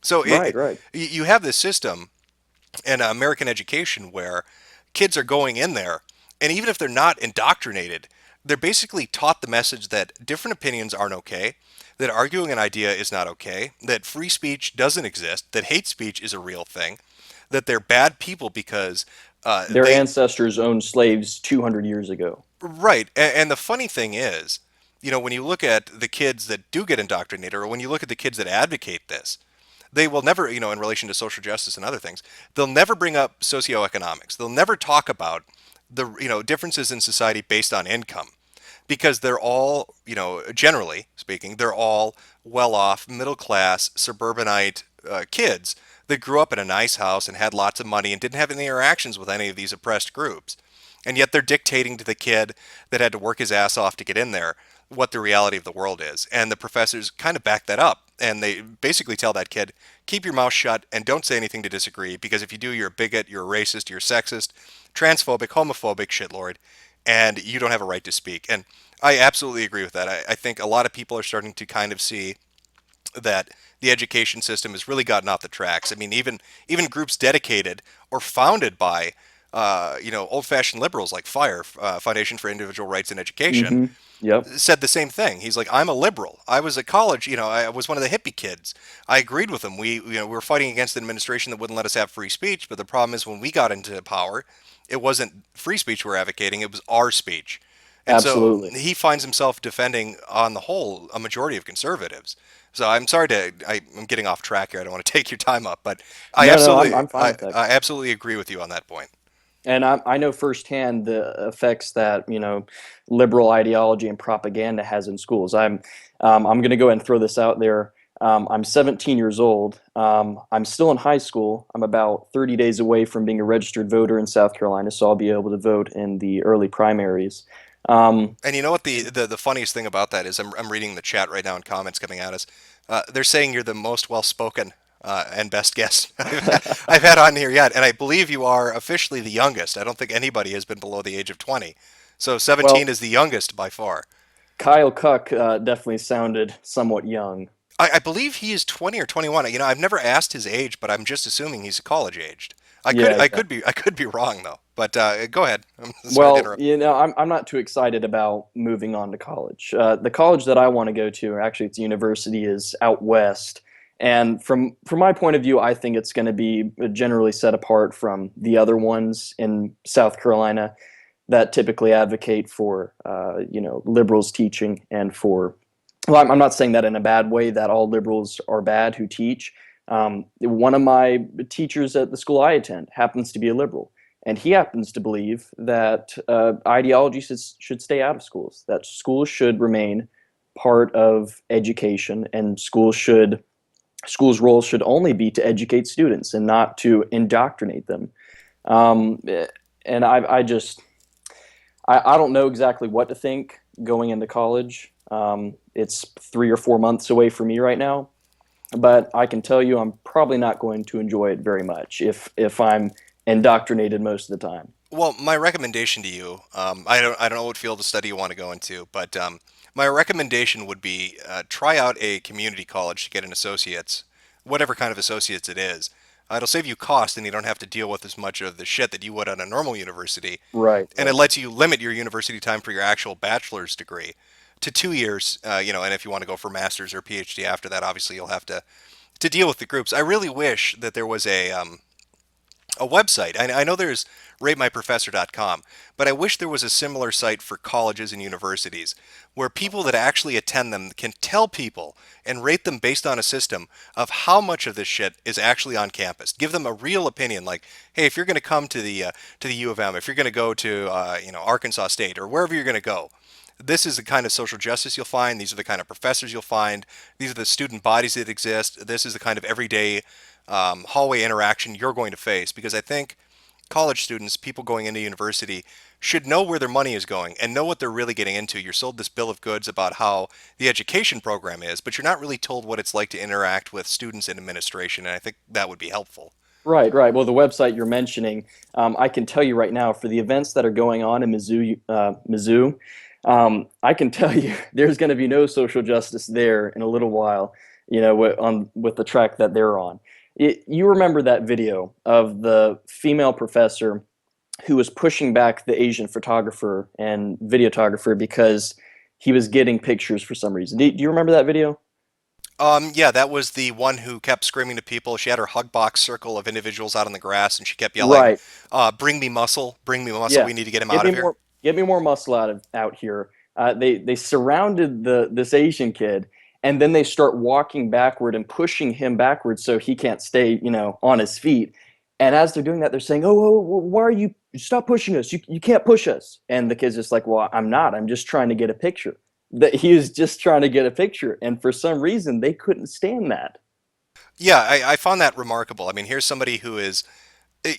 So right. You have this system in American education where kids are going in there, and even if they're not indoctrinated, they're basically taught the message that different opinions aren't okay, that arguing an idea is not okay, that free speech doesn't exist, that hate speech is a real thing, that they're bad people because Their ancestors owned slaves 200 years ago. Right. And the funny thing is, when you look at the kids that do get indoctrinated, or when you look at the kids that advocate this, they will never, in relation to social justice and other things, they'll never bring up socioeconomics. They'll never talk about the, differences in society based on income, because they're all, generally speaking, they're all well-off, middle-class, suburbanite kids that grew up in a nice house and had lots of money and didn't have any interactions with any of these oppressed groups. And yet they're dictating to the kid that had to work his ass off to get in there what the reality of the world is. And the professors kind of back that up. And they basically tell that kid, keep your mouth shut and don't say anything to disagree, because if you do, you're a bigot, you're a racist, you're sexist, transphobic, homophobic, shitlord, and you don't have a right to speak. And I absolutely agree with that. I think a lot of people are starting to kind of see that the education system has really gotten off the tracks. I mean, even groups dedicated or founded by old-fashioned liberals like FIRE, Foundation for Individual Rights in Education, said the same thing. He's like, I'm a liberal. I was at college, I was one of the hippie kids. I agreed with him. We were fighting against an administration that wouldn't let us have free speech, but the problem is when we got into power, it wasn't free speech we're advocating, it was our speech. And Absolutely. so he finds himself defending, on the whole, a majority of conservatives. So I'm sorry I'm getting off track here. I don't want to take your time up, but I'm fine with that. I absolutely agree with you on that point. And I know firsthand the effects that liberal ideology and propaganda has in schools. I'm going to go ahead and throw this out there. I'm 17 years old. I'm still in high school. I'm about 30 days away from being a registered voter in South Carolina, so I'll be able to vote in the early primaries. And you know what the funniest thing about that is? I'm reading the chat right now and comments coming at us. They're saying you're the most well-spoken and best guest I've had on here yet, and I believe you are officially the youngest. I don't think anybody has been below the age of 20. So 17 is the youngest by far. Kyle Cuck definitely sounded somewhat young. I believe he is 20 or 21. I've never asked his age, but I'm just assuming he's college aged. I could be wrong though. But go ahead. Well, I'm not too excited about moving on to college. The college that I want to go to, actually it's a university, is out west. And from my point of view, I think it's going to be generally set apart from the other ones in South Carolina that typically advocate for, liberals teaching and for, well, I'm not saying that in a bad way, that all liberals are bad who teach. One of my teachers at the school I attend happens to be a liberal, and he happens to believe that ideology should stay out of schools, that schools should remain part of education, and schools' role should only be to educate students and not to indoctrinate them. And I don't know exactly what to think going into college. It's 3 or 4 months away for me right now, but I can tell you I'm probably not going to enjoy it very much if I'm indoctrinated most of the time. Well, my recommendation to you, I don't know what field of study you want to go into, but my recommendation would be try out a community college to get an associate's, whatever kind of associate's it is. It'll save you cost, and you don't have to deal with as much of the shit that you would at a normal university. Right. And it lets you limit your university time for your actual bachelor's degree to 2 years, and if you want to go for master's or PhD after that, obviously you'll have to deal with the groups. I really wish that there was a website. I know there's ratemyprofessor.com, but I wish there was a similar site for colleges and universities where people that actually attend them can tell people and rate them based on a system of how much of this shit is actually on campus. Give them a real opinion, like, hey, if you're going to come to the U of M, if you're going to go to Arkansas State or wherever you're going to go, this is the kind of social justice you'll find. These are the kind of professors you'll find. These are the student bodies that exist. This is the kind of everyday hallway interaction you're going to face, because I think college students, people going into university, should know where their money is going and know what they're really getting into. You're sold this bill of goods about how the education program is, but you're not really told what it's like to interact with students and administration, and I think that would be helpful. Right. Well, the website you're mentioning, I can tell you right now, for the events that are going on in Mizzou, I can tell you there's going to be no social justice there in a little while, with the track that they're on. You remember that video of the female professor who was pushing back the Asian photographer and videographer because he was getting pictures for some reason. Do you remember that video? Yeah, that was the one who kept screaming to people. She had her hug box circle of individuals out on the grass, and she kept yelling, Right. bring me muscle. Yeah. We need to get him Get out me of here." more. Get me more muscle out here. They surrounded this Asian kid, and then they start walking backward and pushing him backwards so he can't stay, on his feet. And as they're doing that, they're saying, "Oh, why are you? Stop pushing us! You can't push us!" And the kid's just like, "Well, I'm not. I'm just trying to get a picture." That he was just trying to get a picture, and for some reason, they couldn't stand that. Yeah, I found that remarkable. I mean, here's somebody who is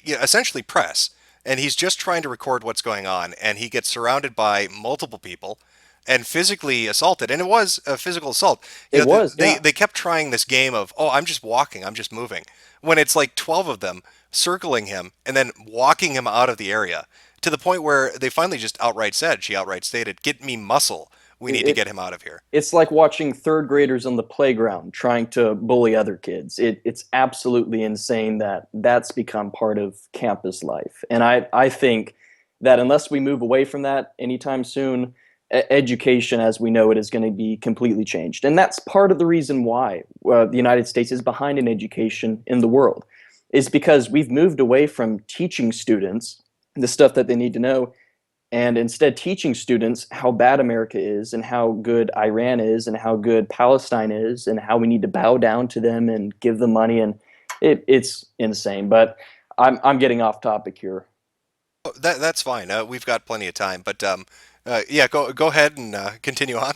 essentially press, and he's just trying to record what's going on, and he gets surrounded by multiple people and physically assaulted. And it was a physical assault. It was, They yeah. they kept trying this game of, "Oh, I'm just walking, I'm just moving," when it's like 12 of them circling him and then walking him out of the area to the point where they finally just she outright stated, "Get me muscle. We need to It, get him out of here." it's like watching third graders on the playground trying to bully other kids. It's absolutely insane that that's become part of campus life. And I think that unless we move away from that anytime soon, education as we know it is going to be completely changed. And that's part of the reason why the United States is behind in education in the world, is because we've moved away from teaching students the stuff that they need to know and instead teaching students how bad America is and how good Iran is and how good Palestine is and how we need to bow down to them and give them money. And it's insane. But I'm getting off topic here. Oh, that's fine. We've got plenty of time, but yeah, go ahead and continue on.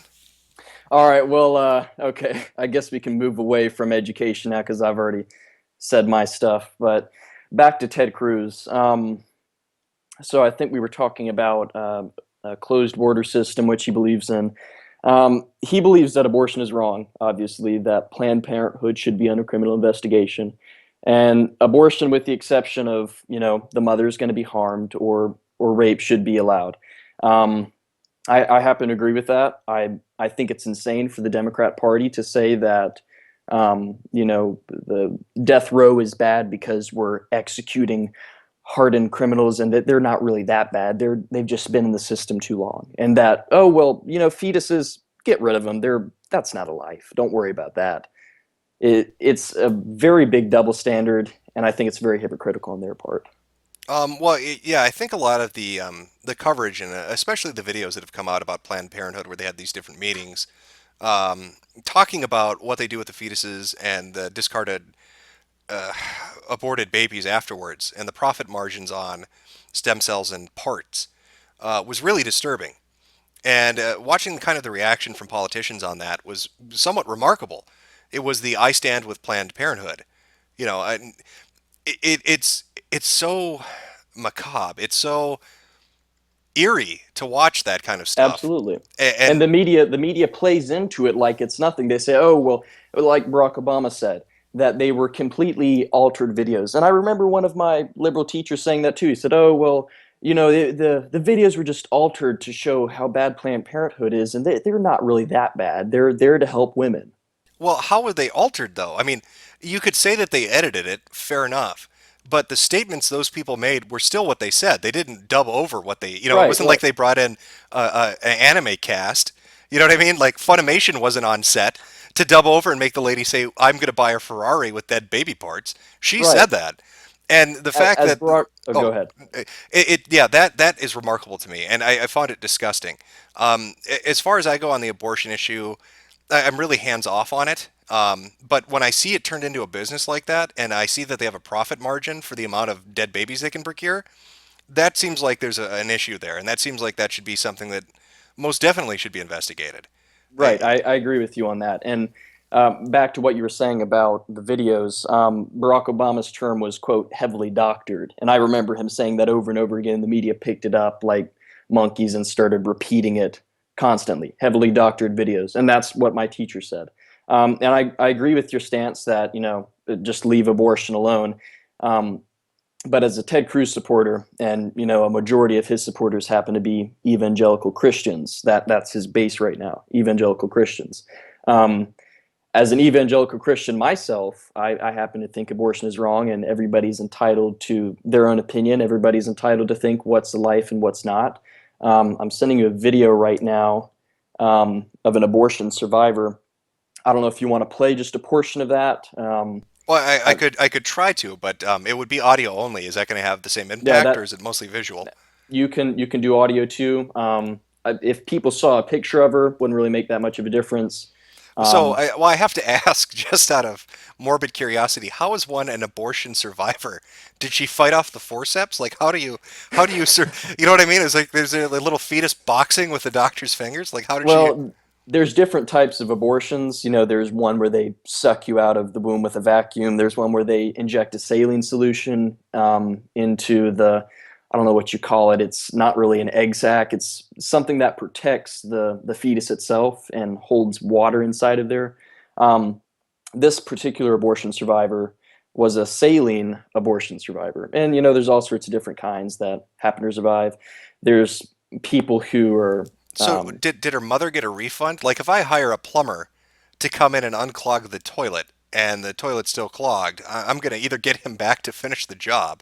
All right. Well, okay. I guess we can move away from education now because I've already said my stuff. But back to Ted Cruz. So I think we were talking about a closed border system, which he believes in. He believes that abortion is wrong, obviously, that Planned Parenthood should be under criminal investigation. And abortion, with the exception of, the mother is going to be harmed or rape, should be allowed. I happen to agree with that. I think it's insane for the Democrat Party to say that, the death row is bad because we're executing hardened criminals and that they're not really that bad. They've just been in the system too long. And that, oh, well, fetuses, get rid of them. That's not a life. Don't worry about that. It's a very big double standard, and I think it's very hypocritical on their part. Well, yeah, I think a lot of the coverage and especially the videos that have come out about Planned Parenthood, where they had these different meetings, talking about what they do with the fetuses and the discarded, aborted babies afterwards, and the profit margins on stem cells and parts, was really disturbing. And watching kind of the reaction from politicians on that was somewhat remarkable. It was the "I stand with Planned Parenthood," and it's so macabre. It's so eerie to watch that kind of stuff. Absolutely. And And the media plays into it like it's nothing. They say, "Oh, well," like Barack Obama said, that they were completely altered videos. And I remember one of my liberal teachers saying that too. He said, "Oh, well, the videos were just altered to show how bad Planned Parenthood is, and they're not really that bad. They're there to help women." well, how were they altered though? I mean, you could say that they edited it, fair enough. But the statements those people made were still what they said. They didn't dub over what it Right, wasn't right. like they brought in an anime cast. You know what I mean? Like Funimation wasn't on set to dub over and make the lady say, "I'm going to buy a Ferrari with dead baby parts." She Right. said that. And the fact As that, Barack, oh, go oh, ahead. yeah, that is remarkable to me, and I found it disgusting. As far as I go on the abortion issue, I'm really hands off on it. But when I see it turned into a business like that, and I see that they have a profit margin for the amount of dead babies they can procure, that seems like there's an issue there, and that seems like that should be something that most definitely should be investigated. Right, I agree with you on that. And back to what you were saying about the videos, Barack Obama's term was, quote, heavily doctored. And I remember him saying that over and over again. The media picked it up like monkeys and started repeating it constantly, heavily doctored videos. And that's what my teacher said. And I agree with your stance that, just leave abortion alone. Um, but as a Ted Cruz supporter, and a majority of his supporters happen to be evangelical Christians. That's his base right now, evangelical Christians. Um, as an evangelical Christian myself, I happen to think abortion is wrong, and everybody's entitled to their own opinion. Everybody's entitled to think what's life and what's not. I'm sending you a video right now of an abortion survivor. I don't know if you want to play just a portion of that. Well, I could try to, but it would be audio only. Is that going to have the same Yeah, impact, or is it mostly visual? You can do audio too. If people saw a picture of her, wouldn't really make that much of a difference. So, I have to ask, just out of morbid curiosity, how is one an abortion survivor? Did she fight off the forceps? Like, how do you, you know what I mean? It's like there's a little fetus boxing with the doctor's fingers. Like, how did she? There's different types of abortions. You know, there's one where they suck you out of the womb with a vacuum. There's one where they inject a saline solution into the, I don't know what you call it. It's not really an egg sac. It's something that protects the fetus itself and holds water inside of there. This particular abortion survivor was a saline abortion survivor. And, you know, there's all sorts of different kinds that happen to survive. There's people who are... So did her mother get a refund? Like, if I hire a plumber to come in and unclog the toilet and the toilet's still clogged, I'm going to either get him back to finish the job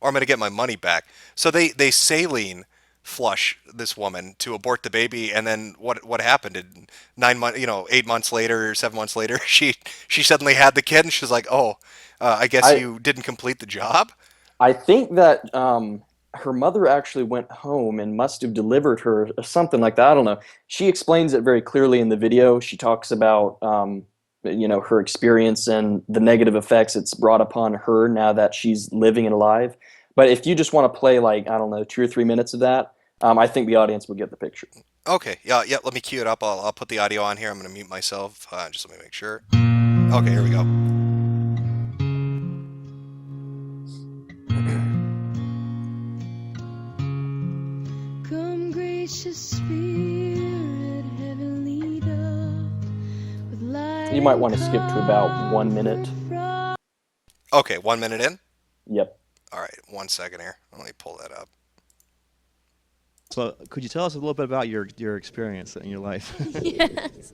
or I'm going to get my money back. So they saline flush this woman to abort the baby, and then what happened? 9 months, 8 months later, 7 months later, she suddenly had the kid, and she's like, oh, I guess you didn't complete the job? I think that her mother actually went home and must have delivered her or something like that. I don't know. She explains it very clearly in the video. She talks about her experience and the negative effects it's brought upon her now that she's living and alive. But if you just want to play, like, I don't know, 2 or 3 minutes of that, I think the audience will get the picture. Okay, yeah. Let me cue it up. I'll put the audio on here. I'm going to mute myself. Just let me make sure. Okay, here we go. Come, gracious Spirit, heavenly dove, with light. You might want to skip to about 1 minute. Okay, 1 minute in? Yep. All right, 1 second here. Let me pull that up. So, could you tell us a little bit about your experience in your life? Yes.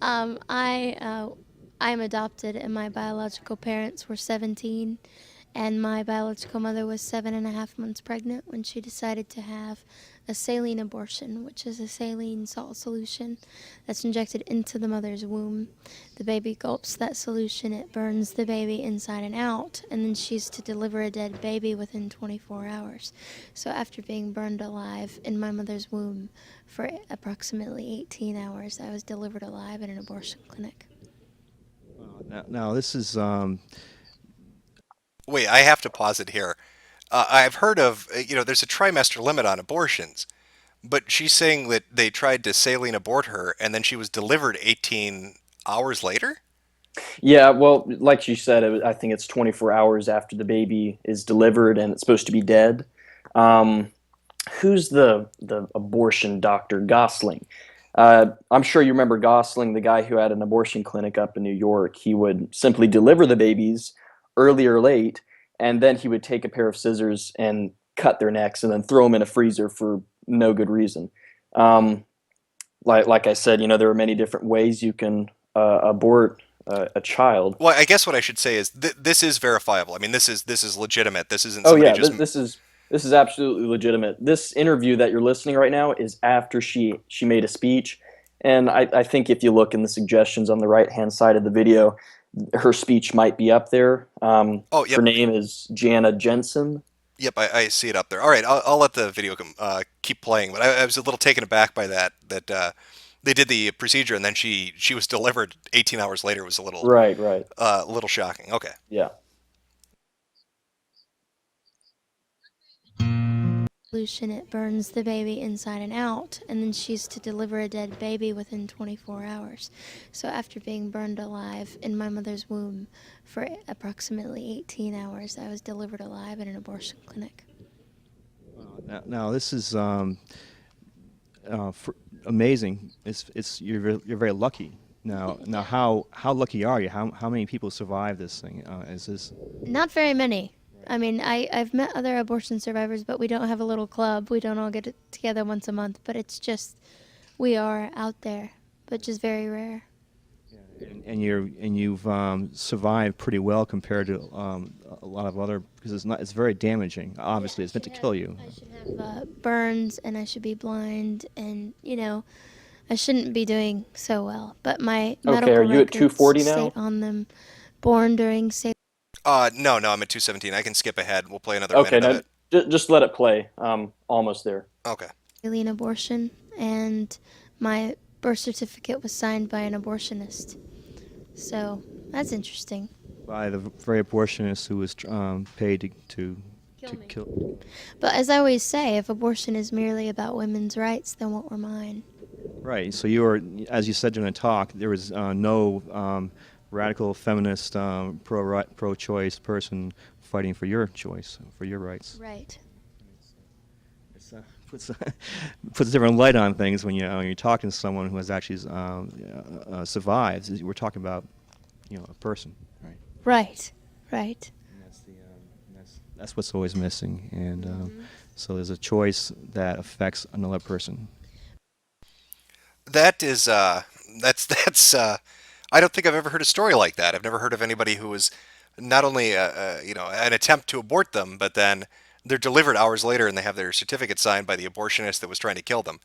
I'm adopted, and my biological parents were 17, and my biological mother was 7.5 months pregnant when she decided to have a saline abortion, which is a saline salt solution that's injected into the mother's womb. The baby gulps that solution, it burns the baby inside and out, and then she's to deliver a dead baby within 24 hours. So after being burned alive in my mother's womb for approximately 18 hours, I was delivered alive in an abortion clinic. Now this is... Wait, I have to pause it here. I've heard of, there's a trimester limit on abortions, but she's saying that they tried to saline abort her and then she was delivered 18 hours later? Yeah, well, like she said, I think it's 24 hours after the baby is delivered and it's supposed to be dead. Who's the abortion doctor? Gosling. I'm sure you remember Gosling, the guy who had an abortion clinic up in New York. He would simply deliver the babies early or late, and then he would take a pair of scissors and cut their necks and then throw them in a freezer for no good reason. Like I said, there are many different ways you can abort a child. Well, I guess what I should say is this is verifiable. I mean, this is legitimate. This isn't. Oh yeah, just... this is absolutely legitimate. This interview that you're listening right now is after she made a speech, and I think if you look in the suggestions on the right-hand side of the video, her speech might be up there. Yep. Her name is Jana Jensen. Yep, I see it up there. All right, I'll let the video keep playing, but I was a little taken aback by that they did the procedure and then she was delivered 18 hours later. It was a little right, a little shocking. Okay. Yeah. Solution, it burns the baby inside and out, and then she's to deliver a dead baby within 24 hours. So after being burned alive in my mother's womb for approximately 18 hours, I was delivered alive in an abortion clinic. Now this is amazing. You're very lucky. Now how lucky are you? How many people survive this thing? Is this? Not very many. I mean, I've met other abortion survivors, but we don't have a little club. We don't all get together once a month. But it's just, we are out there, but just very rare. And you've survived pretty well compared to a lot of other, because it's very damaging. Obviously, it's meant to kill you. I should have burns, and I should be blind, and I shouldn't be doing so well, but my Okay, medical are you at records 240 now? state on them born during No, I'm at 217. I can skip ahead. We'll play another Okay, minute of now it. just let it play. Almost there. Okay. saline abortion, and my birth certificate was signed by an abortionist. So that's interesting. By the very abortionist who was paid to kill. But as I always say, if abortion is merely about women's rights, then what were mine? Right. So you were, as you said during the talk, there was no radical feminist pro-choice person fighting for your choice, for your rights. Right. It's, puts puts a different light on things when you're talking to someone who has actually survived. We're talking about, a person, right? Right. Right. And that's what's always missing, and so there's a choice that affects another person. That is that's I don't think I've ever heard a story like that. I've never heard of anybody who was not only an attempt to abort them, but then they're delivered hours later and they have their certificate signed by the abortionist that was trying to kill them.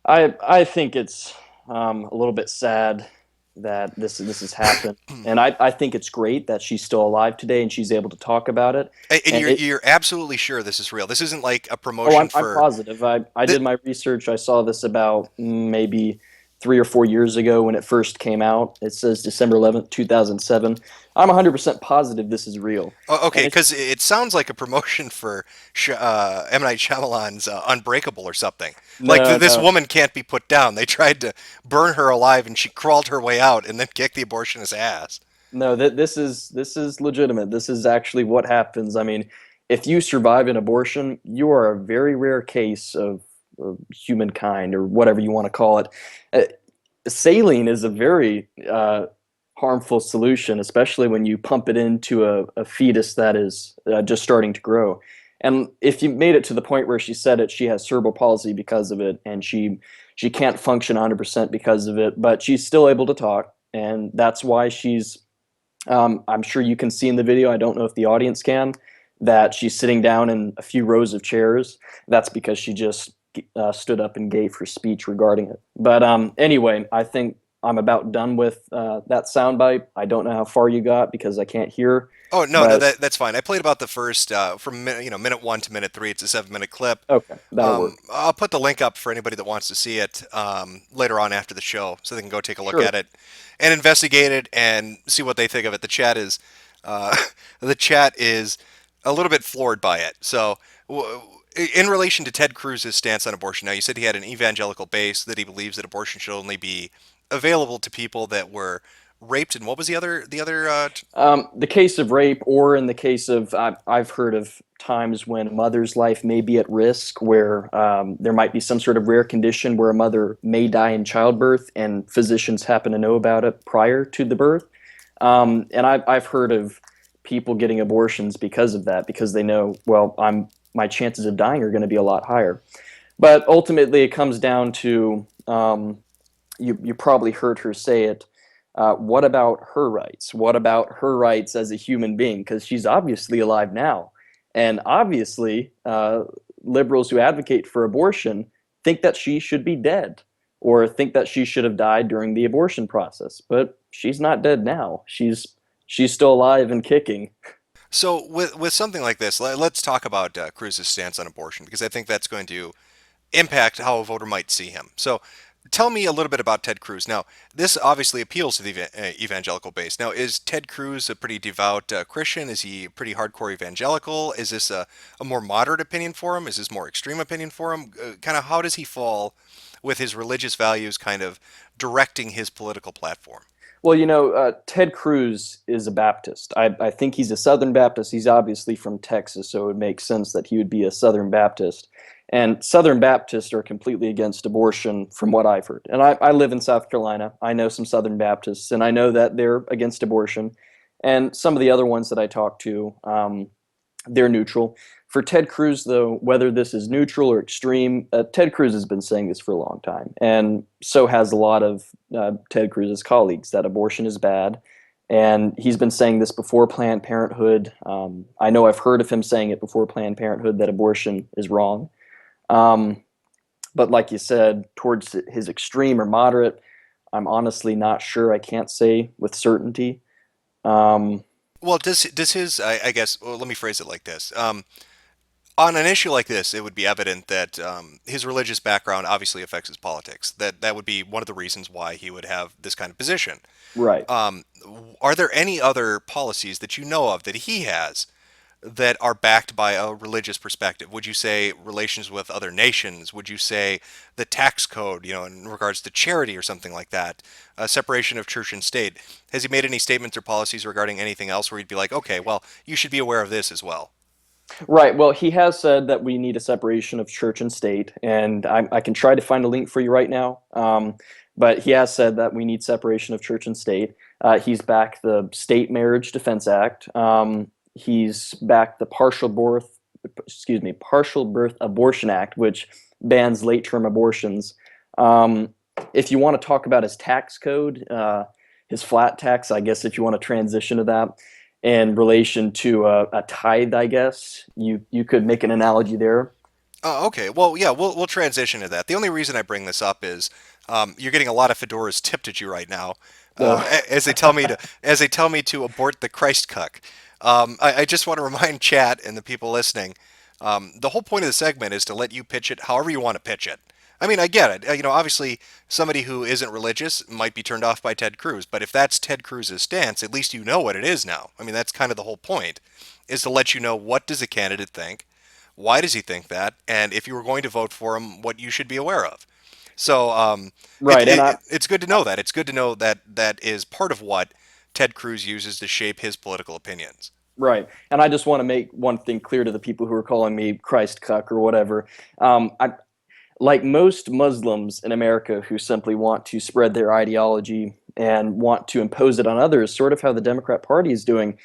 I think it's a little bit sad that this has happened, and I think it's great that she's still alive today and she's able to talk about it. And you're absolutely sure this is real. This isn't like a Oh, promotion I'm for. positive. I did my research. I saw this about maybe 3 or 4 years ago when it first came out. It says December 11th, 2007. I'm 100% positive this is real. Oh, okay, because it sounds like a promotion for M. Night Shyamalan's Unbreakable or something. Like this woman can't be put down. They tried to burn her alive, and she crawled her way out, and then kicked the abortionist's ass. No, this is legitimate. This is actually what happens. I mean, if you survive an abortion, you are a very rare case of humankind, or whatever you want to call it. Saline is a very harmful solution, especially when you pump it into a fetus that is just starting to grow. And if you made it to the point where she said it, she has cerebral palsy because of it, and she can't function 100% because of it, but she's still able to talk, and that's why she's. I'm sure you can see in the video, I don't know if the audience can, that she's sitting down in a few rows of chairs. That's because she just stood up and gave her speech regarding it. But anyway, I think I'm about done with that soundbite. I don't know how far you got because I can't hear. Oh no, that's fine. I played about the first from minute 1 to minute 3. It's a 7-minute clip. Okay, that'll work. I'll put the link up for anybody that wants to see it later on after the show, so they can go take a look at it and investigate it and see what they think of it. The chat is a little bit floored by it. So in relation to Ted Cruz's stance on abortion, now you said he had an evangelical base, that he believes that abortion should only be available to people that were raped, and what was the other? The case of rape, or in the case of I've heard of times when a mother's life may be at risk, where there might be some sort of rare condition where a mother may die in childbirth, and physicians happen to know about it prior to the birth. And I've heard of people getting abortions because of that, because they know, well, my chances of dying are going to be a lot higher. But ultimately, it comes down to you probably heard her say it. What about her rights? What about her rights as a human being? Because she's obviously alive now. And obviously, liberals who advocate for abortion think that she should be dead, or think that she should have died during the abortion process. But she's not dead now. She's still alive and kicking. So with something like this, let's talk about Cruz's stance on abortion, because I think that's going to impact how a voter might see him. So tell me a little bit about Ted Cruz. Now, this obviously appeals to the evangelical base. Now, is Ted Cruz a pretty devout Christian? Is he pretty hardcore evangelical? Is this a more moderate opinion for him? Is this more extreme opinion for him? Kind of how does he fall with his religious values kind of directing his political platform? Well, Ted Cruz is a Baptist. I think he's a Southern Baptist. He's obviously from Texas, so it would make sense that he would be a Southern Baptist. And Southern Baptists are completely against abortion, from what I've heard. And I live in South Carolina. I know some Southern Baptists, and I know that they're against abortion. And some of the other ones that I talk to, they're neutral. For Ted Cruz, though, whether this is neutral or extreme, Ted Cruz has been saying this for a long time. And so has a lot of Ted Cruz's colleagues, that abortion is bad. And he's been saying this before Planned Parenthood. I know I've heard of him saying it before Planned Parenthood, that abortion is wrong. But like you said, towards his extreme or moderate, I'm honestly not sure. I can't say with certainty. Well, does his I guess well, let me phrase it like this. On an issue like this, it would be evident that his religious background obviously affects his politics. That would be one of the reasons why he would have this kind of position. Right. Are there any other policies that you know of that he has that are backed by a religious perspective? Would you say relations with other nations? Would you say the tax code, in regards to charity or something like that? Separation of church and state. Has he made any statements or policies regarding anything else where he'd be like, okay, well, you should be aware of this as well? Right. Well, he has said that we need a separation of church and state, and I can try to find a link for you right now. But he has said that we need separation of church and state. He's backed the State Marriage Defense Act. He's backed the Partial Birth Abortion Act, which bans late-term abortions. If you want to talk about his tax code, his flat tax, I guess if you want to transition to that, in relation to a tithe, I guess you could make an analogy there. Oh, okay. Well, yeah, we'll transition to that. The only reason I bring this up is you're getting a lot of fedoras tipped at you right now, as they tell me to abort the Christ cuck. I just want to remind chat and the people listening, the whole point of the segment is to let you pitch it however you want to pitch it. I mean, I get it. Obviously, somebody who isn't religious might be turned off by Ted Cruz, but if that's Ted Cruz's stance, at least you know what it is now. I mean, that's kind of the whole point, is to let you know what does a candidate think, why does he think that, and if you were going to vote for him, what you should be aware of. So, right, it's good to know that. It's good to know that that is part of what Ted Cruz uses to shape his political opinions. Right. And I just want to make one thing clear to the people who are calling me Christ cuck or whatever. Like most Muslims in America who simply want to spread their ideology and want to impose it on others, sort of how the Democrat Party is doing,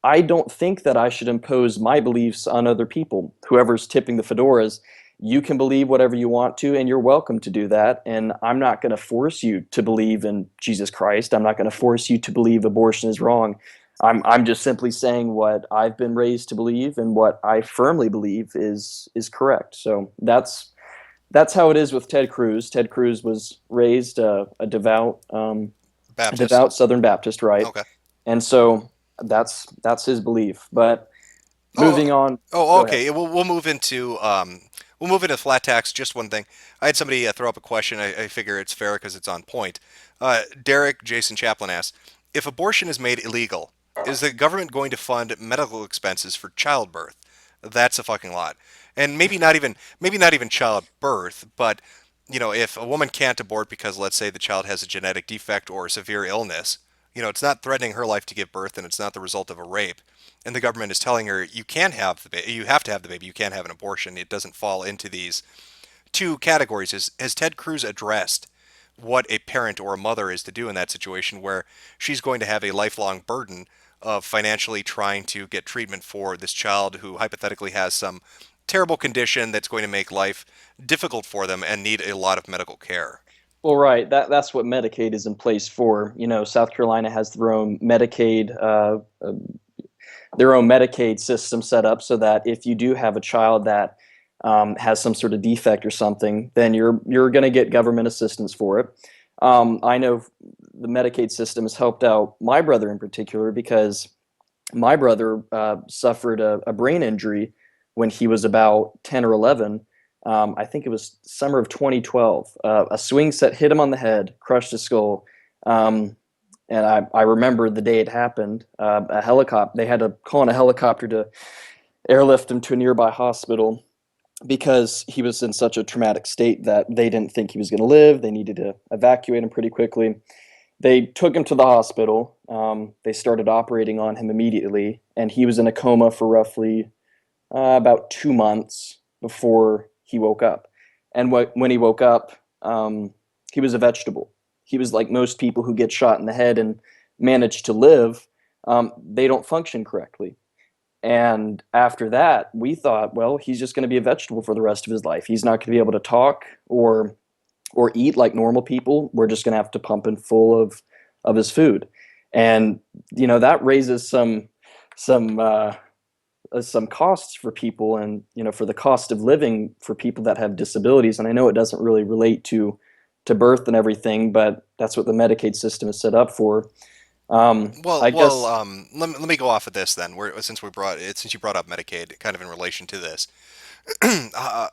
I don't think that I should impose my beliefs on other people. Whoever's tipping the fedoras, you can believe whatever you want to, and you're welcome to do that. And I'm not going to force you to believe in Jesus Christ. I'm not going to force you to believe abortion is wrong. I'm just simply saying what I've been raised to believe and what I firmly believe is correct. So that's how it is with Ted Cruz. Ted Cruz was raised a devout Southern Baptist, right? Okay. And so that's his belief. But moving on. Oh, okay. We'll move into flat tax. Just one thing. I had somebody throw up a question. I figure it's fair because it's on point. Derek Jason Chaplin asks, if abortion is made illegal, is the government going to fund medical expenses for childbirth? That's a fucking lot. And maybe not even childbirth, but if a woman can't abort because, let's say, the child has a genetic defect or a severe illness, it's not threatening her life to give birth, and it's not the result of a rape, and the government is telling her you have to have the baby, you can't have an abortion. It doesn't fall into these two categories. Has Ted Cruz addressed what a parent or a mother is to do in that situation where she's going to have a lifelong burden of financially trying to get treatment for this child who hypothetically has some terrible condition that's going to make life difficult for them and need a lot of medical care? Well, right. That's what Medicaid is in place for. South Carolina has their own Medicaid system set up so that if you do have a child that has some sort of defect or something, then you're going to get government assistance for it. I know the Medicaid system has helped out my brother in particular because my brother suffered a brain injury when he was about 10 or 11. I think it was summer of 2012. A swing set hit him on the head, crushed his skull. And I remember the day it happened. They had to call in a helicopter to airlift him to a nearby hospital because he was in such a traumatic state that they didn't think he was going to live. They needed to evacuate him pretty quickly. They took him to the hospital. They started operating on him immediately, and he was in a coma for roughly about 2 months before he woke up. And when he woke up, he was a vegetable. He was like most people who get shot in the head and manage to live. They don't function correctly. And after that, we thought, well, he's just going to be a vegetable for the rest of his life. He's not going to be able to talk or eat like normal people. We're just going to have to pump him full of his food. And, that raises some some costs for people, and for the cost of living for people that have disabilities. And I know it doesn't really relate to birth and everything, but that's what the Medicaid system is set up for. I guess. Let me go off of this then. Since you brought up Medicaid, kind of in relation to this,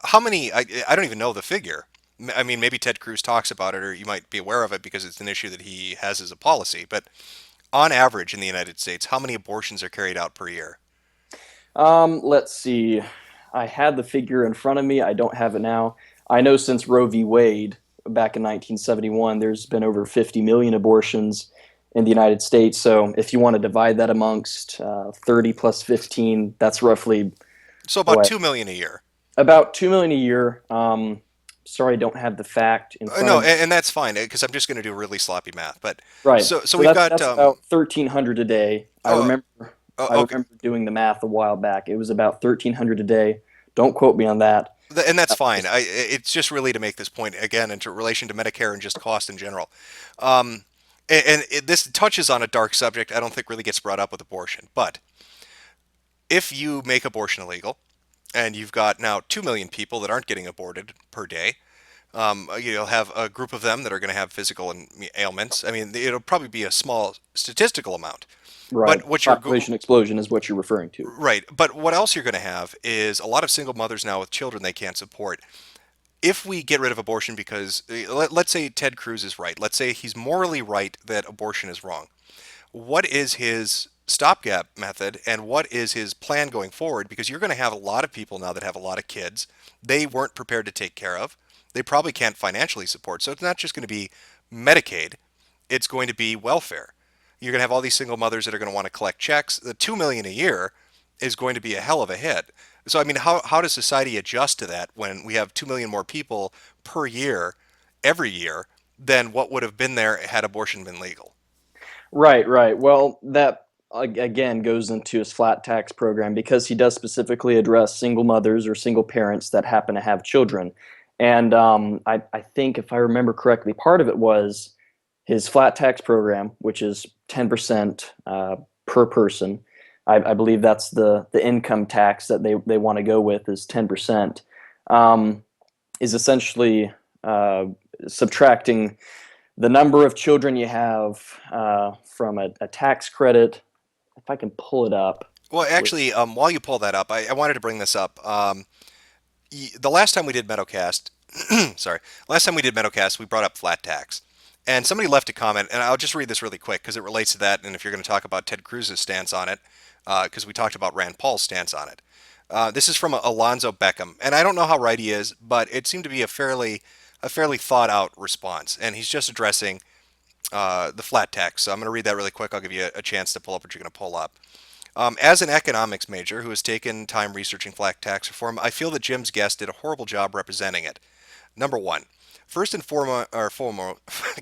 how many? I don't even know the figure. I mean, maybe Ted Cruz talks about it, or you might be aware of it because it's an issue that he has as a policy. But on average in the United States, how many abortions are carried out per year? Let's see. I had the figure in front of me. I don't have it now. I know since Roe v. Wade back in 1971, there's been over 50 million abortions in the United States. So if you want to divide that amongst 30 plus 15, that's roughly so about 2 million a year. About 2 million a year. Sorry, I don't have the fact in front of me. And that's fine because I'm just going to do really sloppy math. But right. So we've got that's about 1,300 a day. I remember doing the math a while back. It was about 1,300 a day. Don't quote me on that. And that's fine. It's just really to make this point again into relation to Medicare and just cost in general. This touches on a dark subject I don't think really gets brought up with abortion. But if you make abortion illegal, and you've got now 2 million people that aren't getting aborted per day, you'll have a group of them that are going to have physical ailments. I mean, it'll probably be a small statistical amount. Right. But what population explosion is what you're referring to. Right. But what else you're going to have is a lot of single mothers now with children they can't support. If we get rid of abortion because, let's say Ted Cruz is right. Let's say he's morally right that abortion is wrong. What is his stopgap method and what is his plan going forward? Because you're going to have a lot of people now that have a lot of kids they weren't prepared to take care of. They probably can't financially support. So it's not just going to be Medicaid. It's going to be welfare. You're going to have all these single mothers that are going to want to collect checks. The 2 million a year is going to be a hell of a hit. So, I mean, how does society adjust to that when we have 2 million more people per year, every year, than what would have been there had abortion been legal? Right. Well, that, again, goes into his flat tax program because he does specifically address single mothers or single parents that happen to have children. And I think, if I remember correctly, part of it was his flat tax program, which is 10% per person. I believe that's the income tax that they want to go with is 10%, is essentially subtracting the number of children you have from a tax credit. If I can pull it up. Well, actually, while you pull that up, I wanted to bring this up. The last time we did Metocast, we brought up flat tax. And somebody left a comment, and I'll just read this really quick because it relates to that, and if you're going to talk about Ted Cruz's stance on it, because we talked about Rand Paul's stance on it. This is from Alonzo Beckham, and I don't know how right he is, but it seemed to be a fairly thought-out response, and he's just addressing the flat tax. So I'm going to read that really quick. I'll give you a chance to pull up what you're going to pull up. As an economics major who has taken time researching flat tax reform, I feel that Jim's guest did a horrible job representing it. Number one. First and foremost,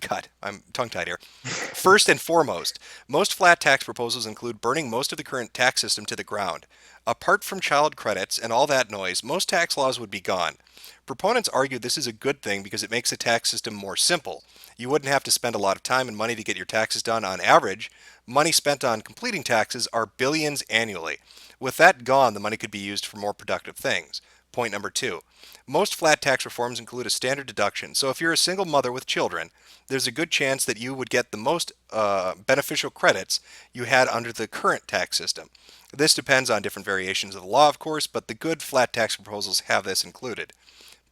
God, I'm tongue-tied here. First and foremost, most flat tax proposals include burning most of the current tax system to the ground. Apart from child credits and all that noise, most tax laws would be gone. Proponents argue this is a good thing because it makes the tax system more simple. You wouldn't have to spend a lot of time and money to get your taxes done. On average, money spent on completing taxes are billions annually. With that gone, the money could be used for more productive things. Point number two. Most flat tax reforms include a standard deduction, so if you're a single mother with children, there's a good chance that you would get the most beneficial credits you had under the current tax system. This depends on different variations of the law, of course, but the good flat tax proposals have this included.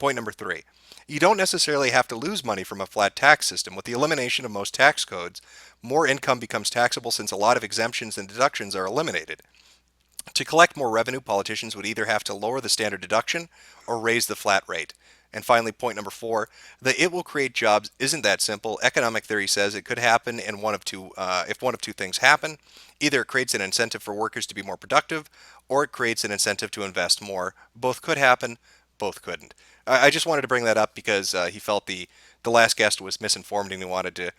Point number three. You don't necessarily have to lose money from a flat tax system. With the elimination of most tax codes, more income becomes taxable since a lot of exemptions and deductions are eliminated. To collect more revenue, politicians would either have to lower the standard deduction or raise the flat rate. And finally, point number four, the it will create jobs isn't that simple. Economic theory says it could happen in if one of two things happen. Either it creates an incentive for workers to be more productive, or it creates an incentive to invest more. Both could happen, both couldn't. I just wanted to bring that up because he felt the last guest was misinformed and he wanted to,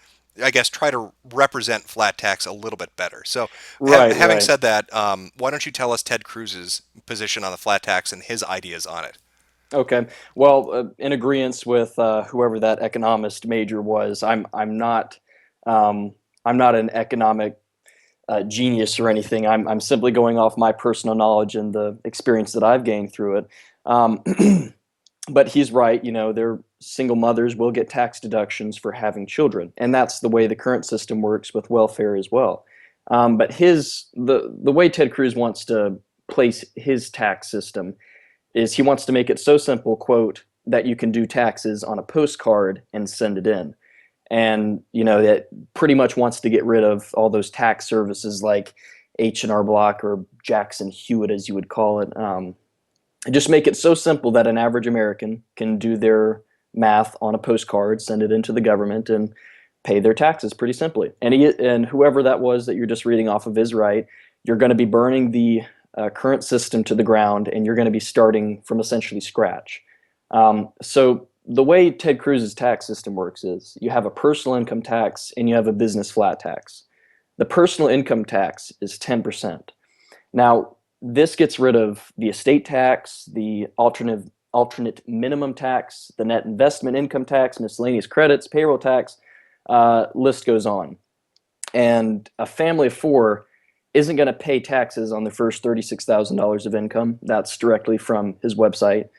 I guess, try to represent flat tax a little bit better. So having said that, why don't you tell us Ted Cruz's position on the flat tax and his ideas on it? Okay. Well, in agreement with whoever that economist major was, I'm not an economic genius or anything. I'm simply going off my personal knowledge and the experience that I've gained through it. But he's right. Their single mothers will get tax deductions for having children, and that's the way the current system works with welfare as well. But the way Ted Cruz wants to place his tax system is he wants to make it so simple, quote, that you can do taxes on a postcard and send it in. And, that pretty much wants to get rid of all those tax services like H&R Block or Jackson Hewitt, as you would call it. Just make it so simple that an average American can do their math on a postcard, send it into the government, and pay their taxes pretty simply. And whoever that was that you're just reading off of is right. You're going to be burning the current system to the ground, and you're going to be starting from essentially scratch. So the way Ted Cruz's tax system works is you have a personal income tax and you have a business flat tax. The personal income tax is 10%. Now, this gets rid of the estate tax, the alternate minimum tax, the net investment income tax, miscellaneous credits, payroll tax, list goes on. And a family of four isn't going to pay taxes on the first $36,000 of income. That's directly from his website.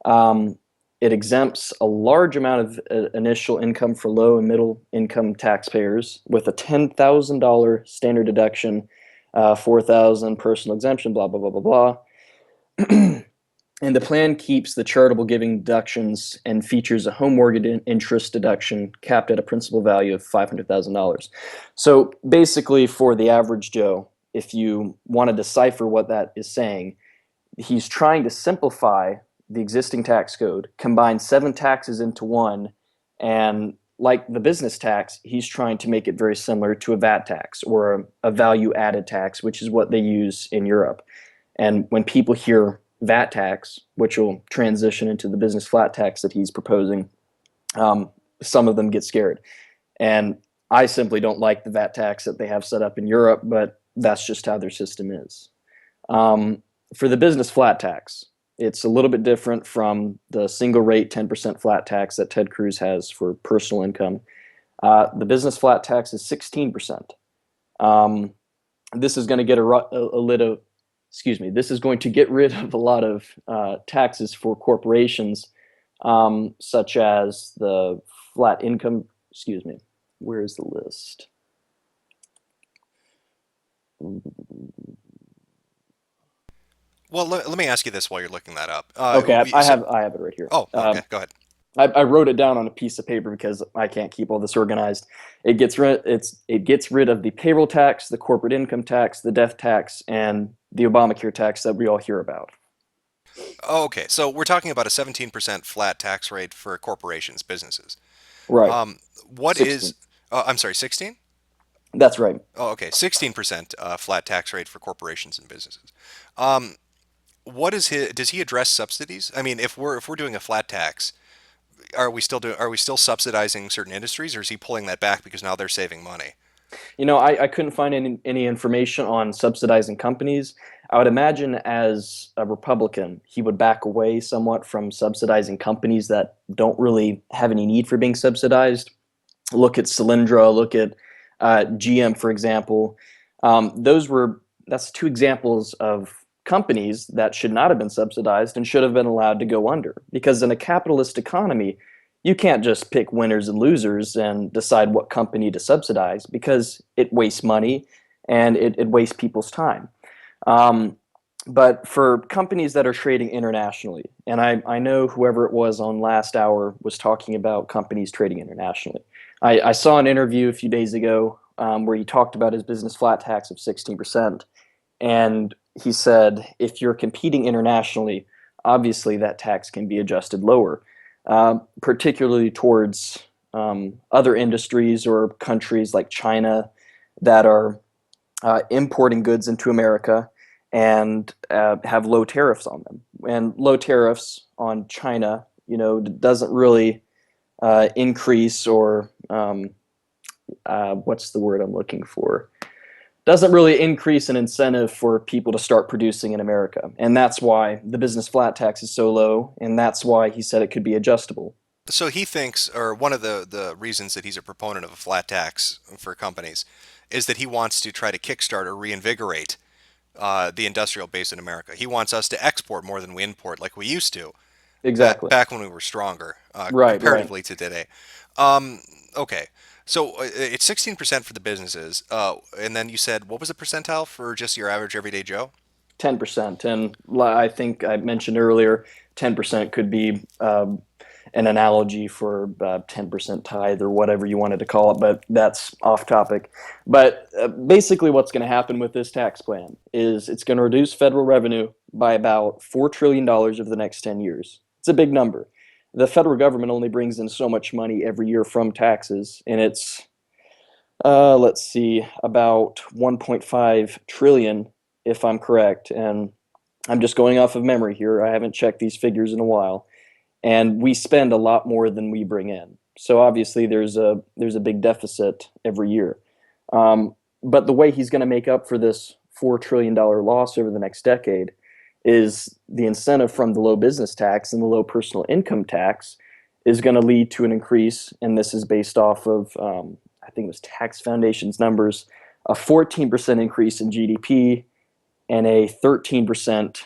It exempts a large amount of initial income for low and middle income taxpayers with a $10,000 standard deduction, $4,000 personal exemption, blah, blah, blah, blah, blah. And the plan keeps the charitable giving deductions and features a home mortgage interest deduction capped at a principal value of $500,000. So basically, for the average Joe, if you want to decipher what that is saying, he's trying to simplify the existing tax code, combine 7 taxes into one, and like the business tax, he's trying to make it very similar to a VAT tax or a value-added tax, which is what they use in Europe. And when people hear VAT tax, which will transition into the business flat tax that he's proposing, some of them get scared. And I simply don't like the VAT tax that they have set up in Europe, but that's just how their system is. For the business flat tax, it's a little bit different from the single rate 10% flat tax that Ted Cruz has for personal income. The business flat tax is 16%. This is going to get this is going to get rid of a lot of taxes for corporations, such as the flat income. Where is the list? Well, let me ask you this while you're looking that up. Okay, I have it right here. Oh, okay, go ahead. I wrote it down on a piece of paper because I can't keep all this organized. It gets rid of the payroll tax, the corporate income tax, the death tax, and the Obamacare tax that we all hear about. Oh, okay, so we're talking about a 17% flat tax rate for corporations, businesses. Right. What 16. is? I'm sorry, 16? That's right. Oh, okay, 16% flat tax rate for corporations and businesses. What is does he address subsidies? I mean, if we're doing a flat tax, are we still subsidizing certain industries, or is he pulling that back because now they're saving money? I couldn't find any information on subsidizing companies. I would imagine as a Republican, he would back away somewhat from subsidizing companies that don't really have any need for being subsidized. Look at Solyndra, look at GM, for example. That's 2 examples of companies that should not have been subsidized and should have been allowed to go under. Because in a capitalist economy, you can't just pick winners and losers and decide what company to subsidize, because it wastes money and it wastes people's time. But for companies that are trading internationally, and I know whoever it was on Last Hour was talking about companies trading internationally. I saw an interview a few days ago where he talked about his business flat tax of 16%. And he said, if you're competing internationally, obviously that tax can be adjusted lower, particularly towards other industries or countries like China that are importing goods into America and have low tariffs on them. And low tariffs on China, doesn't really increase or what's the word I'm looking for? Doesn't really increase an incentive for people to start producing in America. And that's why the business flat tax is so low, and that's why he said it could be adjustable. So he thinks, or one of the reasons that he's a proponent of a flat tax for companies is that he wants to try to kickstart or reinvigorate the industrial base in America. He wants us to export more than we import, like we used to. Exactly. Back when we were stronger, Right, comparatively to today. Okay, so it's 16% for the businesses, and then you said what was the percentile for just your average everyday Joe? 10%. And I think I mentioned earlier, 10% could be an analogy for 10% tithe or whatever you wanted to call it, but that's off topic. But basically what's going to happen with this tax plan is it's going to reduce federal revenue by about $4 trillion over the next 10 years. It's a big number. The federal government only brings in so much money every year from taxes, and it's, let's see, about 1.5 trillion if I'm correct, and I'm just going off of memory here. I haven't checked these figures in a while, and we spend a lot more than we bring in. So obviously there's a big deficit every year. But the way he's going to make up for this $4 trillion loss over the next decade is the incentive from the low business tax and the low personal income tax is going to lead to an increase, and this is based off of, I think it was Tax Foundation's numbers, a 14% increase in GDP, and a 13%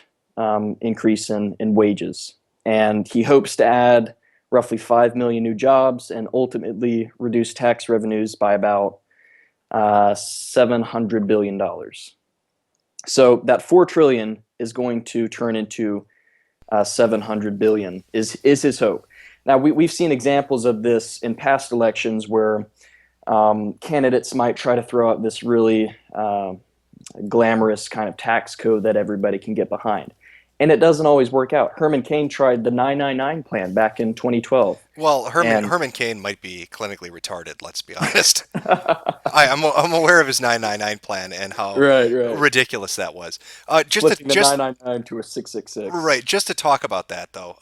increase in wages. And he hopes to add roughly 5 million new jobs and ultimately reduce tax revenues by about $700 billion. So that 4 trillion is going to turn into 700 billion is his hope. Now we've seen examples of this in past elections where candidates might try to throw out this really glamorous kind of tax code that everybody can get behind. And it doesn't always work out. Herman Cain tried the 999 plan back in 2012. Well, Herman Cain might be clinically retarded, let's be honest. I'm aware of his 999 plan and how ridiculous that was. Flipping the 999 to a 666. Right, just to talk about that, though.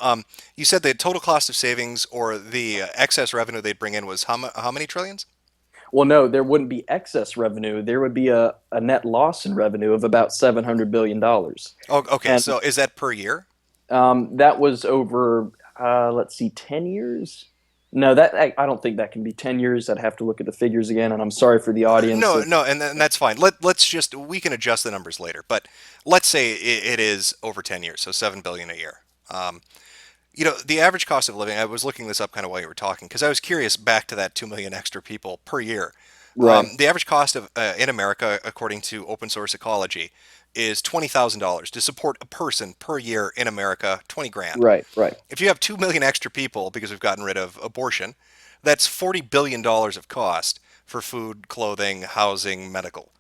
You said the total cost of savings or the excess revenue they'd bring in was how many trillions? Well, no, there wouldn't be excess revenue. There would be a net loss in revenue of about $700 billion. Oh, okay. And so is that per year? That was over, let's see, 10 years? No, I don't think that can be 10 years. I'd have to look at the figures again, and I'm sorry for the audience. No, and that's fine. We can adjust the numbers later, but let's say it is over 10 years, so $7 billion a year. The average cost of living, I was looking this up kind of while you were talking, because I was curious back to that 2 million extra people per year. Right. The average cost of in America, according to Open Source Ecology, is $20,000 to support a person per year in America, 20 grand. Right. If you have 2 million extra people, because we've gotten rid of abortion, that's $40 billion of cost for food, clothing, housing, medical.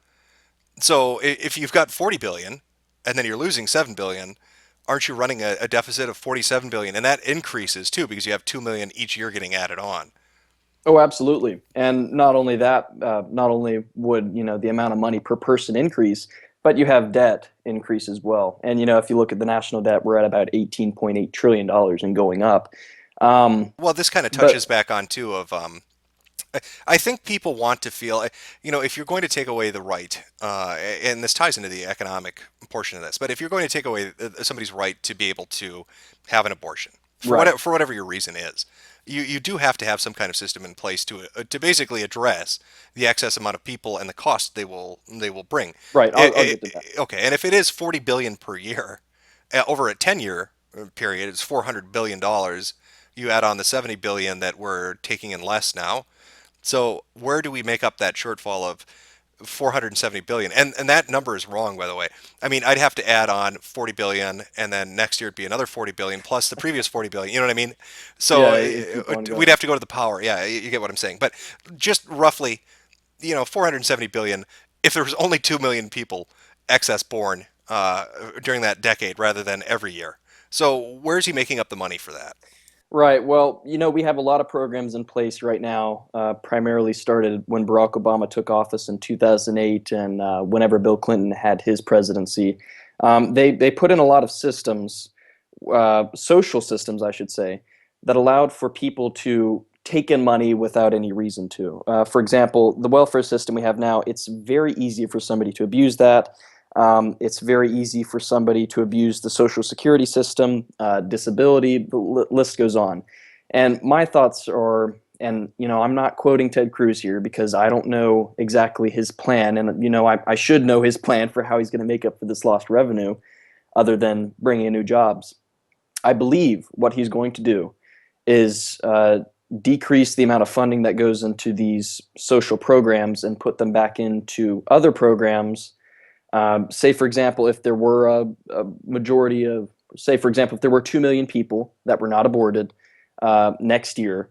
So if you've got 40 billion, and then you're losing 7 billion, aren't you running a deficit of 47 billion? And that increases too because you have 2 million each year getting added on. Oh, absolutely. And not only that, not only would the amount of money per person increase, but you have debt increase as well. And if you look at the national debt, we're at about $18.8 trillion and going up. Well, this kind of touches back on too of I think people want to feel, if you're going to take away the right, and this ties into the economic portion of this, but if you're going to take away somebody's right to be able to have an abortion, for whatever your reason is, you do have to have some kind of system in place to basically address the excess amount of people and the cost they will bring. Right, I'll get to that. Okay, and if it is 40 billion per year, over a 10-year period, it's $400 billion. You add on the 70 billion that we're taking in less now. So where do we make up that shortfall of 470 billion? And that number is wrong, by the way. I mean, I'd have to add on 40 billion, and then next year it'd be another 40 billion plus the previous 40 billion. You know what I mean? So we'd have to go to the power. Yeah, you get what I'm saying. But just roughly, 470 billion. If there was only 2 million people excess born during that decade, rather than every year. So where's he making up the money for that? Right. Well, we have a lot of programs in place right now, primarily started when Barack Obama took office in 2008 and whenever Bill Clinton had his presidency. They put in a lot of systems, social systems, I should say, that allowed for people to take in money without any reason to. For example, the welfare system we have now, it's very easy for somebody to abuse that. It's very easy for somebody to abuse the Social Security system, disability, the list goes on. And my thoughts are, and I'm not quoting Ted Cruz here because I don't know exactly his plan, and I should know his plan for how he's going to make up for this lost revenue, other than bringing in new jobs. I believe what he's going to do is decrease the amount of funding that goes into these social programs and put them back into other programs. Say, for example, if there were a majority of, say, for example, if there were 2 million people that were not aborted next year,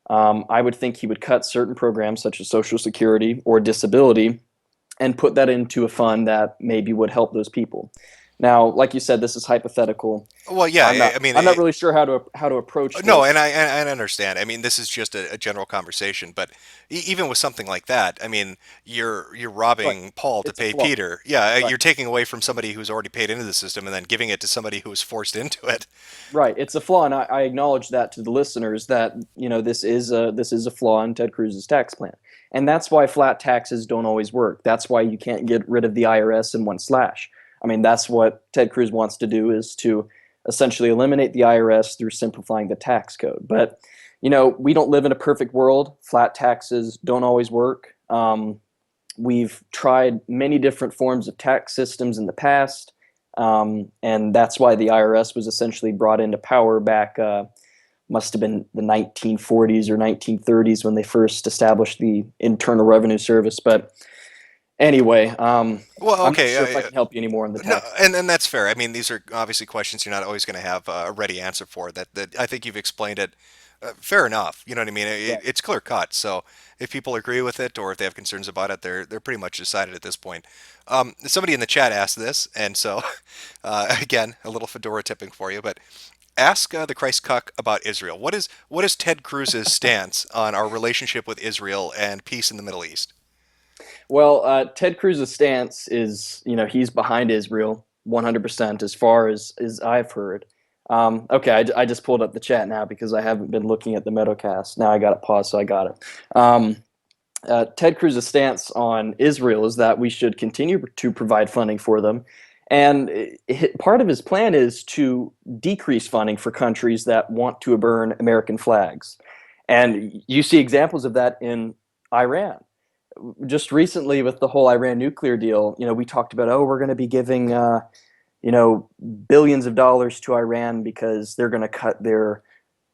I would think he would cut certain programs such as Social Security or disability and put that into a fund that maybe would help those people. Now, like you said, this is hypothetical. Well, yeah, I'm not really sure how to approach this. No, and I understand. I mean, this is just a general conversation, but even with something like that, I mean, you're robbing Paul to pay Peter. Yeah, you're taking away from somebody who's already paid into the system and then giving it to somebody who was forced into it. Right, it's a flaw, and I acknowledge that to the listeners that this is a flaw in Ted Cruz's tax plan, and that's why flat taxes don't always work. That's why you can't get rid of the IRS in one slash. I mean, that's what Ted Cruz wants to do, is to essentially eliminate the IRS through simplifying the tax code. But, we don't live in a perfect world. Flat taxes don't always work. We've tried many different forms of tax systems in the past, and that's why the IRS was essentially brought into power back, must have been the 1940s or 1930s when they first established the Internal Revenue Service. But anyway, well, okay, I'm not sure if I can help you anymore on the tax. No, and that's fair. I mean, these are obviously questions you're not always going to have a ready answer for. That I think you've explained it fair enough. You know what I mean? It's clear cut. So if people agree with it or if they have concerns about it, they're pretty much decided at this point. Somebody in the chat asked this, and so again, a little fedora tipping for you, but. Ask the Christ Cuck about Israel. What is Ted Cruz's stance on our relationship with Israel and peace in the Middle East? Well, Ted Cruz's stance is, he's behind Israel 100% as far as I've heard. Okay, I just pulled up the chat now because I haven't been looking at the Metocast. Now I got it paused, so I got it. Ted Cruz's stance on Israel is that we should continue to provide funding for them. And part of his plan is to decrease funding for countries that want to burn American flags. And you see examples of that in Iran. Just recently with the whole Iran nuclear deal, we talked about, we're going to be giving, billions of dollars to Iran because they're going to cut their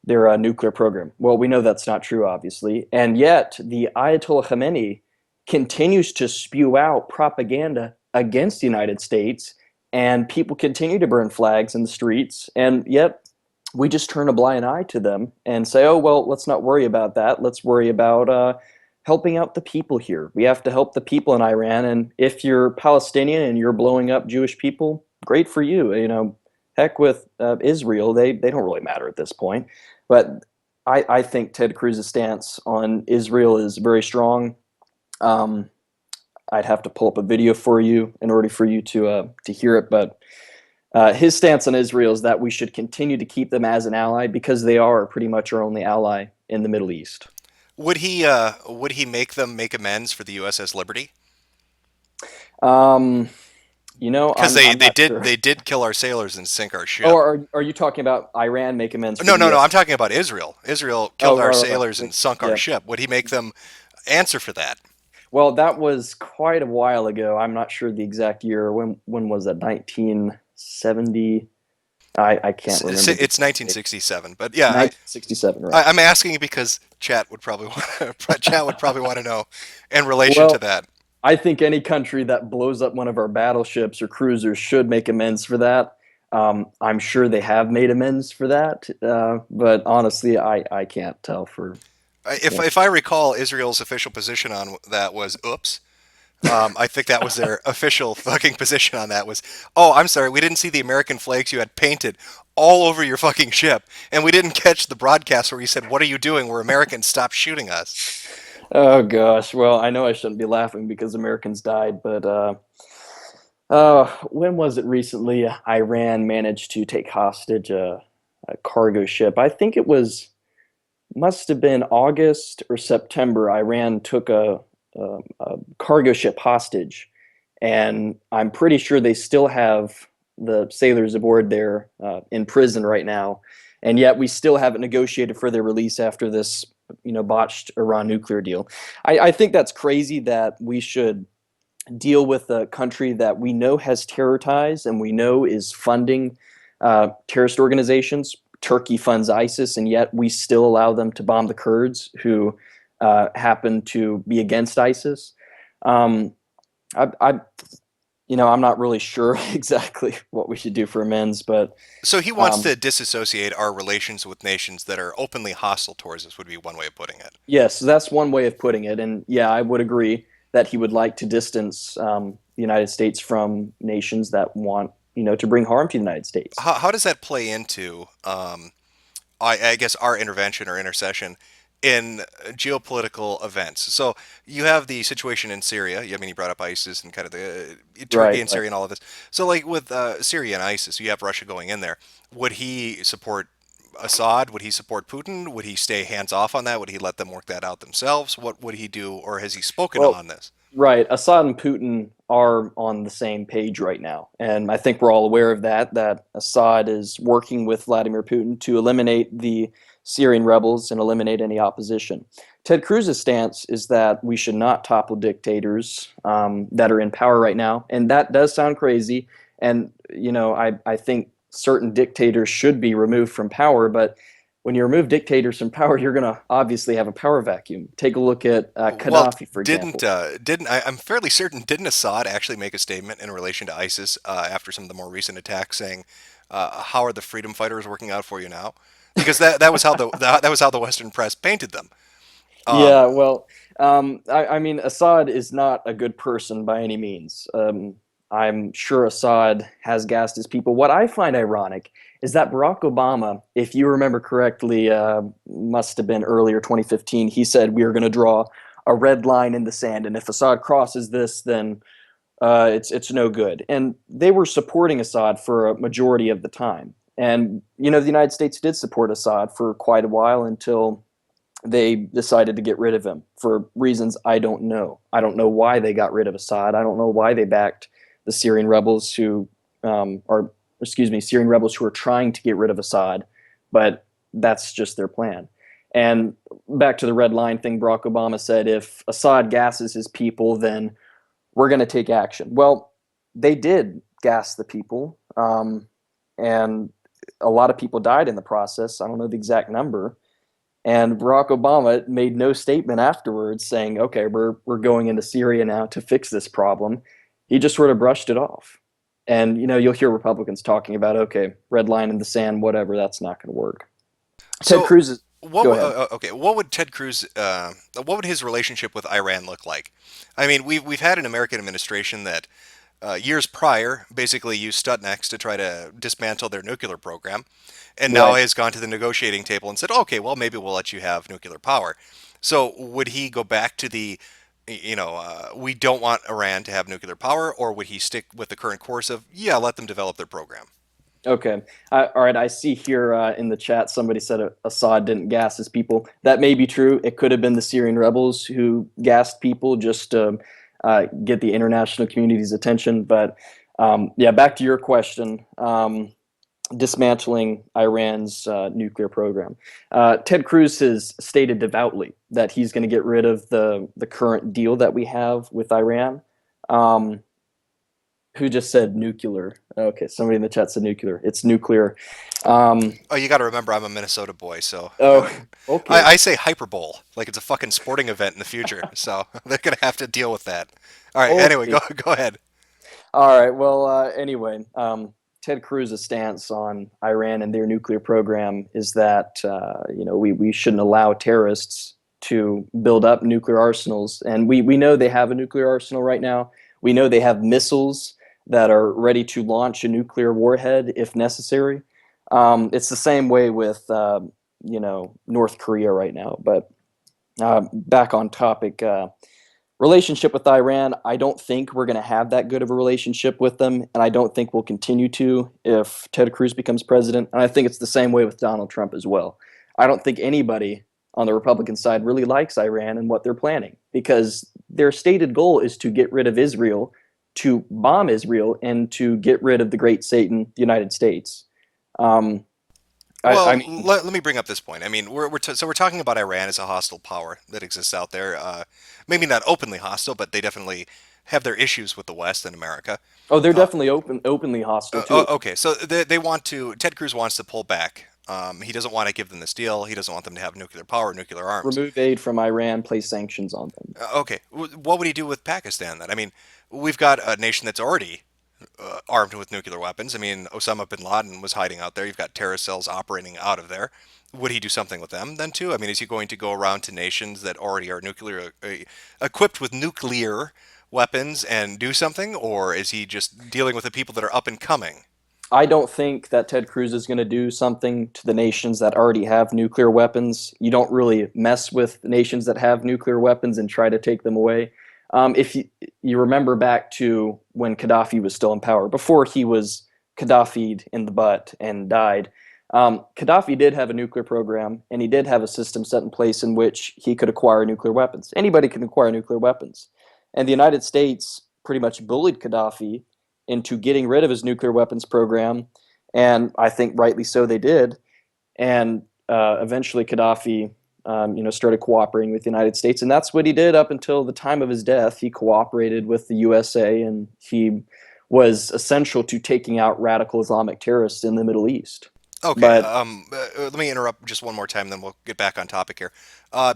nuclear program. Well, we know that's not true, obviously. And yet the Ayatollah Khamenei continues to spew out propaganda against the United States, and people continue to burn flags in the streets, and yet we just turn a blind eye to them and say, let's not worry about that. Let's worry about helping out the people here. We have to help the people in Iran, and if you're Palestinian and you're blowing up Jewish people, great for you. Heck with Israel. They don't really matter at this point. But I think Ted Cruz's stance on Israel is very strong. I'd have to pull up a video for you in order for you to hear it, but his stance on Israel is that we should continue to keep them as an ally because they are pretty much our only ally in the Middle East. Would he make them make amends for the USS Liberty? Because they did kill our sailors and sink our ship. Oh, are you talking about Iran make amends? No. I'm talking about Israel. Israel killed our sailors and sunk our ship. Would he make them answer for that? Well, that was quite a while ago. I'm not sure the exact year. When was that? 1970? I can't remember. It's 1967, but yeah, 1967. Right. I'm asking because chat would probably want to know in relation to that. I think any country that blows up one of our battleships or cruisers should make amends for that. I'm sure they have made amends for that, but honestly, I can't tell for. If I recall, Israel's official position on that was oops. I think that was their official fucking position on that was, I'm sorry, we didn't see the American flags you had painted all over your fucking ship, and we didn't catch the broadcast where you said, what are you doing? We're Americans, stop shooting us. Oh gosh, well, I know I shouldn't be laughing because Americans died, but when was it recently? Iran managed to take hostage a cargo ship. I think it must have been August or September. Iran took a cargo ship hostage, and I'm pretty sure they still have the sailors aboard there in prison right now. And yet we still haven't negotiated for their release after this, botched Iran nuclear deal. I think that's crazy that we should deal with a country that we know has terror ties and we know is funding terrorist organizations. Turkey funds ISIS, and yet we still allow them to bomb the Kurds who happen to be against ISIS. I'm not really sure exactly what we should do for amends, but So he wants to disassociate our relations with nations that are openly hostile towards us, would be one way of putting it. yes, that's one way of putting it. And yeah, I would agree that he would like to distance the United States from nations that want, to bring harm to the United States. How does that play into, I guess, our intervention or intercession in geopolitical events? So you have the situation in Syria. I mean, you brought up ISIS and kind of the Turkey and Syria and all of this. So like with Syria and ISIS, you have Russia going in there. Would he support Assad? Would he support Putin? Would he stay hands off on that? Would he let them work that out themselves? What would he do, or has he spoken on this? Right. Assad and Putin are on the same page right now. And I think we're all aware of that Assad is working with Vladimir Putin to eliminate the Syrian rebels and eliminate any opposition. Ted Cruz's stance is that we should not topple dictators that are in power right now. And that does sound crazy. And, I think certain dictators should be removed from power, but when you remove dictators from power, you're going to obviously have a power vacuum. Take a look at Gaddafi, for example. I'm fairly certain, didn't Assad actually make a statement in relation to ISIS after some of the more recent attacks, saying, "How are the freedom fighters working out for you now?" Because that was how the Western press painted them. Yeah, well, I mean, Assad is not a good person by any means. I'm sure Assad has gassed his people. What I find ironic is that Barack Obama, if you remember correctly, must have been earlier 2015, he said we are going to draw a red line in the sand, and if Assad crosses this, then it's no good. And they were supporting Assad for a majority of the time. And, the United States did support Assad for quite a while until they decided to get rid of him for reasons I don't know. I don't know why they got rid of Assad. I don't know why they backed the Syrian rebels who Syrian rebels who are trying to get rid of Assad, but that's just their plan. And back to the red line thing, Barack Obama said, if Assad gasses his people, then we're going to take action. Well, they did gas the people, and a lot of people died in the process. I don't know the exact number. And Barack Obama made no statement afterwards saying, okay, we're going into Syria now to fix this problem. He just sort of brushed it off. And, you'll hear Republicans talking about, okay, red line in the sand, whatever, that's not going to work. Ted Cruz is... Go ahead. Okay, what would Ted Cruz, what would his relationship with Iran look like? I mean, we've had an American administration that years prior basically used Stuxnet to try to dismantle their nuclear program, and now has gone to the negotiating table and said, okay, well, maybe we'll let you have nuclear power. So would he go back to the, we don't want Iran to have nuclear power, or would he stick with the current course of, let them develop their program? Okay. All right. I see here in the chat somebody said Assad didn't gas his people. That may be true. It could have been the Syrian rebels who gassed people just to get the international community's attention. But back to your question. Dismantling Iran's nuclear program. Ted Cruz has stated devoutly that he's going to get rid of the current deal that we have with Iran. Who just said nuclear? Okay, somebody in the chat said nuclear. It's nuclear. You got to remember, I'm a Minnesota boy, so okay. I say hyperbole like it's a fucking sporting event in the future. So they're gonna have to deal with that. All right. Okay. Anyway, go ahead. All right. Well, anyway, Ted Cruz's stance on Iran and their nuclear program is that we shouldn't allow terrorists to build up nuclear arsenals, and we know they have a nuclear arsenal right now. We know they have missiles that are ready to launch a nuclear warhead if necessary. It's the same way with North Korea right now. But back on topic, relationship with Iran, I don't think we're going to have that good of a relationship with them, and I don't think we'll continue to if Ted Cruz becomes president. And I think it's the same way with Donald Trump as well. I don't think anybody on the Republican side really likes Iran and what they're planning, because their stated goal is to get rid of Israel, to bomb Israel, and to get rid of the great Satan, the United States. Well, I mean, let me bring up this point. I mean, so we're talking about Iran as a hostile power that exists out there. Maybe not openly hostile, but they definitely have their issues with the West and America. oh, they're definitely openly hostile too. Okay, so they want to. Ted Cruz wants to pull back. He doesn't want to give them this deal. He doesn't want them to have nuclear power, nuclear arms. Remove aid from Iran, place sanctions on them. Okay, what would he do with Pakistan then? I mean, we've got a nation that's already armed with nuclear weapons. I mean, Osama bin Laden was hiding out there. You've got terrorist cells operating out of there. Would he do something with them then too? I mean, is he going to go around to nations that already are nuclear equipped with nuclear weapons and do something, or is he just dealing with the people that are up and coming? I don't think that Ted Cruz is going to do something to the nations that already have nuclear weapons. You don't really mess with nations that have nuclear weapons and try to take them away. If you remember back to when Gaddafi was still in power, before he was Gaddafi'd in the butt and died, Gaddafi did have a nuclear program, and he did have a system set in place in which he could acquire nuclear weapons. Anybody can acquire nuclear weapons. And the United States pretty much bullied Gaddafi into getting rid of his nuclear weapons program, and I think rightly so they did. And eventually Gaddafi, started cooperating with the United States, and that's what he did up until the time of his death. He cooperated with the USA, and he was essential to taking out radical Islamic terrorists in the Middle East. Okay, But let me interrupt just one more time, then we'll get back on topic here.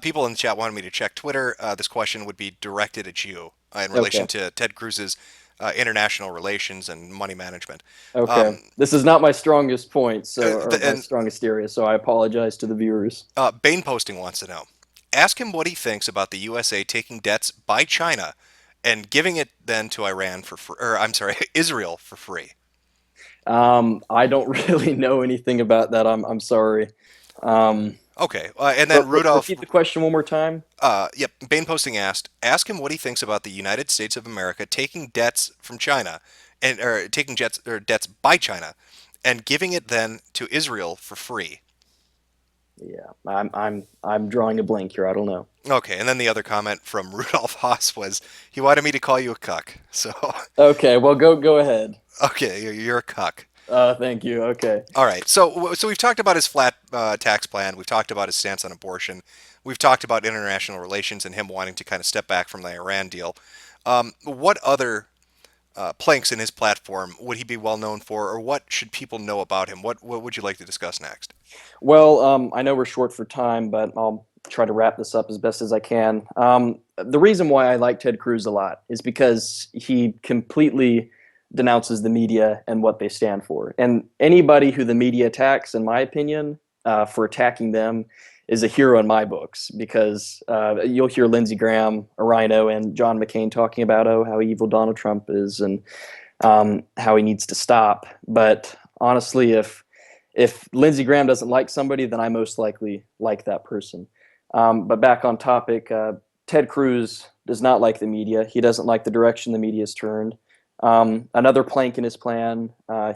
People in the chat wanted me to check Twitter. This question would be directed at you in relation to Ted Cruz's international relations and money management. okay, this is not my strongest point, or my strongest area, so I apologize to the viewers. Bane Posting wants to know. Ask him what he thinks about the USA taking debts by China and giving it then to Iran Israel for free. I don't really know anything about that. I'm sorry. Okay, and then Rudolph. Repeat the question one more time. Yep. Bane Posting asked, ask him what he thinks about the United States of America taking debts from China, or taking debts by China, and giving it then to Israel for free. Yeah, I'm drawing a blank here. I don't know. Okay, and then the other comment from Rudolph Haas was he wanted me to call you a cuck. So. Okay, well go ahead. Okay, you're a cuck. Thank you. Okay. All right. So we've talked about his flat tax plan. We've talked about his stance on abortion. We've talked about international relations and him wanting to kind of step back from the Iran deal. What other planks in his platform would he be well known for, or what should people know about him? What would you like to discuss next? Well, I know we're short for time, but I'll try to wrap this up as best as I can. The reason why I like Ted Cruz a lot is because he completely denounces the media and what they stand for. And anybody who the media attacks, in my opinion, for attacking them is a hero in my books, because you'll hear Lindsey Graham, a rhino, and John McCain talking about, how evil Donald Trump is and how he needs to stop. But honestly, if Lindsey Graham doesn't like somebody, then I most likely like that person. But back on topic, Ted Cruz does not like the media. He doesn't like the direction the media has turned. Another plank in his plan,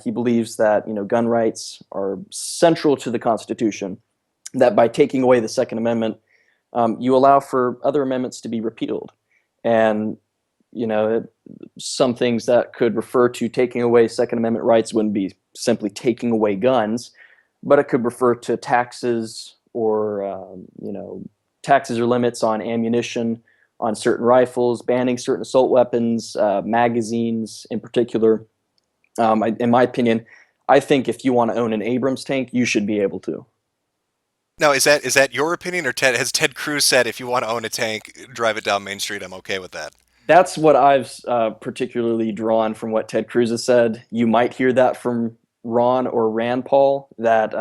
he believes that gun rights are central to the Constitution, that by taking away the Second Amendment, you allow for other amendments to be repealed. And some things that could refer to taking away Second Amendment rights wouldn't be simply taking away guns, but it could refer to taxes or taxes or limits on ammunition, on certain rifles, banning certain assault weapons, magazines in particular. In my opinion, I think if you want to own an Abrams tank, you should be able to. Now, is that your opinion, or has Ted Cruz said if you want to own a tank, drive it down Main Street, I'm okay with that? That's what I've particularly drawn from what Ted Cruz has said. You might hear that from Ron or Rand Paul, that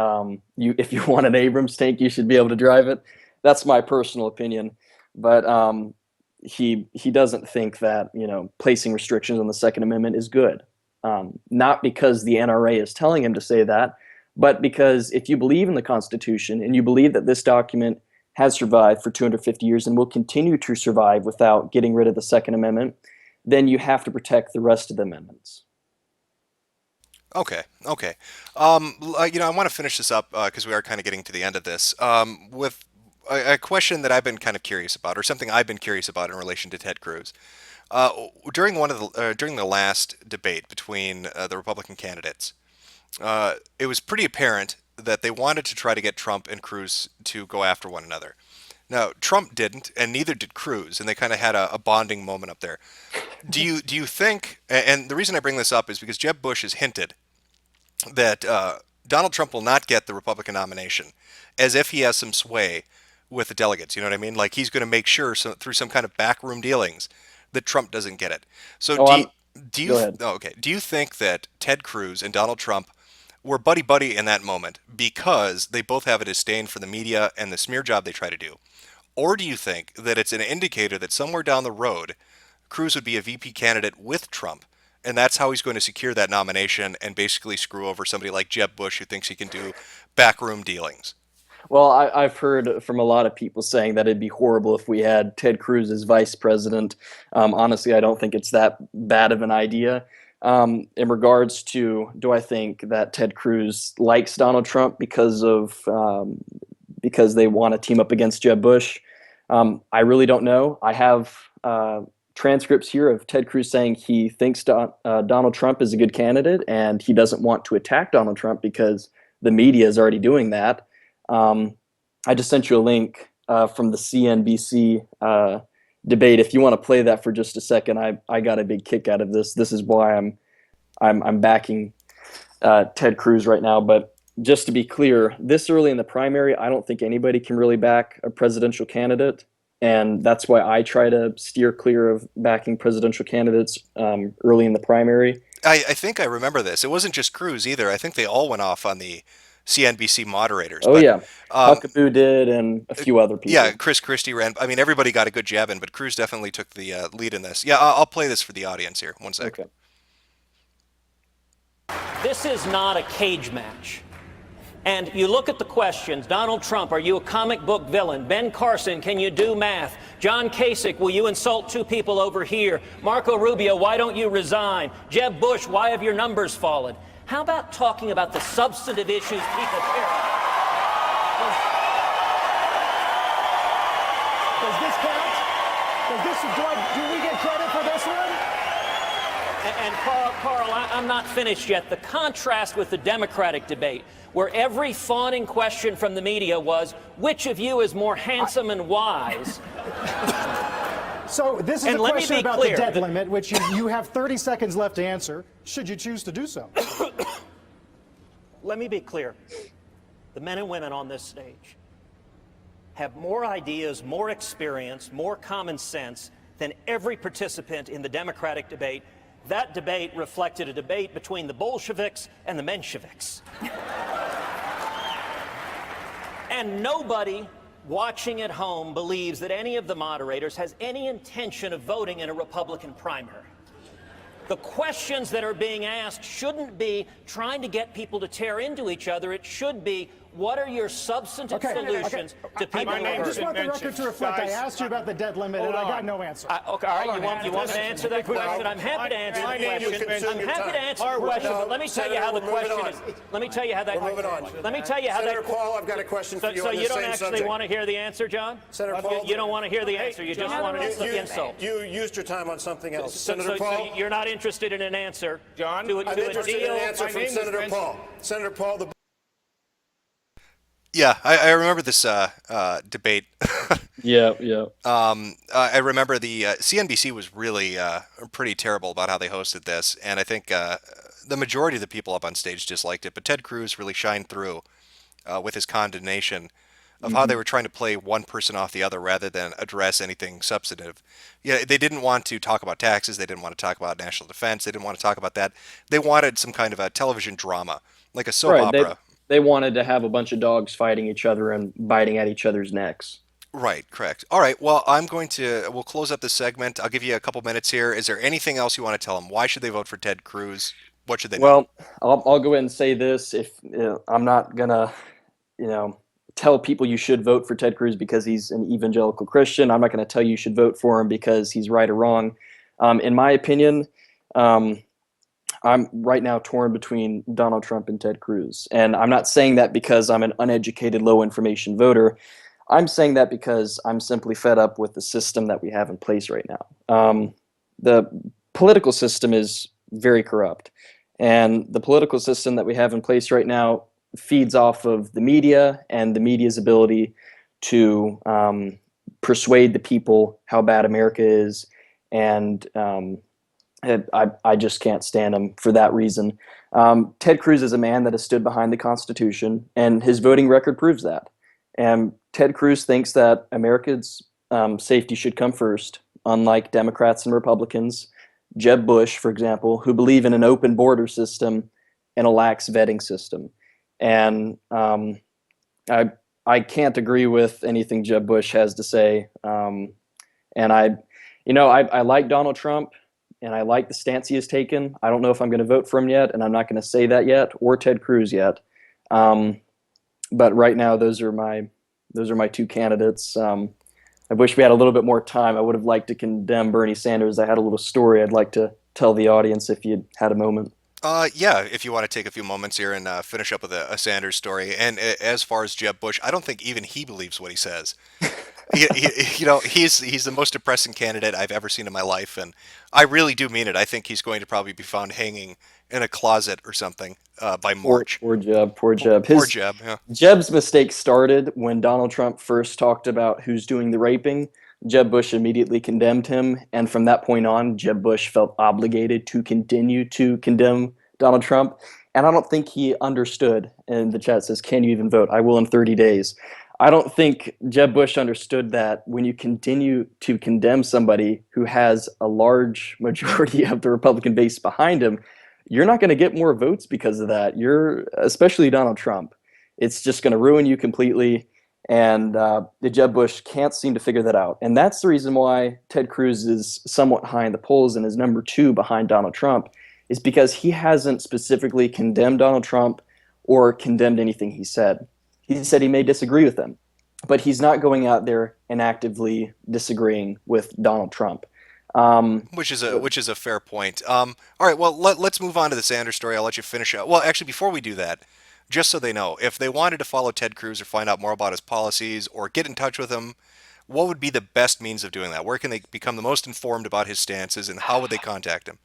if you want an Abrams tank, you should be able to drive it. That's my personal opinion. But he doesn't think that placing restrictions on the Second Amendment is good. Not because the NRA is telling him to say that, but because if you believe in the Constitution and you believe that this document has survived for 250 years and will continue to survive without getting rid of the Second Amendment, then you have to protect the rest of the amendments. Okay. I want to finish this up because we are kind of getting to the end of this with a question that I've been kind of curious about, or something I've been curious about in relation to Ted Cruz. During the last debate between the Republican candidates, it was pretty apparent that they wanted to try to get Trump and Cruz to go after one another. Now, Trump didn't, and neither did Cruz, and they kind of had a bonding moment up there. Do you think, and the reason I bring this up is because Jeb Bush has hinted that Donald Trump will not get the Republican nomination, as if he has some sway with the delegates. You know what I mean? Like he's going to make sure through some kind of backroom dealings that Trump doesn't get it. So do you think that Ted Cruz and Donald Trump were buddy-buddy in that moment because they both have a disdain for the media and the smear job they try to do? Or do you think that it's an indicator that somewhere down the road, Cruz would be a VP candidate with Trump, and that's how he's going to secure that nomination and basically screw over somebody like Jeb Bush who thinks he can do backroom dealings? Well, I've heard from a lot of people saying that it'd be horrible if we had Ted Cruz as vice president. Honestly, I don't think it's that bad of an idea. In regards to, do I think that Ted Cruz likes Donald Trump because they want to team up against Jeb Bush? I really don't know. I have transcripts here of Ted Cruz saying he thinks Donald Trump is a good candidate and he doesn't want to attack Donald Trump because the media is already doing that. I just sent you a link from the CNBC debate. If you want to play that for just a second, I got a big kick out of this. This is why I'm backing Ted Cruz right now. But just to be clear, this early in the primary, I don't think anybody can really back a presidential candidate. And that's why I try to steer clear of backing presidential candidates early in the primary. I think I remember this. It wasn't just Cruz either. I think they all went off on the CNBC moderators. Oh, yeah. Huckabee did, and a few other people. Yeah, Chris Christie ran. I mean, everybody got a good jab in, but Cruz definitely took the lead in this. Yeah, I'll play this for the audience here. One sec. Okay. This is not a cage match. And you look at the questions. Donald Trump, are you a comic book villain? Ben Carson, can you do math? John Kasich, will you insult two people over here? Marco Rubio, why don't you resign? Jeb Bush, why have your numbers fallen? How about talking about the substantive issues people care about? Does this count? Do we get credit for this one? And Carl, I'm not finished yet. The contrast with the Democratic debate, where every fawning question from the media was, which of you is more handsome and wise? So this is And a let me question be about clear. the debt limit, which you have 30 seconds left to answer, should you choose to do so. Let me be clear. The men and women on this stage have more ideas, more experience, more common sense than every participant in the Democratic debate. That debate reflected a debate between the Bolsheviks and the Mensheviks. And nobody watching at home believes that any of the moderators has any intention of voting in a Republican primary. The questions that are being asked shouldn't be trying to get people to tear into each other. It should be, what are your substantive solutions to people who I are just hurt? want the record to reflect. I asked you about the debt limit, and I got no answer. Okay, all right, you want me to answer that question? I'm happy to answer the question. I'm happy to answer the question, but let me tell you how the question is. Let me tell you how that. We're moving on. Let me tell you how that. Senator Paul, I've got a question for you So on you this don't same actually subject. want to hear the answer, John? Senator Paul, You don't want to hear the answer. You just want to insult. You used your time on something else. So Senator Paul, you're not interested in an answer. John, to I'm a interested in deal. an answer from Senator Paul. Senator Paul, the Yeah, I remember this debate. Yeah. I remember the CNBC was really pretty terrible about how they hosted this, and I think the majority of the people up on stage disliked it. But Ted Cruz really shined through with his condemnation of how they were trying to play one person off the other rather than address anything substantive. Yeah, they didn't want to talk about taxes. They didn't want to talk about national defense. They didn't want to talk about that. They wanted some kind of a television drama, like a soap opera. They wanted to have a bunch of dogs fighting each other and biting at each other's necks. Right, correct. All right, well, we'll close up this segment. I'll give you a couple minutes here. Is there anything else you want to tell them? Why should they vote for Ted Cruz? What should they do? Well, I'll go ahead and say this. If I'm not going to, tell people you should vote for Ted Cruz because he's an evangelical Christian. I'm not going to tell you should vote for him because he's right or wrong. In my opinion, I'm right now torn between Donald Trump and Ted Cruz. And I'm not saying that because I'm an uneducated, low information voter. I'm saying that because I'm simply fed up with the system that we have in place right now. The political system is very corrupt. And the political system that we have in place right now feeds off of the media and the media's ability to persuade the people how bad America is, and I just can't stand him for that reason. Ted Cruz is a man that has stood behind the Constitution, and his voting record proves that. And Ted Cruz thinks that America's safety should come first, unlike Democrats and Republicans. Jeb Bush, for example, who believe in an open border system and a lax vetting system. And I can't agree with anything Jeb Bush has to say. And I like Donald Trump, and I like the stance he has taken. I don't know if I'm going to vote for him yet, and I'm not going to say that yet, or Ted Cruz yet. But right now, those are my two candidates. I wish we had a little bit more time. I would have liked to condemn Bernie Sanders. I had a little story I'd like to tell the audience if you had a moment. Yeah, if you want to take a few moments here and finish up with a Sanders story. And as far as Jeb Bush, I don't think even he believes what he says. He's the most depressing candidate I've ever seen in my life, and I really do mean it. I think he's going to probably be found hanging in a closet or something by March. Poor Jeb. Poor Jeb. Poor Jeb. Yeah. Jeb's mistake started when Donald Trump first talked about who's doing the raping. Jeb Bush immediately condemned him, and from that point on, Jeb Bush felt obligated to continue to condemn Donald Trump. And I don't think he understood. And the chat says, "Can you even vote? I will in 30 days." I don't think Jeb Bush understood that when you continue to condemn somebody who has a large majority of the Republican base behind him, you're not going to get more votes because of that. Especially Donald Trump. It's just going to ruin you completely. And the Jeb Bush can't seem to figure that out. And that's the reason why Ted Cruz is somewhat high in the polls and is number 2 behind Donald Trump, is because he hasn't specifically condemned Donald Trump or condemned anything he said. He said he may disagree with them, but he's not going out there and actively disagreeing with Donald Trump. Which is a fair point. All right, well, let's move on to the Sanders story. I'll let you finish up. Well, actually, before we do that, just so they know, if they wanted to follow Ted Cruz or find out more about his policies or get in touch with him, what would be the best means of doing that? Where can they become the most informed about his stances, and how would they contact him?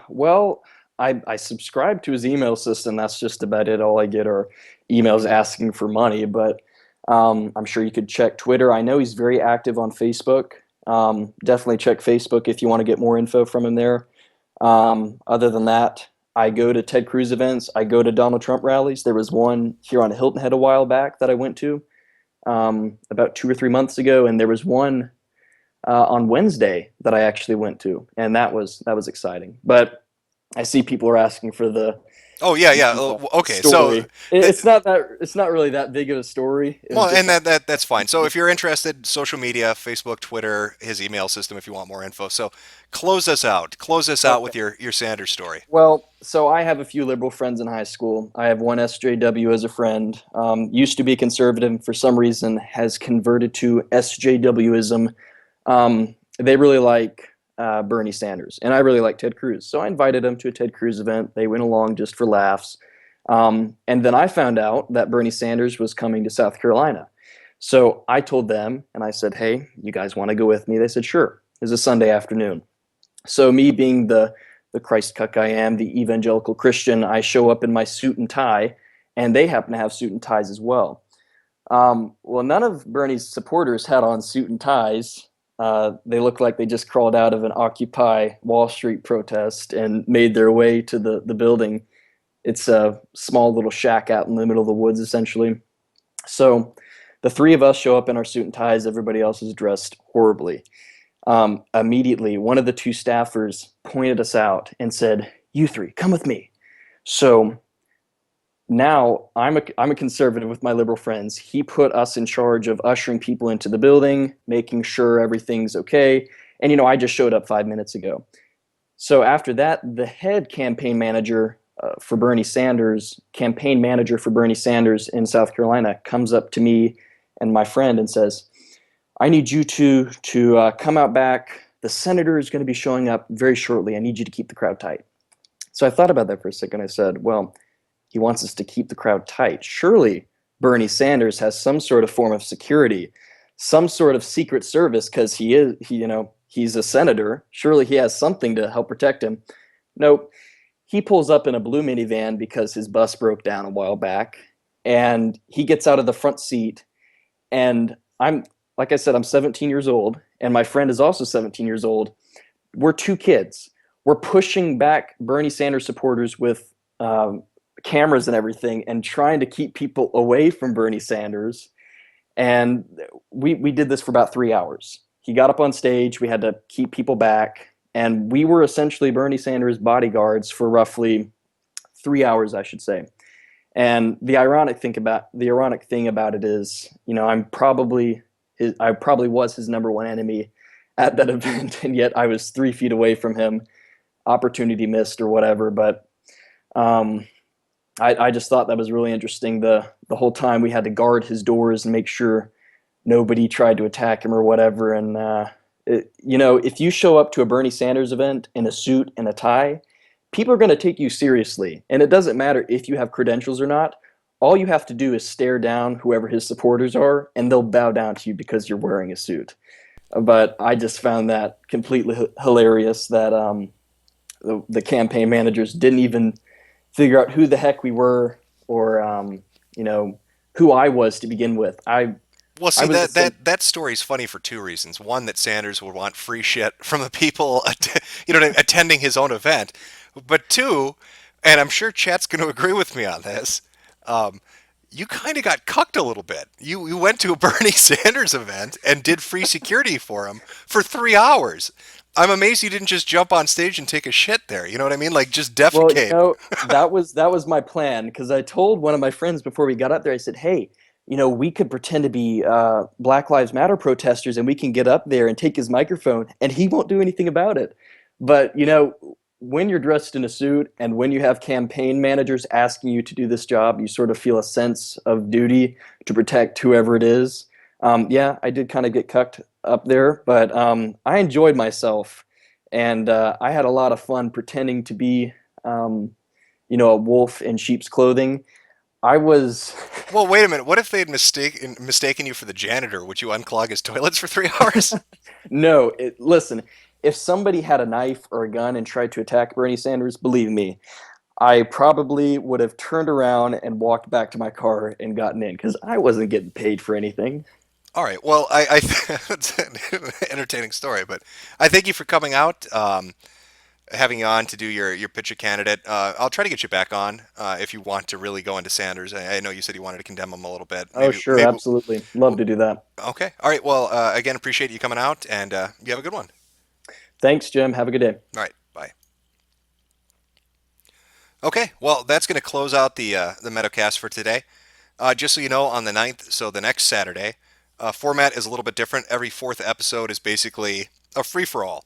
Well, I subscribe to his email system. That's just about it. All I get are emails asking for money, but I'm sure you could check Twitter. I know he's very active on Facebook. Definitely check Facebook if you want to get more info from him there. Other than that, I go to Ted Cruz events. I go to Donald Trump rallies. There was one here on Hilton Head a while back that I went to about 2 or 3 months ago, and there was one on Wednesday that I actually went to, and that was exciting. But I see people are asking for the okay, story. so it's not really that big of a story. Well, and that's fine. So if you're interested, social media, Facebook, Twitter, his email system if you want more info. So close us out with your Sanders story. Well, so I have a few liberal friends in high school. I have one SJW as a friend, used to be conservative, and for some reason has converted to SJWism. They really like Bernie Sanders, and I really like Ted Cruz. So I invited them to a Ted Cruz event. They went along just for laughs. And then I found out that Bernie Sanders was coming to South Carolina. So I told them, and I said, "Hey, you guys want to go with me?" They said, "Sure." It was a Sunday afternoon. So me being the Christ cuck I am, the evangelical Christian, I show up in my suit and tie, and they happen to have suit and ties as well. Well, none of Bernie's supporters had on suit and ties. They looked like they just crawled out of an Occupy Wall Street protest and made their way to the building. It's a small little shack out in the middle of the woods, essentially. So the 3 of us show up in our suit and ties. Everybody else is dressed horribly. Immediately, one of the 2 staffers pointed us out and said, "You 3, come with me." So now I'm a conservative with my liberal friends. He put us in charge of ushering people into the building, making sure everything's okay. And, I just showed up 5 minutes ago. So after that, the head campaign manager for Bernie Sanders in South Carolina comes up to me and my friend and says, "I need you to come out back. The senator is going to be showing up very shortly. I need you to keep the crowd tight." So I thought about that for a second. I said, well, he wants us to keep the crowd tight. Surely Bernie Sanders has some sort of form of security, some sort of secret service, because he's a senator. Surely he has something to help protect him. Nope. he pulls up in a blue minivan because his bus broke down a while back, and he gets out of the front seat, and like I said, I'm 17 years old, and my friend is also 17 years old. We're two kids. We're pushing back Bernie Sanders supporters with cameras and everything and trying to keep people away from Bernie Sanders. And we did this for about 3 hours. He got up on stage. We had to keep people back. And we were essentially Bernie Sanders bodyguards for roughly 3 hours, I should say. And the ironic thing about it is, I probably was his number one enemy at that event, and yet I was 3 feet away from him. Opportunity missed or whatever, but I just thought that was really interesting. The whole time we had to guard his doors and make sure nobody tried to attack him or whatever. And if you show up to a Bernie Sanders event in a suit and a tie, people are going to take you seriously. And it doesn't matter if you have credentials or not. All you have to do is stare down whoever his supporters are, and they'll bow down to you because you're wearing a suit. But I just found that completely hilarious that the campaign managers didn't even figure out who the heck we were, or who I was to begin with. Well, see, that story's funny for two reasons. One, that Sanders would want free shit from the people attending his own event. But two, and I'm sure chat's going to agree with me on this, you kind of got cucked a little bit. You went to a Bernie Sanders event and did free security for him for 3 hours. I'm amazed you didn't just jump on stage and take a shit there. You know what I mean? Like, just defecate. Well, that was my plan, because I told one of my friends before we got up there, I said, hey, we could pretend to be Black Lives Matter protesters, and we can get up there and take his microphone, and he won't do anything about it. But, when you're dressed in a suit and when you have campaign managers asking you to do this job, you sort of feel a sense of duty to protect whoever it is. Yeah, I did kind of get cucked up there, but I enjoyed myself, and I had a lot of fun pretending to be, a wolf in sheep's clothing. I was. Well, wait a minute. What if they had mistaken you for the janitor? Would you unclog his toilets for 3 hours? No, listen. If somebody had a knife or a gun and tried to attack Bernie Sanders, believe me, I probably would have turned around and walked back to my car and gotten in, because I wasn't getting paid for anything. All right. Well, it's an entertaining story, but I thank you for coming out, having you on to do your pitch a candidate. I'll try to get you back on if you want to really go into Sanders. I know you said you wanted to condemn him a little bit. Maybe, sure, absolutely. Love to do that. Okay. All right. Well, again, appreciate you coming out, and you have a good one. Thanks, Jim. Have a good day. All right. Bye. Okay. Well, that's going to close out the Metocast for today. Just so you know, on the 9th, so the next Saturday, format is a little bit different. Every fourth episode is basically a free-for-all.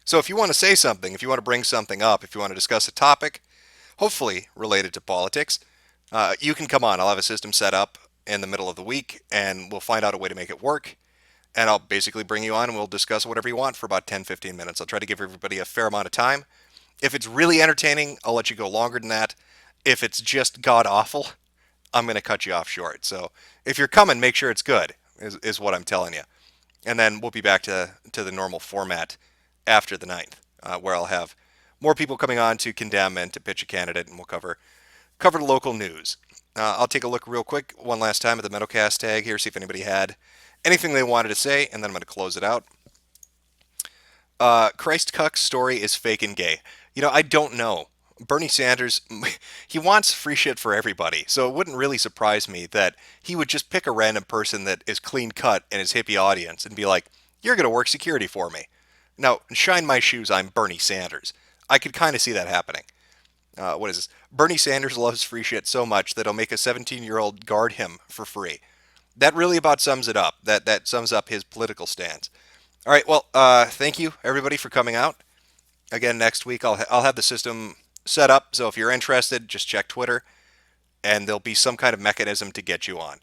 So if you want to say something, if you want to bring something up, if you want to discuss a topic, hopefully related to politics, you can come on. I'll have a system set up in the middle of the week, and we'll find out a way to make it work. And I'll basically bring you on, and we'll discuss whatever you want for about 10-15 minutes. I'll try to give everybody a fair amount of time. If it's really entertaining, I'll let you go longer than that. If it's just god-awful, I'm going to cut you off short. So if you're coming, make sure it's good, is what I'm telling you. And then we'll be back to the normal format after the 9th, where I'll have more people coming on to condemn and to pitch a candidate, and we'll cover the local news. I'll take a look real quick one last time at the Metocast tag here, see if anybody had anything they wanted to say, and then I'm going to close it out. Christ Cuck's story is fake and gay. I don't know. Bernie Sanders, he wants free shit for everybody, so it wouldn't really surprise me that he would just pick a random person that is clean cut in his hippie audience and be like, you're going to work security for me. Now, shine my shoes, I'm Bernie Sanders. I could kind of see that happening. What is this? Bernie Sanders loves free shit so much that he'll make a 17-year-old guard him for free. That really about sums it up. That sums up his political stance. All right, well, thank you, everybody, for coming out. Again, next week I'll have the system set up, so if you're interested, just check Twitter, and there'll be some kind of mechanism to get you on.